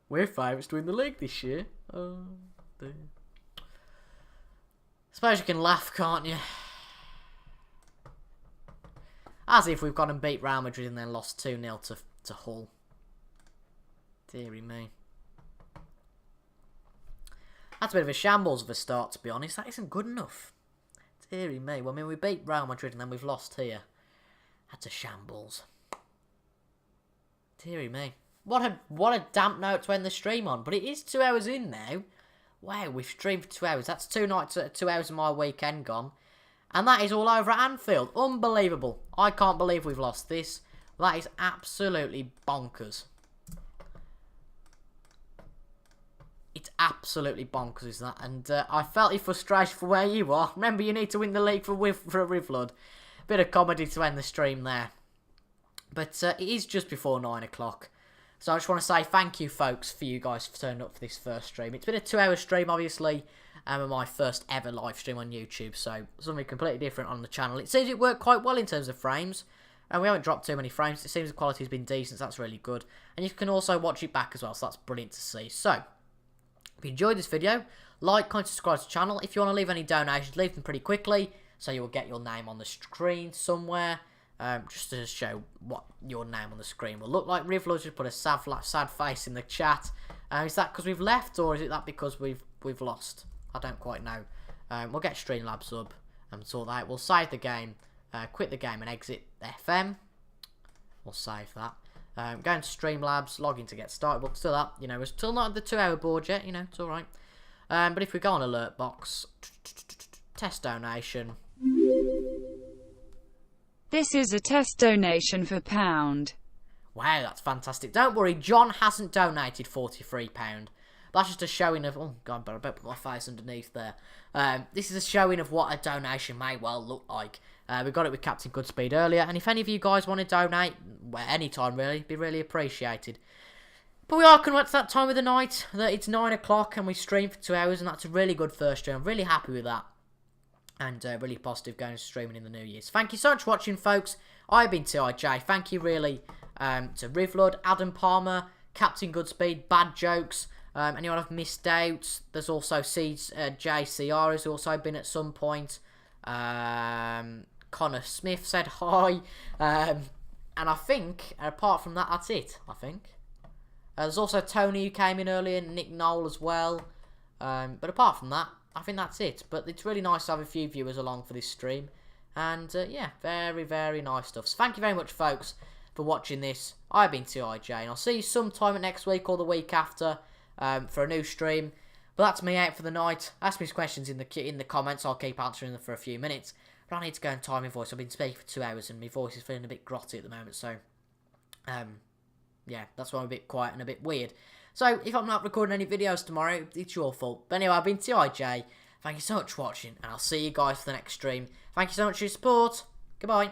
We're favourites to win the league this year. Oh, dear. Suppose you can laugh, can't you? As if we've gone and beat Real Madrid and then lost 2-0 to Hull. Deary me. That's a bit of a shambles of a start, to be honest. That isn't good enough. Deary me. Well, I mean, we beat Real Madrid and then we've lost here. That's a shambles. Deary me. What a damp note to end the stream on. But it is 2 hours in now. Wow, we've streamed for 2 hours. That's 2 hours of my weekend gone. And that is all over at Anfield. Unbelievable. I can't believe we've lost this. That is absolutely bonkers. It's absolutely bonkers, is that? And I felt your frustration for where you are. Remember, you need to win the league for Rivlud. Bit of comedy to end the stream there. But it is just before 9 o'clock. So I just want to say thank you, folks, for you guys for turning up for this first stream. It's been a 2 hour stream, obviously. My first ever live stream on YouTube. So something completely different on the channel. It seems it worked quite well in terms of frames. And we haven't dropped too many frames. It seems the quality has been decent. So that's really good. And you can also watch it back as well. So that's brilliant to see. So if you enjoyed this video, like, comment, subscribe to the channel. If you want to leave any donations, leave them pretty quickly, so you will get your name on the screen somewhere, just to show what your name on the screen will look like. Rivlord just put a sad face in the chat. Is that because we've left, or is it that because we've lost? I don't quite know. We'll get Streamlabs up and sort that out. We'll save the game, quit the game and exit FM. We'll save that. Go into Streamlabs, log in to get started. But still that, you know, we're still not at the 2 hour board yet, you know, it's alright. But if we go on alert box, test donation. This is a test donation for £1. Wow, that's fantastic. Don't worry, John hasn't donated £43. That's just a showing of, oh god, but I better put my face underneath there. This is a showing of what a donation may well look like. We got it with Captain Goodspeed earlier, and if any of you guys want to donate, well, anytime really, it'd be really appreciated. But we are coming up to that time of the night, that it's 9 o'clock, and we stream for 2 hours, and that's a really good first stream. I'm really happy with that, and really positive going to streaming in the New Year's. Thank you so much for watching, folks. I've been TIJ. Thank you really to Rivlord, Adam Palmer, Captain Goodspeed, Bad Jokes. Anyone I've missed out? There's also JCR has also been at some point. Connor Smith said hi. And I think, apart from that, that's it, I think. There's also Tony who came in earlier, and Nick Knoll as well. But apart from that, I think that's it. But it's really nice to have a few viewers along for this stream. And yeah, very, very nice stuff. So thank you very much, folks, for watching this. I've been TIJ, and I'll see you sometime next week or the week after for a new stream. But that's me out for the night. Ask me some questions in the comments. I'll keep answering them for a few minutes. But I need to go and time my voice. I've been speaking for 2 hours and my voice is feeling a bit grotty at the moment. So, yeah, that's why I'm a bit quiet and a bit weird. So, if I'm not recording any videos tomorrow, it's your fault. But anyway, I've been TIJ. Thank you so much for watching, and I'll see you guys for the next stream. Thank you so much for your support. Goodbye.